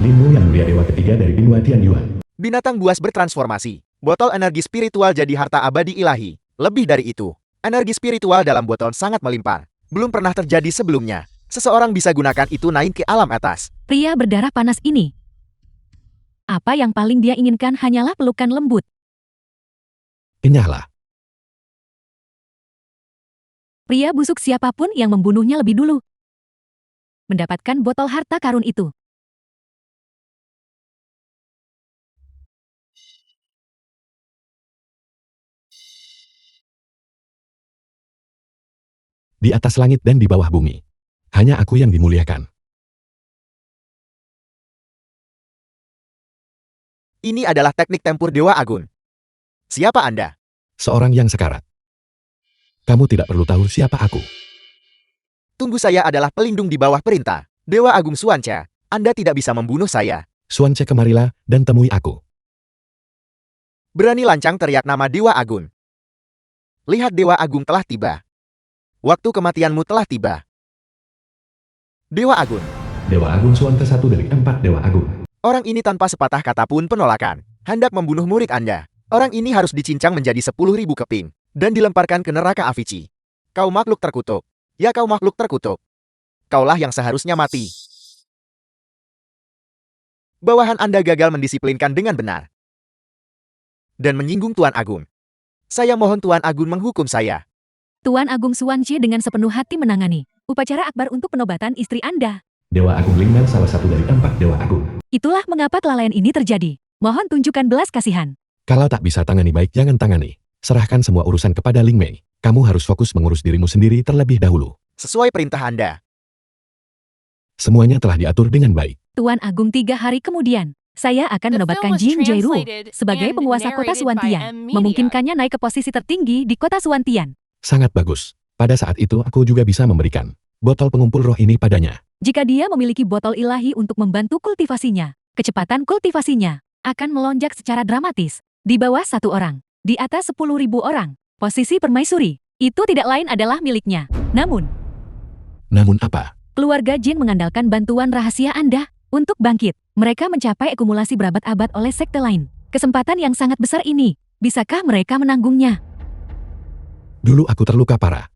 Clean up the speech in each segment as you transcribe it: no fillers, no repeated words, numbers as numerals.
Linmu yang mulia dewa ketiga dari benua Tianyuan. Binatang buas bertransformasi. Botol energi spiritual jadi harta abadi ilahi. Lebih dari itu, energi spiritual dalam botol sangat melimpah. Belum pernah terjadi sebelumnya. Seseorang bisa gunakan itu naik ke alam atas. Pria berdarah panas ini. Apa yang paling dia inginkan hanyalah pelukan lembut. Enyahlah. Pria busuk siapapun yang membunuhnya lebih dulu mendapatkan botol harta karun itu. Di atas langit dan di bawah bumi. Hanya aku yang dimuliakan. Ini adalah teknik tempur Dewa Agung. Siapa Anda? Seorang yang sekarat. Kamu tidak perlu tahu siapa aku. Tunggu, saya adalah pelindung di bawah perintah. Dewa Agung Suanca, Anda tidak bisa membunuh saya. Suance, kemarilah dan temui aku. Berani lancang teriak nama Dewa Agung. Lihat, Dewa Agung telah tiba. Waktu kematianmu telah tiba. Dewa Agung. Dewa Agung Suante, satu dari 4 Dewa Agung. Orang ini tanpa sepatah kata pun penolakan. Hendak membunuh murid Anda. Orang ini harus dicincang menjadi 10.000 keping. Dan dilemparkan ke neraka Avici. Kau makhluk terkutuk. Ya, kau makhluk terkutuk. Kaulah yang seharusnya mati. Bawahan Anda gagal mendisiplinkan dengan benar. Dan menyinggung Tuan Agung. Saya mohon Tuan Agung menghukum saya. Tuan Agung Suanci dengan sepenuh hati menangani upacara akbar untuk penobatan istri Anda. Dewa Agung Lingnan salah satu dari 4 Dewa Agung. Itulah mengapa kelalaian ini terjadi. Mohon tunjukkan belas kasihan. Kalau tak bisa tangani baik, jangan tangani. Serahkan semua urusan kepada Ling Mei. Kamu harus fokus mengurus dirimu sendiri terlebih dahulu. Sesuai perintah Anda. Semuanya telah diatur dengan baik. Tuan Agung 3 hari kemudian, saya akan menobatkan Jin Jairu sebagai penguasa kota Suantian, memungkinkannya naik ke posisi tertinggi di kota Suantian. Sangat bagus. Pada saat itu aku juga bisa memberikan botol pengumpul roh ini padanya. Jika dia memiliki botol ilahi untuk membantu kultivasinya, kecepatan kultivasinya akan melonjak secara dramatis. Di bawah 1 orang, di atas 10.000 orang, posisi permaisuri, itu tidak lain adalah miliknya. Namun Apa? keluarga Jin mengandalkan bantuan rahasia Anda untuk bangkit. Mereka mencapai akumulasi berabad-abad oleh sekte lain. Kesempatan yang sangat besar ini, bisakah mereka menanggungnya? Dulu aku terluka parah.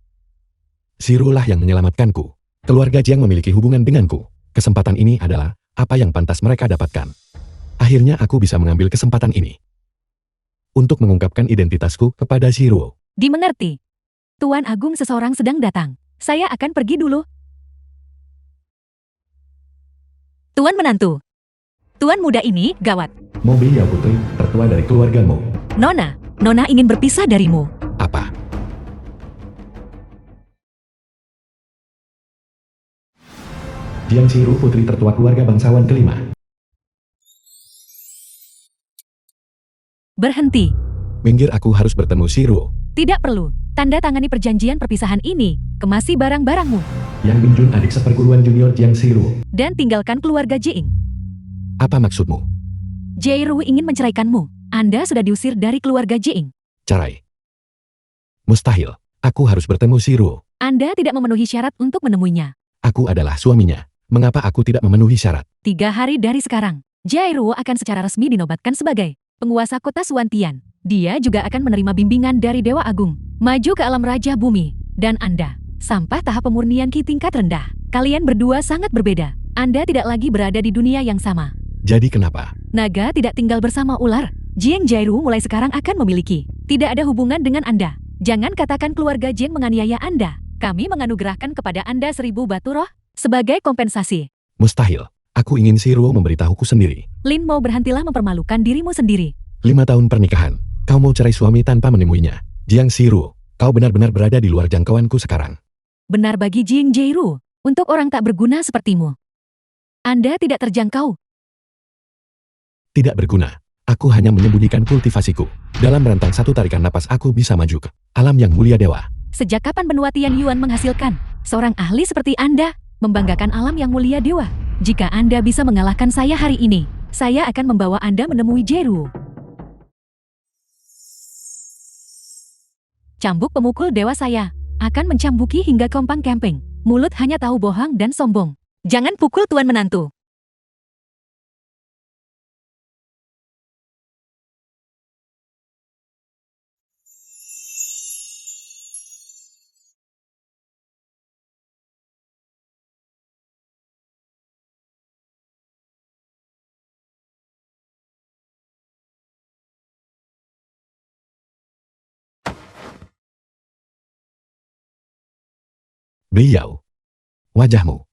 Zero lah yang menyelamatkanku. Keluarga Jiang memiliki hubungan denganku. Kesempatan ini adalah apa yang pantas mereka dapatkan. Akhirnya aku bisa mengambil kesempatan ini untuk mengungkapkan identitasku kepada Zero. Dimengerti. Tuan Agung, seseorang sedang datang. Saya akan pergi dulu. Tuan menantu. Tuan muda ini gawat. Mobi ya putri, tertua dari keluargamu. Nona ingin berpisah darimu. Apa? Jiang Zero, putri tertua keluarga bangsawan kelima. Berhenti. Minggir, aku harus bertemu Zero. Tidak perlu. Tanda tangani perjanjian perpisahan ini. Kemasi barang-barangmu. Yang Binjun, adik seperguruan junior Jiang Zero. Dan tinggalkan keluarga Jiing. Apa maksudmu? Jairu ingin menceraikanmu. Anda sudah diusir dari keluarga Jiing. Cerai? Mustahil. Aku harus bertemu Zero. Anda tidak memenuhi syarat untuk menemuinya. Aku adalah suaminya. Mengapa aku tidak memenuhi syarat? 3 hari dari sekarang, Jairu akan secara resmi dinobatkan sebagai penguasa kota Suantian. Dia juga akan menerima bimbingan dari Dewa Agung, maju ke alam Raja Bumi. Dan Anda, sampai tahap pemurnian Ki tingkat rendah. Kalian berdua sangat berbeda. Anda tidak lagi berada di dunia yang sama. Jadi kenapa? Naga tidak tinggal bersama ular. Jiang Jairu mulai sekarang akan memiliki. Tidak ada hubungan dengan Anda. Jangan katakan keluarga Jiang menganiaya Anda. Kami menganugerahkan kepada Anda 1000 batu roh sebagai kompensasi. Mustahil. Aku ingin Zero memberitahuku sendiri. Lin mau berhentilah mempermalukan dirimu sendiri. 5 tahun pernikahan. Kau mau cerai suami tanpa menemuinya. Jiang Zero, kau benar-benar berada di luar jangkauanku sekarang. Benar bagi Jiang Jairu. Untuk orang tak berguna sepertimu. Anda tidak terjangkau. Tidak berguna. Aku hanya menyembunyikan kultivasiku. Dalam rentang 1 tarikan napas aku bisa maju ke alam yang mulia dewa. Sejak kapan benua Tianyuan menghasilkan seorang ahli seperti Anda? Membanggakan alam yang mulia dewa. Jika Anda bisa mengalahkan saya hari ini, saya akan membawa Anda menemui Jairu. Cambuk pemukul dewa saya akan mencambuki hingga kompang kemping. Mulut hanya tahu bohong dan sombong. Jangan pukul tuan menantu. Beliau. Wajahmu.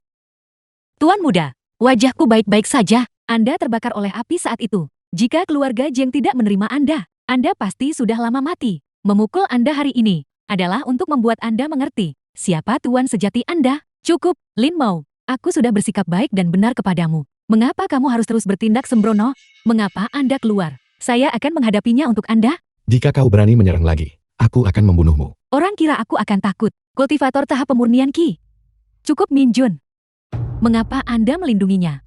Tuan muda, wajahku baik-baik saja. Anda terbakar oleh api saat itu. Jika keluarga Jiang tidak menerima Anda pasti sudah lama mati. Memukul Anda hari ini adalah untuk membuat Anda mengerti siapa tuan sejati Anda. Cukup, Lin Mo. Aku sudah bersikap baik dan benar kepadamu. Mengapa kamu harus terus bertindak sembrono? Mengapa Anda keluar? Saya akan menghadapinya untuk Anda. Jika kau berani menyerang lagi, aku akan membunuhmu. Orang kira aku akan takut. Kultivator tahap pemurnian Qi. Cukup Min Jun. Mengapa Anda melindunginya?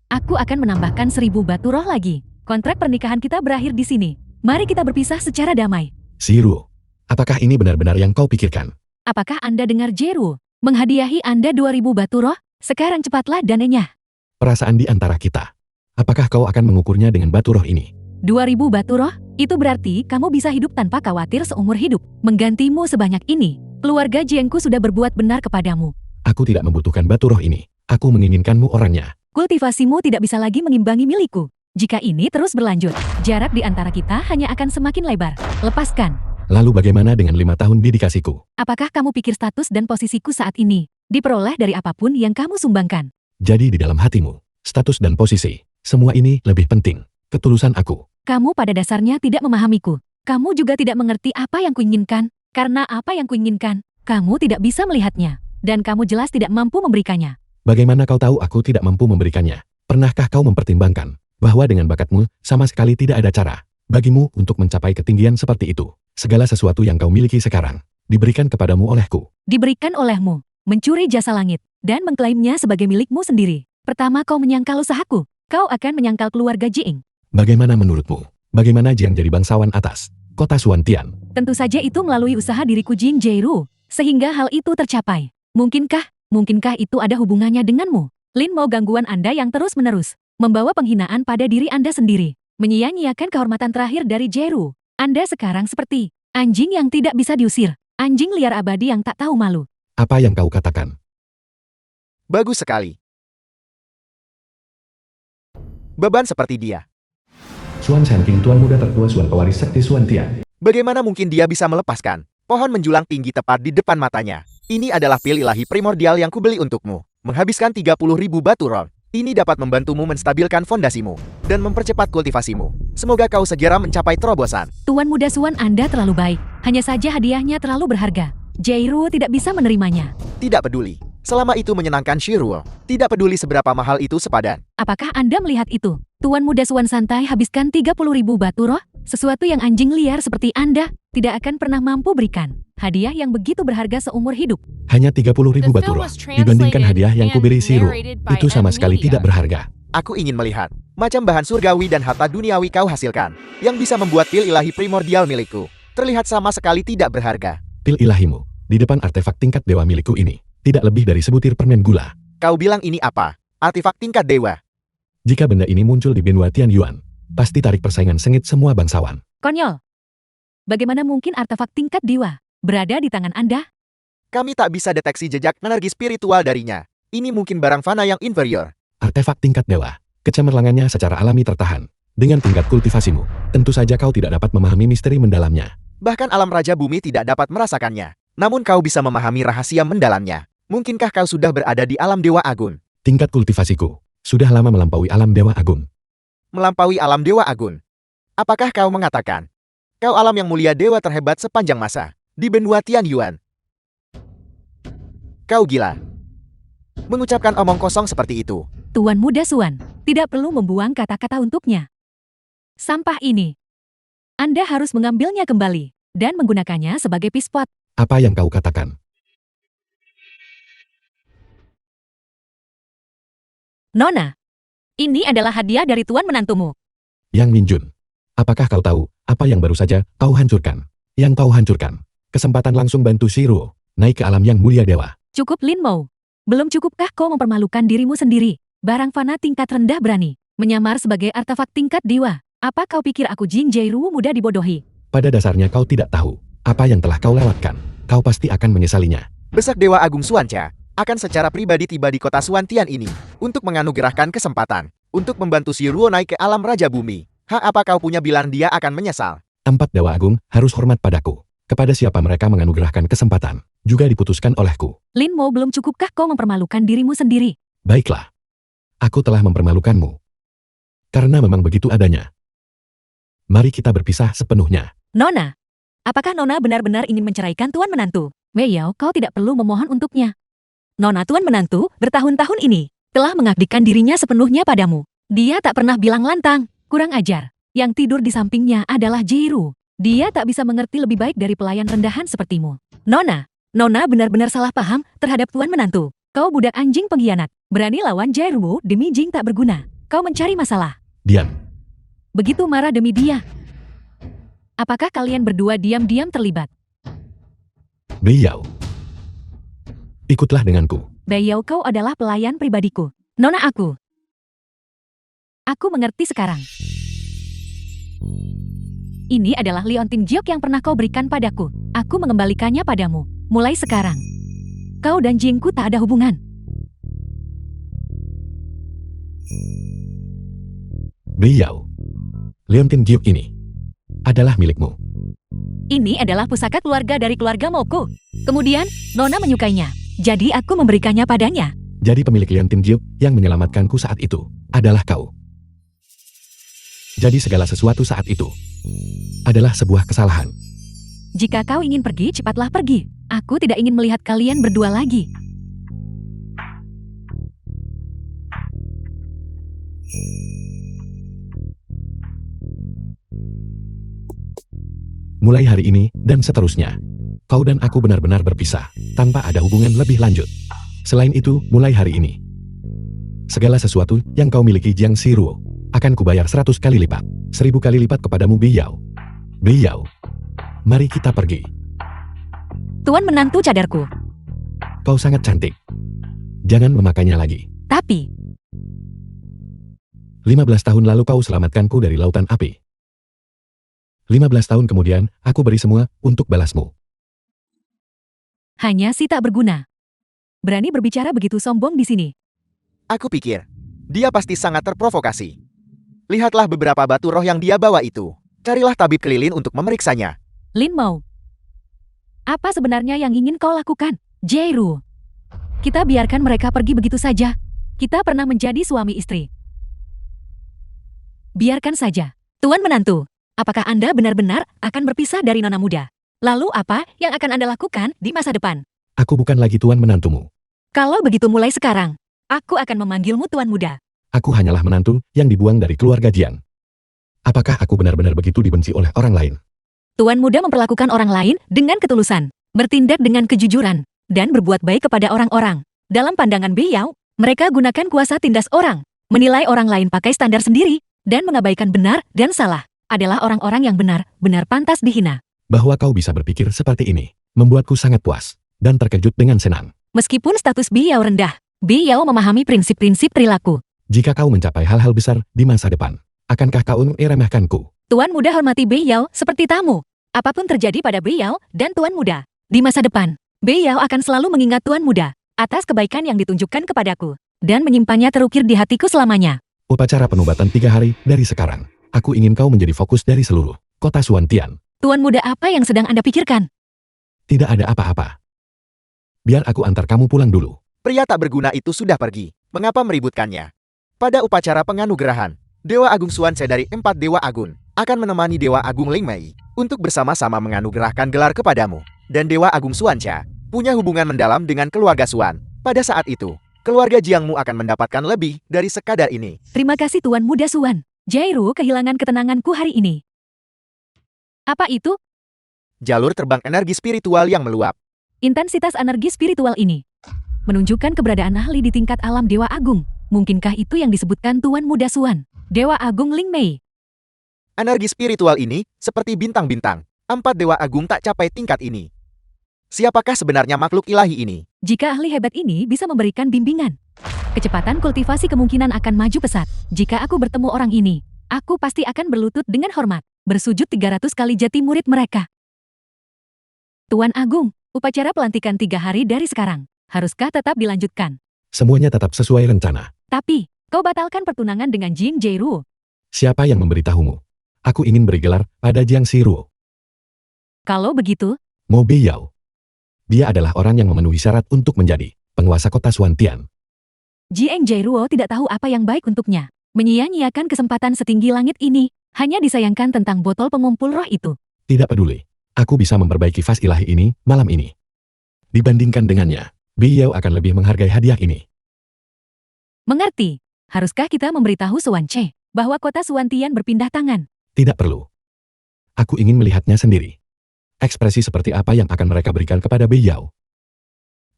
Aku akan menambahkan 1000 batu roh lagi. Kontrak pernikahan kita berakhir di sini. Mari kita berpisah secara damai. Siru, apakah ini benar-benar yang kau pikirkan? Apakah Anda dengar Jeru? Menghadiahi Anda 2000 batu roh? Sekarang cepatlah dananya. Perasaan di antara kita. Apakah kau akan mengukurnya dengan batu roh ini? 2000 batu roh? Itu berarti kamu bisa hidup tanpa khawatir seumur hidup. Menggantimu sebanyak ini. Keluarga Jiangku sudah berbuat benar kepadamu. Aku tidak membutuhkan batu roh ini. Aku menginginkanmu orangnya. Kultivasimu tidak bisa lagi mengimbangi milikku. Jika ini terus berlanjut, jarak di antara kita hanya akan semakin lebar. Lepaskan. Lalu bagaimana dengan 5 tahun dedikasiku? Apakah kamu pikir status dan posisiku saat ini diperoleh dari apapun yang kamu sumbangkan? Jadi di dalam hatimu, status dan posisi, semua ini lebih penting. Ketulusan aku. Kamu pada dasarnya tidak memahamiku. Kamu juga tidak mengerti apa yang kuinginkan. Karena apa yang kuinginkan, kamu tidak bisa melihatnya. Dan kamu jelas tidak mampu memberikannya. Bagaimana kau tahu aku tidak mampu memberikannya? Pernahkah kau mempertimbangkan bahwa dengan bakatmu sama sekali tidak ada cara bagimu untuk mencapai ketinggian seperti itu? Segala sesuatu yang kau miliki sekarang diberikan kepadamu olehku. Diberikan olehmu, mencuri jasa langit, dan mengklaimnya sebagai milikmu sendiri. Pertama kau menyangkal usahaku, kau akan menyangkal keluarga Jiing. Bagaimana menurutmu? Bagaimana Jiang jadi bangsawan atas kota Suantian? Tentu saja itu melalui usaha diriku Jin Jairu, sehingga hal itu tercapai. Mungkinkah itu ada hubungannya denganmu? Lin mau gangguan Anda yang terus-menerus, membawa penghinaan pada diri Anda sendiri, menyia-nyiakan kehormatan terakhir dari Jairu. Anda sekarang seperti anjing yang tidak bisa diusir, anjing liar abadi yang tak tahu malu. Apa yang kau katakan? Bagus sekali. Beban seperti dia. Suan Shan King, tuan muda tertua Suan pewaris sakti Suantian. Bagaimana mungkin dia bisa melepaskan pohon menjulang tinggi tepat di depan matanya? Ini adalah pil ilahi primordial yang kubeli untukmu. Menghabiskan 30.000 batu roh. Ini dapat membantumu menstabilkan fondasimu dan mempercepat kultivasimu. Semoga kau segera mencapai terobosan. Tuan muda Suan Anda terlalu baik. Hanya saja hadiahnya terlalu berharga. Jairu tidak bisa menerimanya. Tidak peduli. Selama itu menyenangkan Shiruo. Tidak peduli seberapa mahal itu sepadan. Apakah Anda melihat itu? Tuan muda Suan santai habiskan 30.000 batu roh? Sesuatu yang anjing liar seperti Anda tidak akan pernah mampu berikan. Hadiah yang begitu berharga seumur hidup. Hanya 30.000 batu roh dibandingkan hadiah yang kuberi Siru. Itu sama sekali tidak berharga. Aku ingin melihat macam bahan surgawi dan harta duniawi kau hasilkan yang bisa membuat pil ilahi primordial milikku terlihat sama sekali tidak berharga. Pil ilahimu di depan artefak tingkat dewa milikku ini tidak lebih dari sebutir permen gula. Kau bilang ini apa? Artefak tingkat dewa. Jika benda ini muncul di benua Tianyuan, pasti tarik persaingan sengit semua bangsawan. Konyol. Bagaimana mungkin artefak tingkat dewa berada di tangan Anda? Kami tak bisa deteksi jejak energi spiritual darinya. Ini mungkin barang fana yang inferior. Artefak tingkat dewa, kecemerlangannya secara alami tertahan. Dengan tingkat kultivasimu, tentu saja kau tidak dapat memahami misteri mendalamnya. Bahkan alam Raja Bumi tidak dapat merasakannya. Namun kau bisa memahami rahasia mendalamnya. Mungkinkah kau sudah berada di alam Dewa Agung? Tingkat kultivasiku sudah lama melampaui alam Dewa Agung. Melampaui alam Dewa Agung. Apakah kau mengatakan kau alam yang mulia dewa terhebat sepanjang masa di benua Tianyuan? Kau gila. Mengucapkan omong kosong seperti itu. Tuan muda Suan, tidak perlu membuang kata-kata untuknya. Sampah ini. Anda harus mengambilnya kembali dan menggunakannya sebagai pispot. Apa yang kau katakan? Nona, ini adalah hadiah dari tuan menantumu. Yang Minjun, apakah kau tahu apa yang baru saja kau hancurkan? Yang kau hancurkan, kesempatan langsung bantu Shiruo naik ke alam yang mulia dewa. Cukup Lin Mo. Belum cukupkah kau mempermalukan dirimu sendiri? Barang fana tingkat rendah berani menyamar sebagai artefak tingkat dewa. Apa kau pikir aku Jin Jairu mudah dibodohi? Pada dasarnya kau tidak tahu apa yang telah kau lewatkan. Kau pasti akan menyesalinya. Besak Dewa Agung Suanca akan secara pribadi tiba di kota Suantian ini untuk menganugerahkan kesempatan untuk membantu Shiruo naik ke alam Raja Bumi. Apa kau punya bilang dia akan menyesal? 4 Dewa Agung harus hormat padaku. Kepada siapa mereka menganugerahkan kesempatan? juga diputuskan olehku. Lin Mo, belum cukupkah kau mempermalukan dirimu sendiri? Baiklah. Aku telah mempermalukanmu. Karena memang begitu adanya. Mari kita berpisah sepenuhnya. Nona, apakah Nona benar-benar ingin menceraikan Tuan Menantu? Wei Yao, kau tidak perlu memohon untuknya. Nona Tuan Menantu bertahun-tahun ini telah mengabdikan dirinya sepenuhnya padamu. Dia tak pernah bilang lantang, kurang ajar. Yang tidur di sampingnya adalah Jairu. Dia tak bisa mengerti lebih baik dari pelayan rendahan sepertimu. Nona benar-benar salah paham terhadap Tuan Menantu. Kau budak anjing pengkhianat. Berani lawan Jairu demi Jing tak berguna. Kau mencari masalah. Diam. Begitu marah demi dia. Apakah kalian berdua diam-diam terlibat? Beliau. Ikutlah denganku. Beliau, kau adalah pelayan pribadiku. Nona aku. Aku mengerti sekarang. Ini adalah liontin Jiok yang pernah kau berikan padaku. Aku mengembalikannya padamu. Mulai sekarang. Kau dan Jingku tak ada hubungan. Beliau. Leontin Jiok ini adalah milikmu. Ini adalah pusaka keluarga dari keluarga Moko. Kemudian, Nona menyukainya. Jadi aku memberikannya padanya. Jadi pemilik Leontin Jiok yang menyelamatkanku saat itu adalah kau. Jadi segala sesuatu saat itu adalah sebuah kesalahan. Jika kau ingin pergi, cepatlah pergi. Aku tidak ingin melihat kalian berdua lagi. Mulai hari ini dan seterusnya, kau dan aku benar-benar berpisah, tanpa ada hubungan lebih lanjut. Selain itu, mulai hari ini, segala sesuatu yang kau miliki Jiang Siruo, akan kubayar 100 kali lipat, 1000 kali lipat kepadamu Beliau. Beliau, mari kita pergi. Tuan Menantu cadarku. Kau sangat cantik. Jangan memakainya lagi. Tapi, 15 tahun lalu kau selamatkanku dari lautan api. 15 tahun kemudian, aku beri semua untuk balasmu. hanya si tak berguna. Berani berbicara begitu sombong di sini. Aku pikir, dia pasti sangat terprovokasi. Lihatlah beberapa batu roh yang dia bawa itu. Carilah tabib kelilin untuk memeriksanya. Lin Mo. Apa sebenarnya yang ingin kau lakukan? Jairu. Kita biarkan mereka pergi begitu saja. Kita pernah menjadi suami istri. Biarkan saja. Tuan Menantu, apakah Anda benar-benar akan berpisah dari Nona muda? Lalu apa yang akan Anda lakukan di masa depan? Aku bukan lagi tuan menantumu. Kalau begitu mulai sekarang, aku akan memanggilmu Tuan Muda. Aku hanyalah menantu yang dibuang dari keluarga Jiang. Apakah aku benar-benar begitu dibenci oleh orang lain? Tuan Muda memperlakukan orang lain dengan ketulusan, bertindak dengan kejujuran, dan berbuat baik kepada orang-orang. Dalam pandangan beliau, mereka gunakan kuasa tindas orang, menilai orang lain pakai standar sendiri, dan mengabaikan benar dan salah. Adalah orang-orang yang benar-benar pantas dihina. Bahwa kau bisa berpikir seperti ini, membuatku sangat puas, dan terkejut dengan senang. Meskipun status beliau rendah, beliau memahami prinsip-prinsip perilaku. Jika kau mencapai hal-hal besar di masa depan, akankah kau meremehkanku? Tuan Muda hormati beliau seperti tamu. Apapun terjadi pada beliau dan Tuan Muda, di masa depan, beliau akan selalu mengingat Tuan Muda atas kebaikan yang ditunjukkan kepadaku, dan menyimpannya terukir di hatiku selamanya. Upacara penobatan 3 hari dari sekarang. Aku ingin kau menjadi fokus dari seluruh kota Suantian. Tuan Muda, apa yang sedang Anda pikirkan? Tidak ada apa-apa. Biar aku antar kamu pulang dulu. Pria tak berguna itu sudah pergi. Mengapa meributkannya? Pada upacara penganugerahan, Dewa Agung Xuanzhe dari 4 Dewa Agung akan menemani Dewa Agung Ling Mei untuk bersama-sama menganugerahkan gelar kepadamu. Dan Dewa Agung Xuanzhe punya hubungan mendalam dengan keluarga Xuan. Pada saat itu, keluarga Jiangmu akan mendapatkan lebih dari sekadar ini. Terima kasih Tuan Muda Xuan. Jairu kehilangan ketenanganku hari ini. Apa itu? Jalur terbang energi spiritual yang meluap. Intensitas energi spiritual ini menunjukkan keberadaan ahli di tingkat alam Dewa Agung. Mungkinkah itu yang disebutkan Tuan Muda Xuan, Dewa Agung Ling Mei? Energi spiritual ini seperti bintang-bintang. 4 Dewa Agung tak capai tingkat ini. Siapakah sebenarnya makhluk ilahi ini? Jika ahli hebat ini bisa memberikan bimbingan, kecepatan kultivasi kemungkinan akan maju pesat. Jika aku bertemu orang ini, aku pasti akan berlutut dengan hormat, bersujud 300 kali jati murid mereka. Tuan Agung, upacara pelantikan 3 hari dari sekarang, haruskah tetap dilanjutkan? Semuanya tetap sesuai rencana. Tapi, kau batalkan pertunangan dengan Jing Jairu. Siapa yang memberitahumu? Aku ingin beri gelar pada Jiang Siruo. Kalau begitu, Mo Beiyao. Dia adalah orang yang memenuhi syarat untuk menjadi penguasa kota Suantian. Jiang Jairuo tidak tahu apa yang baik untuknya. Menyia-nyiakan kesempatan setinggi langit ini, hanya disayangkan tentang botol pengumpul roh itu. Tidak peduli. Aku bisa memperbaiki vas ilahi ini malam ini. Dibandingkan dengannya, Biyao akan lebih menghargai hadiah ini. Mengerti? Haruskah kita memberitahu Suan Che bahwa kota Suantian berpindah tangan? Tidak perlu. Aku ingin melihatnya sendiri. Ekspresi seperti apa yang akan mereka berikan kepada Biyao.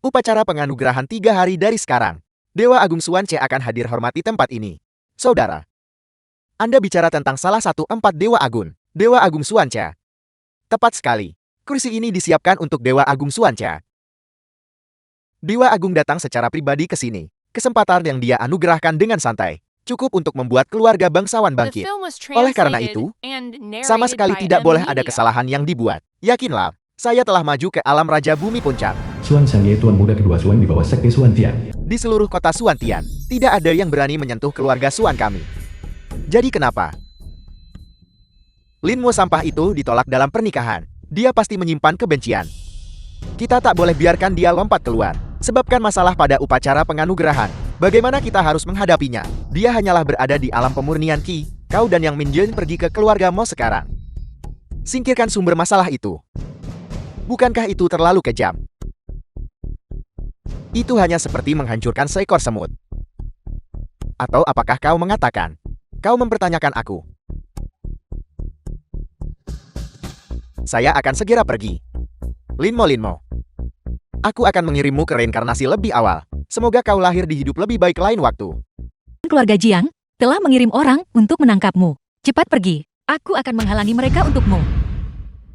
Upacara penganugerahan 3 hari dari sekarang. Dewa Agung Suan Che akan hadir hormati tempat ini. Saudara, Anda bicara tentang salah satu 4 Dewa Agung, Dewa Agung Suan Che. Tepat sekali. Kursi ini disiapkan untuk Dewa Agung Suan Che. Dewa Agung datang secara pribadi ke sini. Kesempatan yang dia anugerahkan dengan santai. Cukup untuk membuat keluarga bangsawan bangkit. Oleh karena itu, sama sekali tidak boleh ada kesalahan yang dibuat. Yakinlah, saya telah maju ke alam Raja Bumi Puncak. Suan Shangye tuan muda kedua Suan di bawah sekte Suantian. Di seluruh kota Suantian, tidak ada yang berani menyentuh keluarga Suan kami. Jadi kenapa? Lin Mo sampah itu ditolak dalam pernikahan. Dia pasti menyimpan kebencian. Kita tak boleh biarkan dia lompat keluar. Sebabkan masalah pada upacara penganugerahan. Bagaimana kita harus menghadapinya? Dia hanyalah berada di alam pemurnian Qi. Kau dan Yang Minjun pergi ke keluarga Mo sekarang. Singkirkan sumber masalah itu. Bukankah itu terlalu kejam? Itu hanya seperti menghancurkan seekor semut. Atau apakah kau mengatakan? Kau mempertanyakan aku. Saya akan segera pergi. Lin Mo. Aku akan mengirimmu ke reinkarnasi lebih awal. Semoga kau lahir di hidup lebih baik lain waktu. Keluarga Jiang telah mengirim orang untuk menangkapmu. Cepat pergi. Aku akan menghalangi mereka untukmu.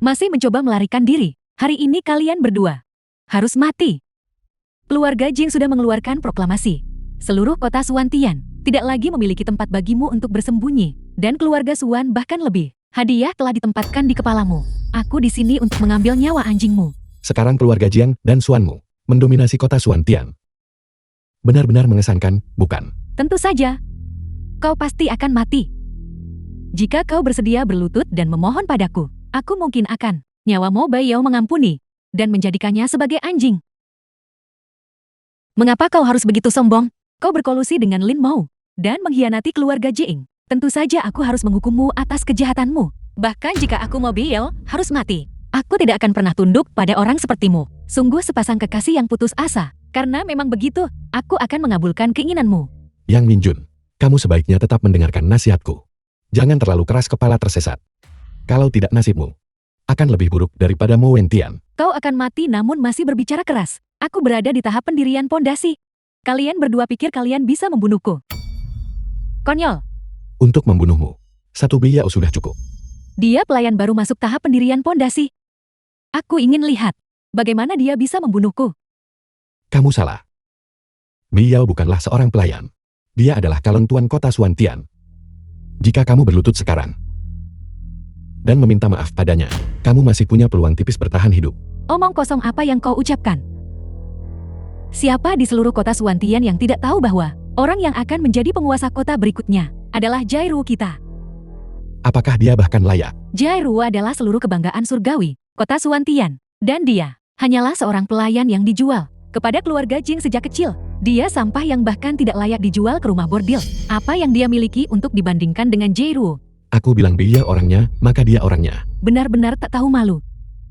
Masih mencoba melarikan diri. Hari ini kalian berdua harus mati. Keluarga Jing sudah mengeluarkan proklamasi. Seluruh kota Suantian tidak lagi memiliki tempat bagimu untuk bersembunyi. Dan keluarga Suan bahkan lebih. Hadiah telah ditempatkan di kepalamu. Aku di sini untuk mengambil nyawa anjingmu. Sekarang keluarga Jiang dan Suanmu mendominasi kota Suantian. Benar-benar mengesankan, bukan? Tentu saja. Kau pasti akan mati. Jika kau bersedia berlutut dan memohon padaku, aku mungkin akan nyawa Mo Baiyao mengampuni dan menjadikannya sebagai anjing. Mengapa kau harus begitu sombong? Kau berkolusi dengan Lin Mo dan mengkhianati keluarga Jing. Tentu saja aku harus menghukummu atas kejahatanmu. Bahkan jika aku Mo Baiyao harus mati, aku tidak akan pernah tunduk pada orang sepertimu. Sungguh sepasang kekasih yang putus asa. Karena memang begitu, aku akan mengabulkan keinginanmu. Yang Minjun, kamu sebaiknya tetap mendengarkan nasihatku. Jangan terlalu keras kepala tersesat. Kalau tidak nasibmu akan lebih buruk daripada Mo Wentian. Kau akan mati namun masih berbicara keras. Aku berada di tahap pendirian pondasi. Kalian berdua pikir kalian bisa membunuhku? Konyol. Untuk membunuhmu, 1 Biyao sudah cukup. Dia pelayan baru masuk tahap pendirian pondasi. Aku ingin lihat bagaimana dia bisa membunuhku. Kamu salah. Biyao bukanlah seorang pelayan. Dia adalah calon tuan kota Suantian. Jika kamu berlutut sekarang dan meminta maaf padanya, kamu masih punya peluang tipis bertahan hidup. Omong kosong apa yang kau ucapkan? Siapa di seluruh kota Suantian yang tidak tahu bahwa orang yang akan menjadi penguasa kota berikutnya adalah Jairu kita? Apakah dia bahkan layak? Jairu adalah seluruh kebanggaan surgawi kota Suantian. Dan dia hanyalah seorang pelayan yang dijual kepada keluarga Jing sejak kecil. Dia sampah yang bahkan tidak layak dijual ke rumah bordil. Apa yang dia miliki untuk dibandingkan dengan Jairu? Aku bilang Biyao orangnya, maka dia orangnya. Benar-benar tak tahu malu.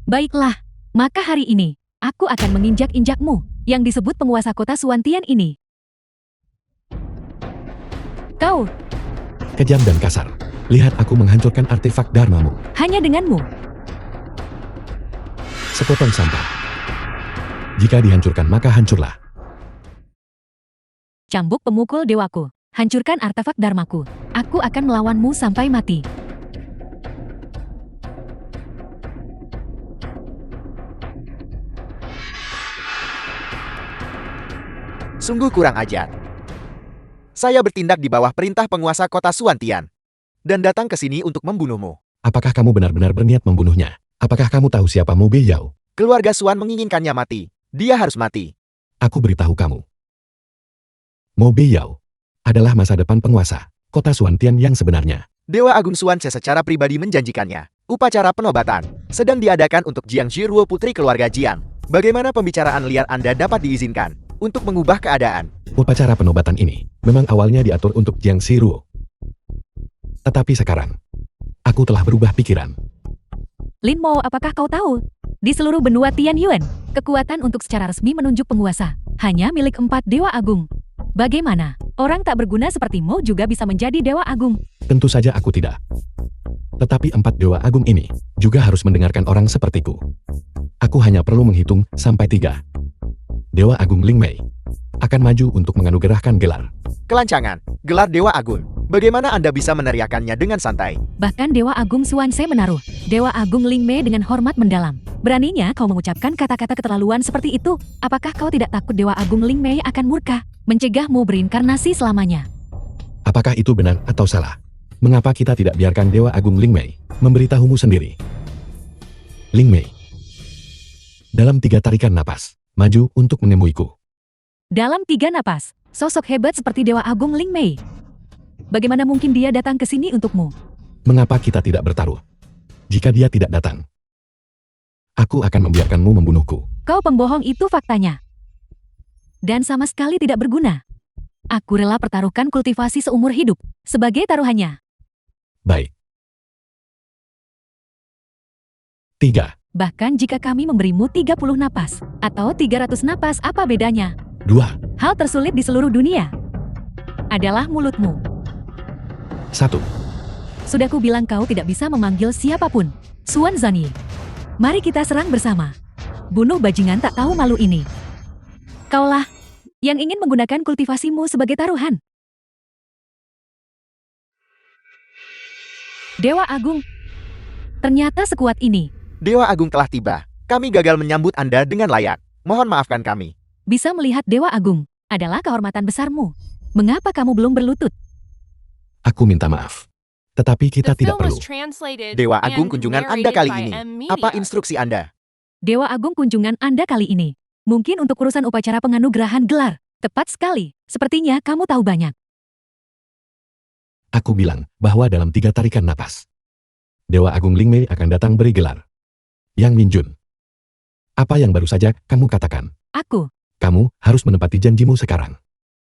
Baiklah, maka hari ini aku akan menginjak-injakmu yang disebut penguasa kota Suantian ini. Kau Kejam dan kasar. Lihat aku menghancurkan artefak dharmamu. hanya denganmu. Sepotong sampah. Jika dihancurkan maka hancurlah. Cambuk pemukul dewaku, hancurkan artefak dharmaku. Aku akan melawanmu sampai mati. Sungguh kurang ajar. Saya bertindak di bawah perintah penguasa kota Suantian. Dan datang ke sini untuk membunuhmu. Apakah kamu benar-benar berniat membunuhnya? Apakah kamu tahu siapa Mo Baiyao? Keluarga Suan menginginkannya mati. Dia harus mati. Aku beritahu kamu. Mo Baiyao adalah masa depan penguasa kota Suantian yang sebenarnya. Dewa Agung Suan Che secara pribadi menjanjikannya. Upacara penobatan sedang diadakan untuk Jiang Zhiruo putri keluarga Jiang. Bagaimana pembicaraan liar Anda dapat diizinkan untuk mengubah keadaan? Upacara penobatan ini memang awalnya diatur untuk Jiang Siruo. Tetapi sekarang, aku telah berubah pikiran. Lin Mo, apakah kau tahu? Di seluruh benua Tianyuan, kekuatan untuk secara resmi menunjuk penguasa hanya milik 4 Dewa Agung. Bagaimana? Orang tak berguna sepertimu juga bisa menjadi Dewa Agung. Tentu saja aku tidak. Tetapi 4 Dewa Agung ini juga harus mendengarkan orang sepertiku. Aku hanya perlu menghitung sampai 3. Dewa Agung Ling Mei akan maju untuk menganugerahkan gelar. Kelancangan, gelar Dewa Agung. Bagaimana Anda bisa meneriakannya dengan santai? Bahkan Dewa Agung Suanse menaruh Dewa Agung Ling Mei dengan hormat mendalam. Beraninya kau mengucapkan kata-kata keterlaluan seperti itu? Apakah kau tidak takut Dewa Agung Ling Mei akan murka, mencegahmu berinkarnasi selamanya? Apakah itu benar atau salah? Mengapa kita tidak biarkan Dewa Agung Ling Mei memberitahumu sendiri? Ling Mei, dalam 3 tarikan napas, maju untuk menemuiku. Dalam 3 napas, sosok hebat seperti Dewa Agung Ling Mei. Bagaimana mungkin dia datang ke sini untukmu? Mengapa kita tidak bertaruh? Jika dia tidak datang, aku akan membiarkanmu membunuhku. Kau pembohong, itu faktanya. Dan sama sekali tidak berguna. Aku rela pertaruhkan kultivasi seumur hidup sebagai taruhannya. Baik. 3, Bahkan jika kami memberimu 30 napas atau 300 napas, apa bedanya? 2, Hal tersulit di seluruh dunia adalah mulutmu. 1. Sudah ku bilang kau tidak bisa memanggil siapapun. Suan Zanyi, mari kita serang bersama. Bunuh bajingan tak tahu malu ini. Kaulah yang ingin menggunakan kultivasimu sebagai taruhan. Dewa Agung, ternyata sekuat ini. Dewa Agung telah tiba. Kami gagal menyambut Anda dengan layak. Mohon maafkan kami. Bisa melihat Dewa Agung adalah kehormatan besarmu. Mengapa kamu belum berlutut? Aku minta maaf. Tetapi kita tidak perlu. Dewa Agung kunjungan Anda kali ini. Apa instruksi Anda? Dewa Agung kunjungan Anda kali ini. Mungkin untuk urusan upacara penganugerahan gelar. Tepat sekali. Sepertinya kamu tahu banyak. Aku bilang bahwa dalam 3 tarikan napas, Dewa Agung Ling Mei akan datang beri gelar. Yang Minjun, apa yang baru saja kamu katakan? Kamu harus menepati janjimu sekarang.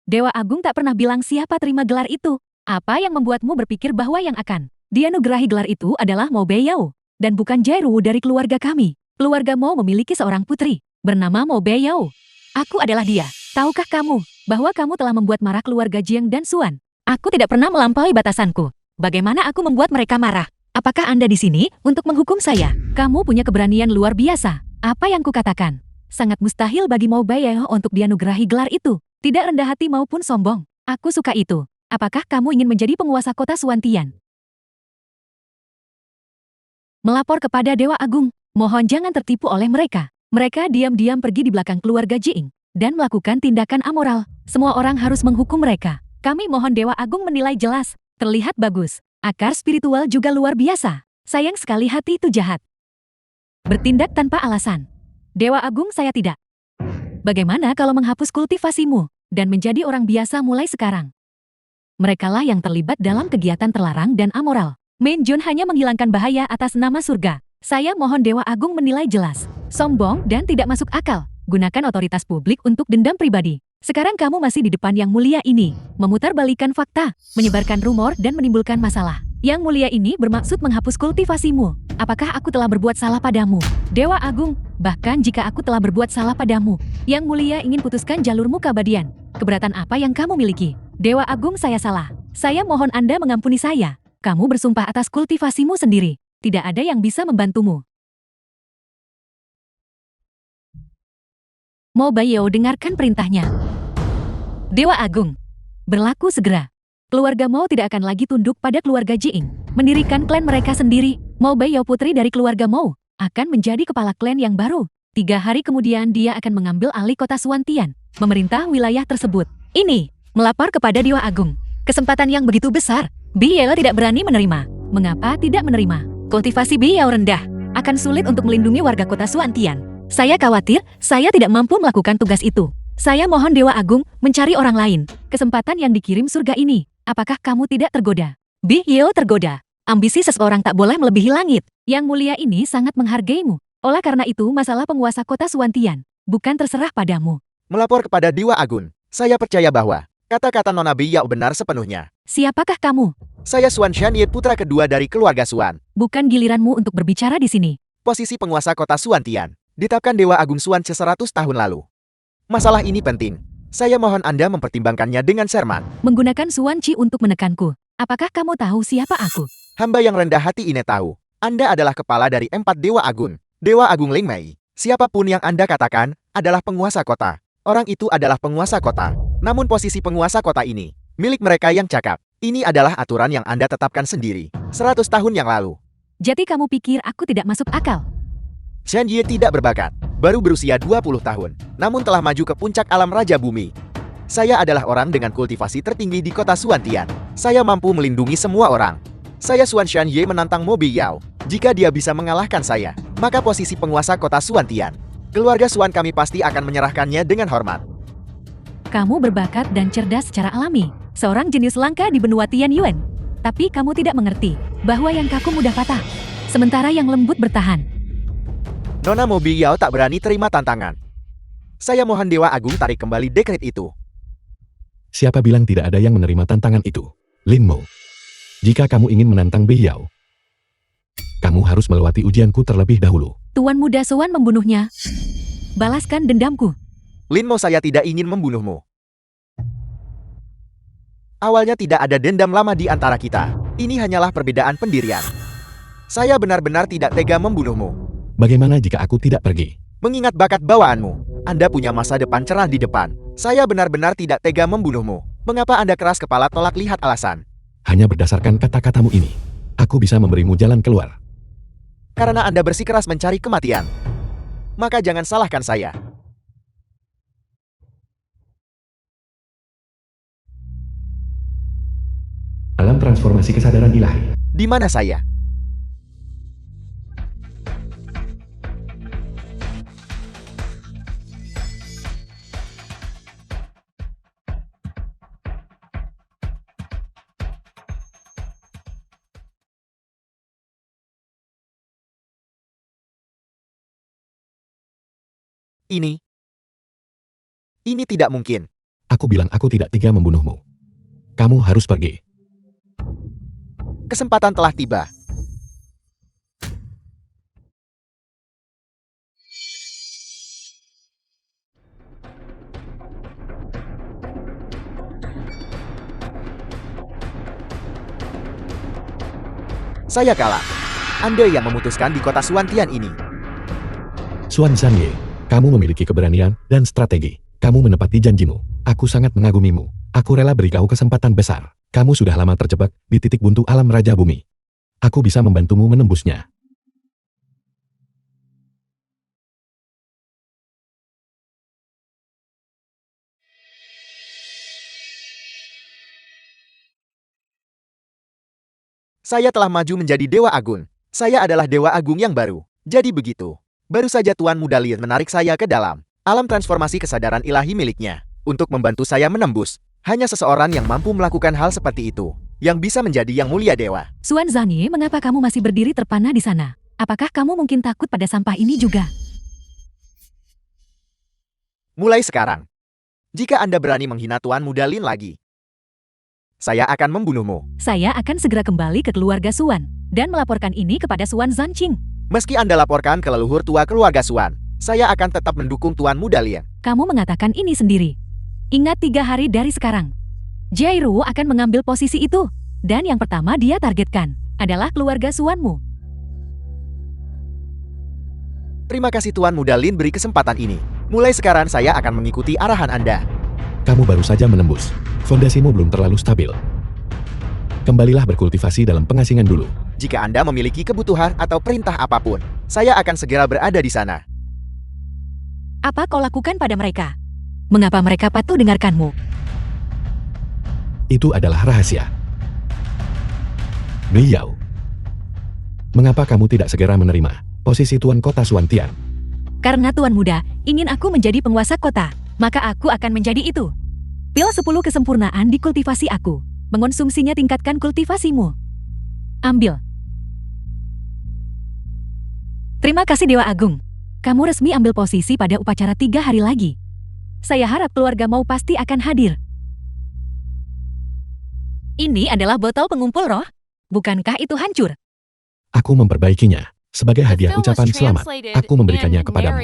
Dewa Agung tak pernah bilang siapa terima gelar itu. Apa yang membuatmu berpikir bahwa yang akan dianugerahi gelar itu adalah Mo Beiyao, dan bukan Jairu dari keluarga kami? Keluarga Mo memiliki seorang putri bernama Mo Beiyao. Aku adalah dia. Tahukah kamu bahwa kamu telah membuat marah keluarga Jiang dan Suan? Aku tidak pernah melampaui batasanku. Bagaimana aku membuat mereka marah? Apakah Anda di sini untuk menghukum saya? Kamu punya keberanian luar biasa. Apa yang kukatakan? Sangat mustahil bagi Mo Beiyao untuk dianugerahi gelar itu. Tidak rendah hati maupun sombong. Aku suka itu. Apakah kamu ingin menjadi penguasa kota Suantian? Melapor kepada Dewa Agung. Mohon jangan tertipu oleh mereka. Mereka diam-diam pergi di belakang keluarga Jing dan melakukan tindakan amoral. Semua orang harus menghukum mereka. Kami mohon Dewa Agung menilai jelas. Terlihat bagus. Akar spiritual juga luar biasa. Sayang sekali hati itu jahat. Bertindak tanpa alasan. Dewa Agung, saya tidak. Bagaimana kalau menghapus kultivasimu dan menjadi orang biasa mulai sekarang? Merekalah yang terlibat dalam kegiatan terlarang dan amoral. Min Jun hanya menghilangkan bahaya atas nama surga. Saya mohon Dewa Agung menilai jelas. Sombong dan tidak masuk akal. Gunakan otoritas publik untuk dendam pribadi. Sekarang kamu masih di depan Yang Mulia ini. Memutarbalikkan fakta, menyebarkan rumor dan menimbulkan masalah. Yang Mulia ini bermaksud menghapus kultivasimu. Apakah aku telah berbuat salah padamu? Dewa Agung, bahkan jika aku telah berbuat salah padamu, Yang Mulia ingin putuskan jalurmu keabadian. Keberatan apa yang kamu miliki? Dewa Agung, saya salah. Saya mohon Anda mengampuni saya. Kamu bersumpah atas kultivasimu sendiri. Tidak ada yang bisa membantumu. Mo Beiyao dengarkan perintahnya. Dewa Agung, berlaku segera. Keluarga Mo tidak akan lagi tunduk pada keluarga Jing. Mendirikan klan mereka sendiri. Mo Beiyao, putri dari keluarga Mo, akan menjadi kepala klan yang baru. 3 hari kemudian dia akan mengambil alih kota Suantian, memerintah wilayah tersebut. Ini melapor kepada Dewa Agung. Kesempatan yang begitu besar. Beiyao tidak berani menerima. Mengapa tidak menerima? Kultivasi Beiyao rendah. Akan sulit untuk melindungi warga kota Suantian. Saya khawatir saya tidak mampu melakukan tugas itu. Saya mohon Dewa Agung mencari orang lain. Kesempatan yang dikirim surga ini. Apakah kamu tidak tergoda? Beiyao tergoda. Ambisi seseorang tak boleh melebihi langit. Yang Mulia ini sangat menghargaimu. Oleh karena itu masalah penguasa kota Suantian bukan terserah padamu. Melapor kepada Dewa Agung. Saya percaya bahwa kata-kata Nona Biyao benar sepenuhnya. Siapakah kamu? Saya Suan Xianye, putra kedua dari keluarga Suan. Bukan giliranmu untuk berbicara di sini. Posisi penguasa kota Suantian ditetapkan Dewa Agung Suan 100 tahun lalu. Masalah ini penting. Saya mohon Anda mempertimbangkannya dengan cermat. Menggunakan Suan Chi untuk menekanku. Apakah kamu tahu siapa aku? Hamba yang rendah hati ini tahu. Anda adalah kepala dari 4 Dewa Agung. Dewa Agung Ling Mei. Siapapun yang Anda katakan adalah penguasa kota. Orang itu adalah penguasa kota. Namun posisi penguasa kota ini milik mereka yang cakap. Ini adalah aturan yang Anda tetapkan sendiri 100 tahun yang lalu. Jadi kamu pikir aku tidak masuk akal? Xian Ye tidak berbakat, baru berusia 20 tahun, namun telah maju ke puncak alam Raja Bumi. Saya adalah orang dengan kultivasi tertinggi di kota Suantian. Saya mampu melindungi semua orang. Saya Suan Xian Ye menantang Mo Biyao. Jika dia bisa mengalahkan saya, maka posisi penguasa kota Suantian, keluarga Suan kami pasti akan menyerahkannya dengan hormat. Kamu berbakat dan cerdas secara alami. Seorang jenius langka di benua Tianyuan. Tapi kamu tidak mengerti bahwa yang kaku mudah patah, sementara yang lembut bertahan. Nona Mo Biyao tak berani terima tantangan. Saya mohon Dewa Agung tarik kembali dekret itu. Siapa bilang tidak ada yang menerima tantangan itu? Lin Mo. Jika kamu ingin menantang Biyao, kamu harus melewati ujianku terlebih dahulu. Tuan muda Suan membunuhnya. Balaskan dendamku. Lin Mo, saya tidak ingin membunuhmu. Awalnya tidak ada dendam lama di antara kita. Ini hanyalah perbedaan pendirian. Saya benar-benar tidak tega membunuhmu. Bagaimana jika aku tidak pergi? Mengingat bakat bawaanmu, Anda punya masa depan cerah di depan. Saya benar-benar tidak tega membunuhmu. Mengapa Anda keras kepala tolak lihat alasan? Hanya berdasarkan kata-katamu ini, aku bisa memberimu jalan keluar. Karena Anda bersikeras mencari kematian. Maka jangan salahkan saya. Alam transformasi kesadaran ilahi. Di mana saya? Ini tidak mungkin. Aku bilang aku tidak tega membunuhmu. Kamu harus pergi. Kesempatan telah tiba. Saya kalah. Anda yang memutuskan di kota Suantian ini. Suan Xianye, kamu memiliki keberanian dan strategi. Kamu menepati janjimu. Aku sangat mengagumimu. Aku rela beri kau kesempatan besar. Kamu sudah lama terjebak di titik buntu alam Raja Bumi. Aku bisa membantumu menembusnya. Saya telah maju menjadi Dewa Agung. Saya adalah Dewa Agung yang baru. Jadi begitu. Baru saja Tuan Muda Lin menarik saya ke dalam alam transformasi kesadaran ilahi miliknya untuk membantu saya menembus. Hanya seseorang yang mampu melakukan hal seperti itu yang bisa menjadi yang mulia dewa. Suan Zanye, mengapa kamu masih berdiri terpana di sana? Apakah kamu mungkin takut pada sampah ini juga? Mulai sekarang, jika Anda berani menghina Tuan Muda Lin lagi, saya akan membunuhmu. Saya akan segera kembali ke keluarga Suan dan melaporkan ini kepada Suan Zanqing. Meski Anda laporkan ke leluhur tua keluarga Suan, saya akan tetap mendukung Tuan Muda Lin. Kamu mengatakan ini sendiri. Ingat 3 hari dari sekarang, Jairu akan mengambil posisi itu. Dan yang pertama dia targetkan adalah keluarga Suanmu. Terima kasih Tuan Muda Lin beri kesempatan ini. Mulai sekarang saya akan mengikuti arahan Anda. Kamu baru saja menembus. Fondasimu belum terlalu stabil. Kembalilah berkultivasi dalam pengasingan dulu. Jika Anda memiliki kebutuhan atau perintah apapun, saya akan segera berada di sana. Apa kau lakukan pada mereka? Mengapa mereka patuh dengarkanmu? Itu adalah rahasia. Beliau. Mengapa kamu tidak segera menerima posisi Tuan Kota Suantian? Karena Tuan Muda ingin aku menjadi penguasa kota, maka aku akan menjadi itu. Pil 10 kesempurnaan di kultivasi aku. Mengonsumsinya tingkatkan kultivasimu. Ambil. Terima kasih Dewa Agung. Kamu resmi ambil posisi pada upacara 3 hari lagi. Saya harap keluarga mau pasti akan hadir. Ini adalah botol pengumpul roh. Bukankah itu hancur? Aku memperbaikinya. Sebagai hadiah ucapan selamat, aku memberikannya kepadamu.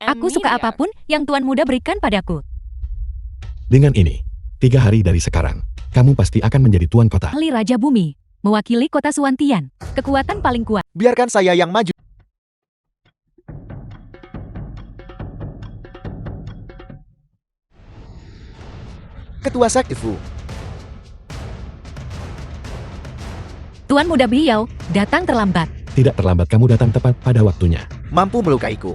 Aku suka apapun yang Tuan Muda berikan padaku. Dengan ini, 3 hari dari sekarang, kamu pasti akan menjadi tuan kota. Ali Raja Bumi, mewakili kota Suwantian, kekuatan paling kuat. Biarkan saya yang maju. Ketua Sekte Fu. Tuan Muda Beliau datang terlambat. Tidak terlambat, kamu datang tepat pada waktunya. Mampu melukaiku.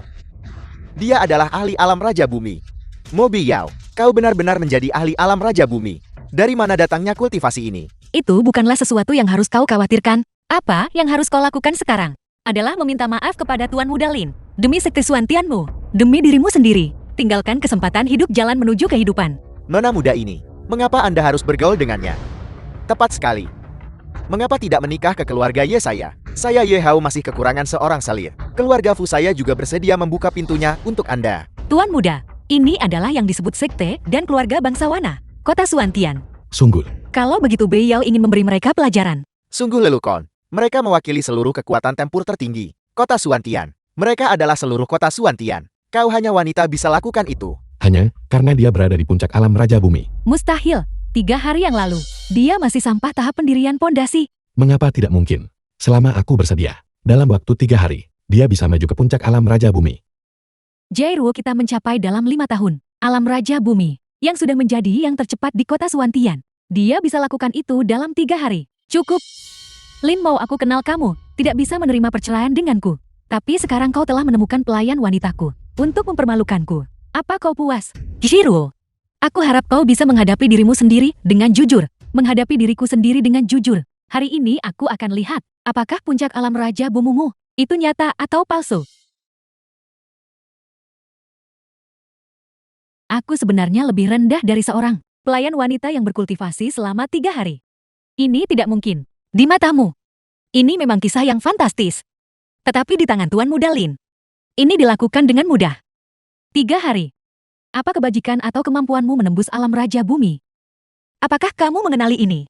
Dia adalah ahli alam Raja Bumi. Mo Biyao, kau benar-benar menjadi ahli alam Raja Bumi. Dari mana datangnya kultivasi ini? Itu bukanlah sesuatu yang harus kau khawatirkan. Apa yang harus kau lakukan sekarang adalah meminta maaf kepada Tuan Muda Lin. Demi sekte Suwantianmu, demi dirimu sendiri. Tinggalkan kesempatan hidup jalan menuju kehidupan. Nona muda ini, mengapa Anda harus bergaul dengannya? Tepat sekali. Mengapa tidak menikah ke keluarga Ye saya? Saya Ye Hao masih kekurangan seorang salir. Keluarga Fu saya juga bersedia membuka pintunya untuk Anda. Tuan Muda, ini adalah yang disebut sekte dan keluarga bangsawana, kota Suwantian. Sungguh, Kalau begitu Beliau ingin memberi mereka pelajaran. Sungguh lelucon. Mereka mewakili seluruh kekuatan tempur tertinggi. Kota Suwantian. Mereka adalah seluruh kota Suwantian. Kau hanya wanita bisa lakukan itu. hanya karena dia berada di puncak alam Raja Bumi. Mustahil. 3 hari yang lalu, dia masih sampah tahap pendirian pondasi. Mengapa tidak mungkin? Selama aku bersedia, dalam waktu 3 hari, dia bisa maju ke puncak alam Raja Bumi. Jairuo kita mencapai dalam 5 tahun. Alam Raja Bumi, yang sudah menjadi yang tercepat di kota Suwantian. Dia bisa lakukan itu dalam 3 hari. Cukup. Lin mau aku kenal kamu, tidak bisa menerima perceraian denganku. Tapi sekarang kau telah menemukan pelayan wanitaku, untuk mempermalukanku. Apa kau puas? Jairuo, aku harap kau bisa menghadapi dirimu sendiri dengan jujur. Menghadapi diriku sendiri dengan jujur. Hari ini aku akan lihat, apakah puncak alam Raja Bumumu itu nyata atau palsu. Aku sebenarnya lebih rendah dari seorang pelayan wanita yang berkultivasi selama 3 hari. Ini tidak mungkin. Di matamu, ini memang kisah yang fantastis. Tetapi di tangan Tuan Muda Lin, ini dilakukan dengan mudah. 3 hari. Apa kebajikan atau kemampuanmu menembus alam Raja Bumi? Apakah kamu mengenali ini?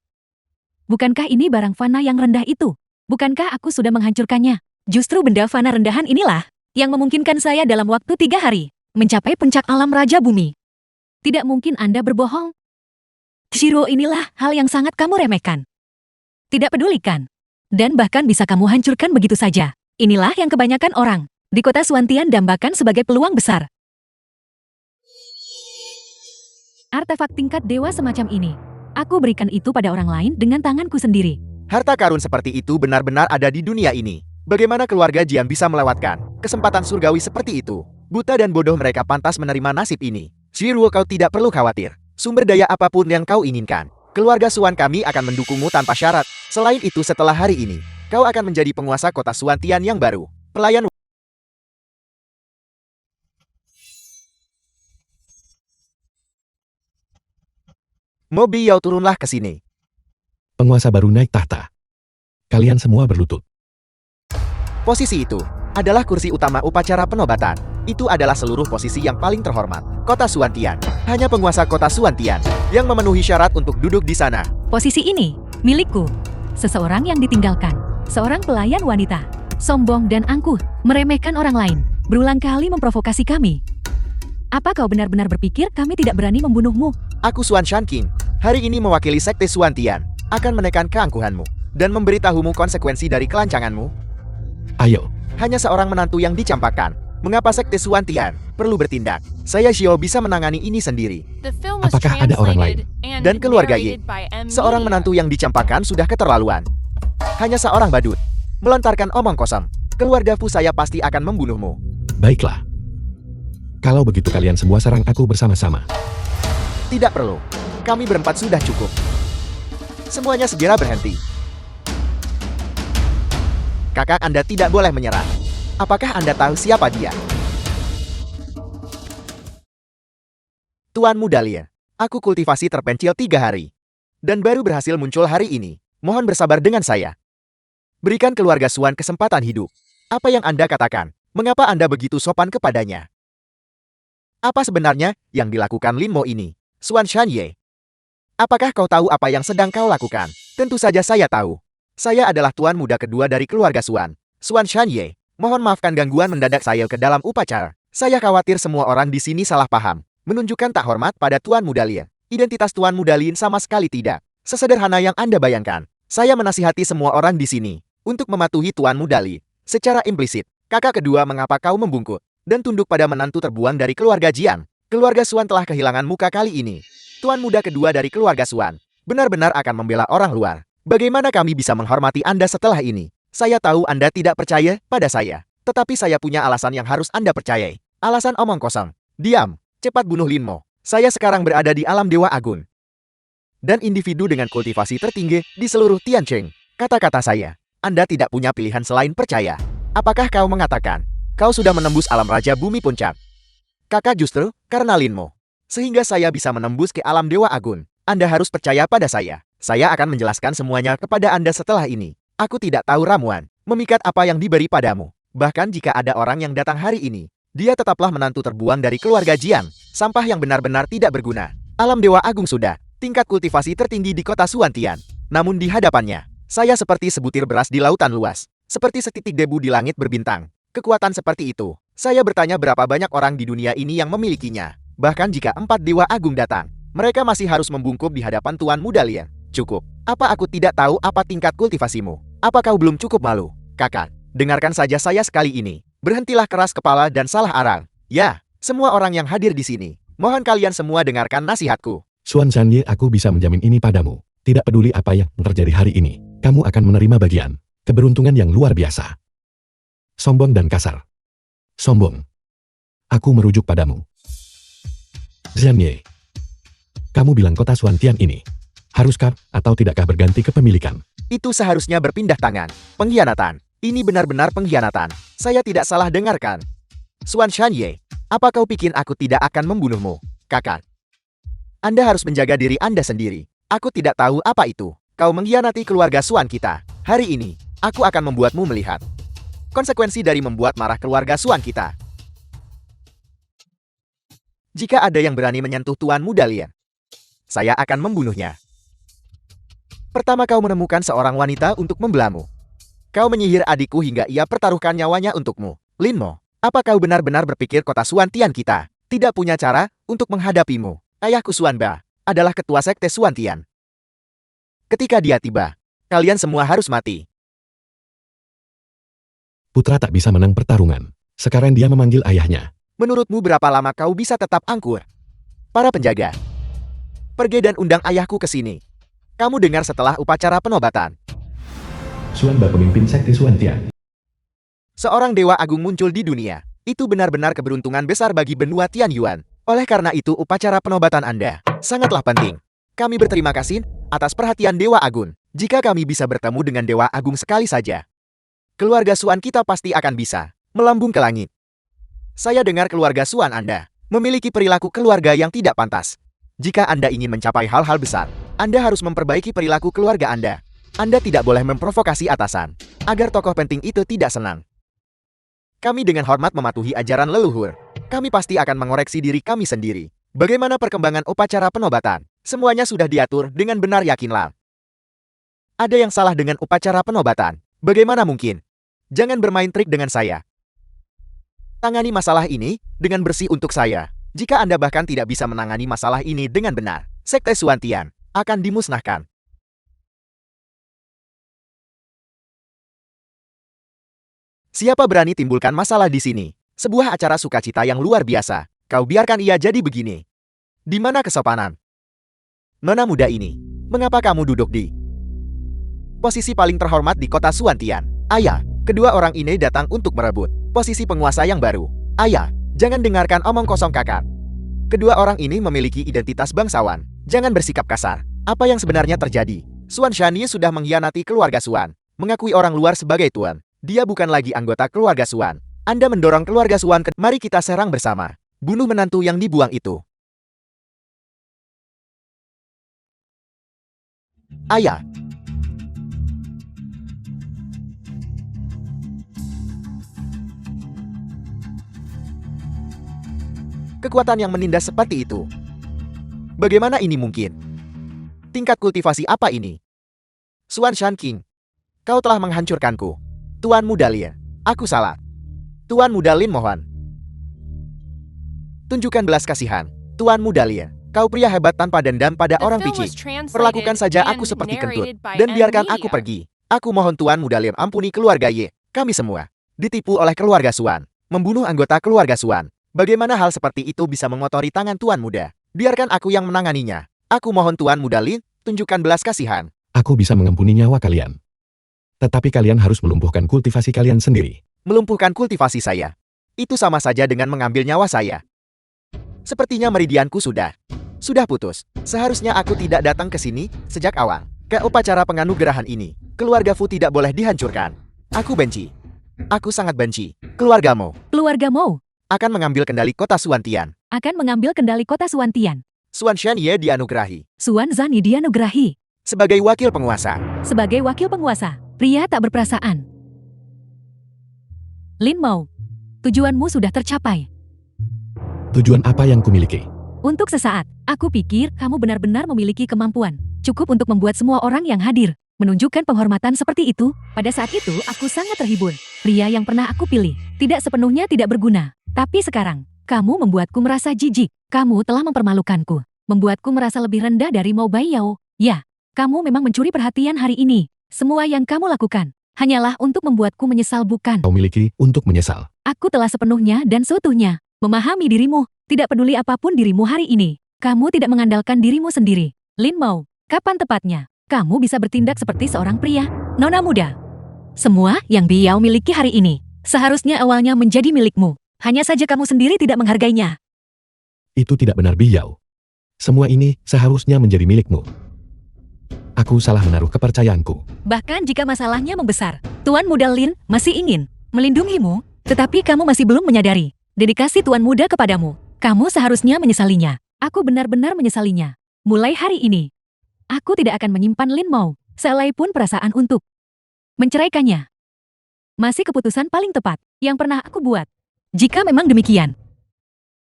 Bukankah ini barang fana yang rendah itu? Bukankah aku sudah menghancurkannya? Justru benda fana rendahan inilah yang memungkinkan saya dalam waktu 3 hari mencapai puncak alam Raja Bumi. Tidak mungkin Anda berbohong. Shiro, inilah hal yang sangat kamu remehkan. Tidak pedulikan. Dan bahkan bisa kamu hancurkan begitu saja. Inilah yang kebanyakan orang di kota Suwantian dambakan sebagai peluang besar. Artefak tingkat dewa semacam ini, aku berikan itu pada orang lain dengan tanganku sendiri. Harta karun seperti itu benar-benar ada di dunia ini. Bagaimana keluarga Jian bisa melewatkan kesempatan surgawi seperti itu? Buta dan bodoh mereka pantas menerima nasib ini. Shiro, kau tidak perlu khawatir. Sumber daya apapun yang kau inginkan, keluarga Suwan kami akan mendukungmu tanpa syarat. Selain itu, setelah hari ini, kau akan menjadi penguasa kota Suwantian yang baru. Pelayan Mo Biyao, turunlah ke sini. Penguasa baru naik tahta. Kalian semua berlutut. Posisi itu adalah kursi utama upacara penobatan. Itu adalah seluruh posisi yang paling terhormat. Kota Suwantian. Hanya penguasa kota Suwantian yang memenuhi syarat untuk duduk di sana. Posisi ini milikku. Seseorang yang ditinggalkan, seorang pelayan wanita, sombong dan angkuh, meremehkan orang lain, berulang kali memprovokasi kami. Apa kau benar-benar berpikir kami tidak berani membunuhmu? Aku Suan Shanking, hari ini mewakili sekte Suwantian, akan menekan keangkuhanmu dan memberitahumu konsekuensi dari kelancanganmu. Ayo, Hanya seorang menantu yang dicampakkan. Mengapa sekte Suwantian perlu bertindak? Saya Xiao bisa menangani ini sendiri. apakah ada orang lain? Dan keluarga Ye. Seorang menantu yang dicampakkan sudah keterlaluan. Hanya seorang badut. Melontarkan omong kosong. Keluarga Fu saya pasti akan membunuhmu. baiklah. Kalau begitu kalian semua serang aku bersama-sama. Tidak perlu. Kami berempat sudah cukup. Semuanya segera berhenti. Kakak Anda tidak boleh menyerah. Apakah Anda tahu siapa dia? Tuan Muda Lia, aku kultivasi terpencil 3 hari. Dan baru berhasil muncul hari ini. Mohon bersabar dengan saya. Berikan keluarga Suan kesempatan hidup. Apa yang Anda katakan? Mengapa Anda begitu sopan kepadanya? Apa sebenarnya yang dilakukan Lin Mo ini? Xuan Shanye. Apakah kau tahu apa yang sedang kau lakukan? Tentu saja saya tahu. Saya adalah tuan muda kedua dari keluarga Xuan. Xuan Shanye. Mohon maafkan gangguan mendadak saya ke dalam upacara. Saya khawatir semua orang di sini salah paham. Menunjukkan tak hormat pada tuan muda Lin. Identitas tuan muda Lin sama sekali tidak sesederhana yang Anda bayangkan. Saya menasihati semua orang di sini untuk mematuhi tuan muda Lin. Secara implisit, kakak kedua mengapa kau membungkuk dan tunduk pada menantu terbuang dari keluarga Jiang. Keluarga Xuan telah kehilangan muka kali ini. Tuan muda kedua dari keluarga Xuan benar-benar akan membela orang luar. Bagaimana kami bisa menghormati Anda setelah ini? Saya tahu Anda tidak percaya pada saya, tetapi saya punya alasan yang harus Anda percayai. Alasan omong kosong. Diam, cepat bunuh Lin Mo. Saya sekarang berada di alam Dewa Agung dan individu dengan kultivasi tertinggi di seluruh Tiancheng. Kata-kata saya, Anda tidak punya pilihan selain percaya. Apakah kau mengatakan kau sudah menembus alam Raja Bumi Puncak? Kakak justru karena Lin Mo, sehingga saya bisa menembus ke alam Dewa Agung. Anda harus percaya pada saya. Saya akan menjelaskan semuanya kepada Anda setelah ini. Aku tidak tahu ramuan, memikat apa yang diberi padamu. Bahkan jika ada orang yang datang hari ini, dia tetaplah menantu terbuang dari keluarga Jiang. Sampah yang benar-benar tidak berguna. Alam Dewa Agung sudah tingkat kultivasi tertinggi di kota Suantian. Namun di hadapannya, saya seperti sebutir beras di lautan luas. Seperti setitik debu di langit berbintang. Kekuatan seperti itu, saya bertanya berapa banyak orang di dunia ini yang memilikinya. Bahkan jika 4 Dewa Agung datang, mereka masih harus membungkuk di hadapan Tuan Muda Lin. Cukup. Apa aku tidak tahu apa tingkat kultivasimu? Apa kau belum cukup malu? Kakak, dengarkan saja saya sekali ini. Berhentilah keras kepala dan salah arang. Ya, semua orang yang hadir di sini. Mohon kalian semua dengarkan nasihatku. Xuan Shanye, aku bisa menjamin ini padamu. Tidak peduli apa yang terjadi hari ini, kamu akan menerima bagian keberuntungan yang luar biasa. Sombong dan kasar. Sombong. Aku merujuk padamu. Shanye. Kamu bilang kota Suantian ini haruskah atau tidakkah berganti kepemilikan? Itu seharusnya berpindah tangan. Pengkhianatan. Ini benar-benar pengkhianatan. Saya tidak salah dengarkan. Xuan Shanye, apa kau pikir aku tidak akan membunuhmu? Kakak, Anda harus menjaga diri Anda sendiri. Aku tidak tahu apa itu. Kau mengkhianati keluarga Xuan kita. Hari ini, aku akan membuatmu melihat konsekuensi dari membuat marah keluarga Xuan kita. Jika ada yang berani menyentuh Tuan Muda Lin, saya akan membunuhnya. Pertama kau menemukan seorang wanita untuk membelamu. Kau menyihir adikku hingga ia pertaruhkan nyawanya untukmu. Lin Mo, apa kau benar-benar berpikir kota Suantian kita tidak punya cara untuk menghadapimu? Ayahku Xuan Ba adalah ketua sekte Suantian. Ketika dia tiba, kalian semua harus mati. Putra tak bisa menang pertarungan. Sekarang dia memanggil ayahnya. Menurutmu berapa lama kau bisa tetap angkur? Para penjaga, pergi dan undang ayahku ke sini. Kamu dengar setelah upacara penobatan. Xuan Ba, pemimpin sekte Suantian. Seorang dewa agung muncul di dunia. Itu benar-benar keberuntungan besar bagi benua Tianyuan. Oleh karena itu upacara penobatan Anda sangatlah penting. Kami berterima kasih atas perhatian Dewa Agung. Jika kami bisa bertemu dengan Dewa Agung sekali saja, keluarga Xuan kita pasti akan bisa melambung ke langit. Saya dengar keluarga Xuan Anda memiliki perilaku keluarga yang tidak pantas. Jika Anda ingin mencapai hal-hal besar, Anda harus memperbaiki perilaku keluarga Anda. Anda tidak boleh memprovokasi atasan, agar tokoh penting itu tidak senang. Kami dengan hormat mematuhi ajaran leluhur. Kami pasti akan mengoreksi diri kami sendiri. Bagaimana perkembangan upacara penobatan? Semuanya sudah diatur dengan benar, yakinlah. Ada yang salah dengan upacara penobatan? Bagaimana mungkin? Jangan bermain trik dengan saya. Tangani masalah ini dengan bersih untuk saya. Jika Anda bahkan tidak bisa menangani masalah ini dengan benar, sekte Suantian akan dimusnahkan. Siapa berani timbulkan masalah di sini? Sebuah acara sukacita yang luar biasa. Kau biarkan ia jadi begini. Di mana kesopanan? Nona muda ini, mengapa kamu duduk di posisi paling terhormat di kota Suantian? Ayah, kedua orang ini datang untuk merebut posisi penguasa yang baru. Ayah, jangan dengarkan omong kosong kakak. Kedua orang ini memiliki identitas bangsawan. Jangan bersikap kasar. Apa yang sebenarnya terjadi? Xuan Shanye sudah mengkhianati keluarga Xuan, mengakui orang luar sebagai tuan. Dia bukan lagi anggota keluarga Xuan. Anda mendorong keluarga Xuan ke... Mari kita serang bersama. Bunuh menantu yang dibuang itu. Ayah. Kekuatan yang menindas seperti itu. Bagaimana ini mungkin? Tingkat kultivasi apa ini? Xuan Shan King, kau telah menghancurkanku. Tuan Muda Lin, aku salah. Tuan Muda Lin mohon. Tunjukkan belas kasihan. Tuan Muda Lin, kau pria hebat tanpa dendam pada orang picik. Perlakukan saja aku seperti kentut, dan biarkan aku pergi. Aku mohon Tuan Muda Lin ampuni keluarga Ye. Kami semua ditipu oleh keluarga Xuan, membunuh anggota keluarga Xuan. Bagaimana hal seperti itu bisa mengotori tangan Tuan Muda? Biarkan aku yang menanganinya. Aku mohon Tuan Muda Lin, tunjukkan belas kasihan. Aku bisa mengampuni nyawa kalian. Tetapi kalian harus melumpuhkan kultivasi kalian sendiri. Melumpuhkan kultivasi saya. Itu sama saja dengan mengambil nyawa saya. Sepertinya meridianku sudah putus. Seharusnya aku tidak datang ke sini sejak awal. Ke upacara penganugerahan ini, keluarga Fu tidak boleh dihancurkan. Aku benci. Aku sangat benci. Keluargamu Keluargamu akan mengambil kendali kota Suantian. akan mengambil kendali kota Suantian. Xuan Shan Ye dianugerahi Xuan Zani dianugerahi sebagai wakil penguasa. sebagai wakil penguasa. Pria tak berperasaan. Lin Mao, tujuanmu sudah tercapai. Tujuan apa yang kumiliki? Untuk sesaat, aku pikir kamu benar-benar memiliki kemampuan. Cukup untuk membuat semua orang yang hadir menunjukkan penghormatan seperti itu. Pada saat itu, aku sangat terhibur. Pria yang pernah aku pilih tidak sepenuhnya tidak berguna. Tapi sekarang, kamu membuatku merasa jijik. Kamu telah mempermalukanku. Membuatku merasa lebih rendah dari Mao Baiyao. Ya, kamu memang mencuri perhatian hari ini. Semua yang kamu lakukan hanyalah untuk membuatku menyesal, bukan? Kau miliki untuk menyesal. Aku telah sepenuhnya dan seutuhnya memahami dirimu. Tidak peduli apapun dirimu hari ini. Kamu tidak mengandalkan dirimu sendiri. Lin Mao, kapan tepatnya kamu bisa bertindak seperti seorang pria? Nona muda. Semua yang Biao miliki hari ini seharusnya awalnya menjadi milikmu. Hanya saja kamu sendiri tidak menghargainya. Itu tidak benar, Biao. Semua ini seharusnya menjadi milikmu. Aku salah menaruh kepercayaanku. Bahkan jika masalahnya membesar, Tuan Muda Lin masih ingin melindungimu, tetapi kamu masih belum menyadari dedikasi Tuan Muda kepadamu. Kamu seharusnya menyesalinya. Aku benar-benar menyesalinya. Mulai hari ini, aku tidak akan menyimpan Lin Mao sehelai pun perasaan untuk menceraikannya. Masih keputusan paling tepat yang pernah aku buat. Jika memang demikian,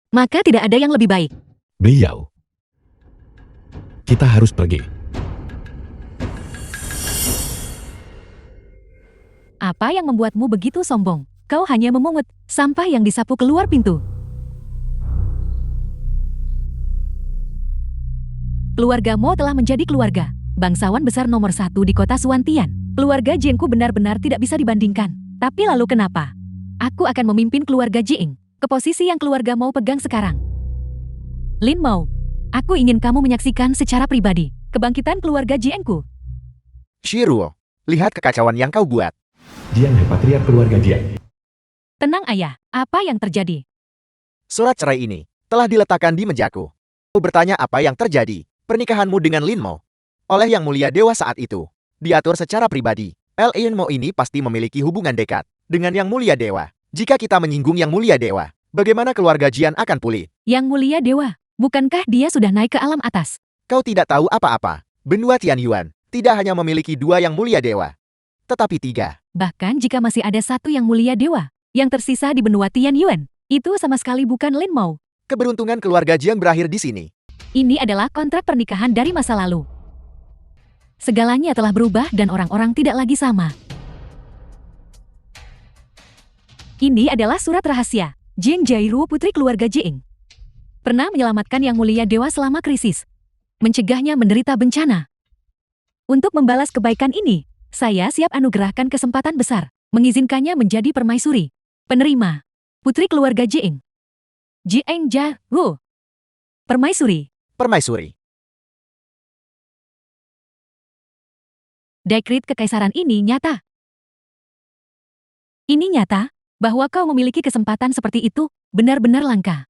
maka tidak ada yang lebih baik. Biao, kita harus pergi. Apa yang membuatmu begitu sombong? Kau hanya memungut sampah yang disapu keluar pintu. Keluarga Mo telah menjadi keluarga bangsawan besar nomor 1 di kota Suantian. Keluarga Jiengku benar-benar tidak bisa dibandingkan. Tapi lalu kenapa? Aku akan memimpin keluarga Jieng ke posisi yang keluarga Mo pegang sekarang. Lin Mao, aku ingin kamu menyaksikan secara pribadi kebangkitan keluarga Jiengku. Shiruo, lihat kekacauan yang kau buat. Jiang Patriark keluarga Jiang. Tenang ayah, apa yang terjadi? Surat cerai ini telah diletakkan di mejaku. Aku bertanya apa yang terjadi. Pernikahanmu dengan Lin Mo oleh Yang Mulia Dewa saat itu diatur secara pribadi. Lin Mo ini pasti memiliki hubungan dekat dengan Yang Mulia Dewa. Jika kita menyinggung Yang Mulia Dewa, bagaimana keluarga Jian akan pulih? Yang Mulia Dewa, bukankah dia sudah naik ke alam atas? Kau tidak tahu apa-apa. Benua Tianyuan tidak hanya memiliki 2 Yang Mulia Dewa, tetapi 3. Bahkan jika masih ada 1 Yang Mulia Dewa yang tersisa di benua Tianyuan, itu sama sekali bukan Lin Mao. Keberuntungan keluarga Jiang berakhir di sini. Ini adalah kontrak pernikahan dari masa lalu. Segalanya telah berubah dan orang-orang tidak lagi sama. Ini adalah surat rahasia. Jiang Jairu, putri keluarga Jieng, pernah menyelamatkan Yang Mulia Dewa selama krisis, mencegahnya menderita bencana. Untuk membalas kebaikan ini, saya siap anugerahkan kesempatan besar, mengizinkannya menjadi permaisuri. Penerima, putri keluarga Jieng, Jieng Jairu, permaisuri. Permaisuri. Dekret kekaisaran ini nyata. Ini nyata bahwa kau memiliki kesempatan seperti itu, benar-benar langka.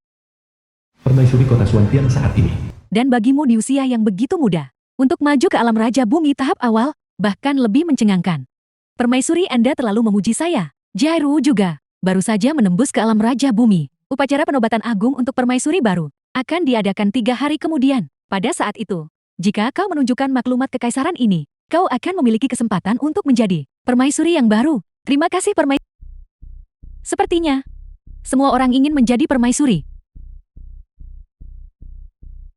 Permaisuri kota Suantian saat ini. Dan bagimu di usia yang begitu muda, untuk maju ke alam Raja Bumi tahap awal, bahkan lebih mencengangkan. Permaisuri Anda terlalu memuji saya. Jairu juga baru saja menembus ke alam Raja Bumi. Upacara penobatan agung untuk permaisuri baru akan diadakan 3 hari kemudian. Pada saat itu, jika kau menunjukkan maklumat kekaisaran ini, kau akan memiliki kesempatan untuk menjadi permaisuri yang baru. Terima kasih permaisuri. Sepertinya, semua orang ingin menjadi permaisuri.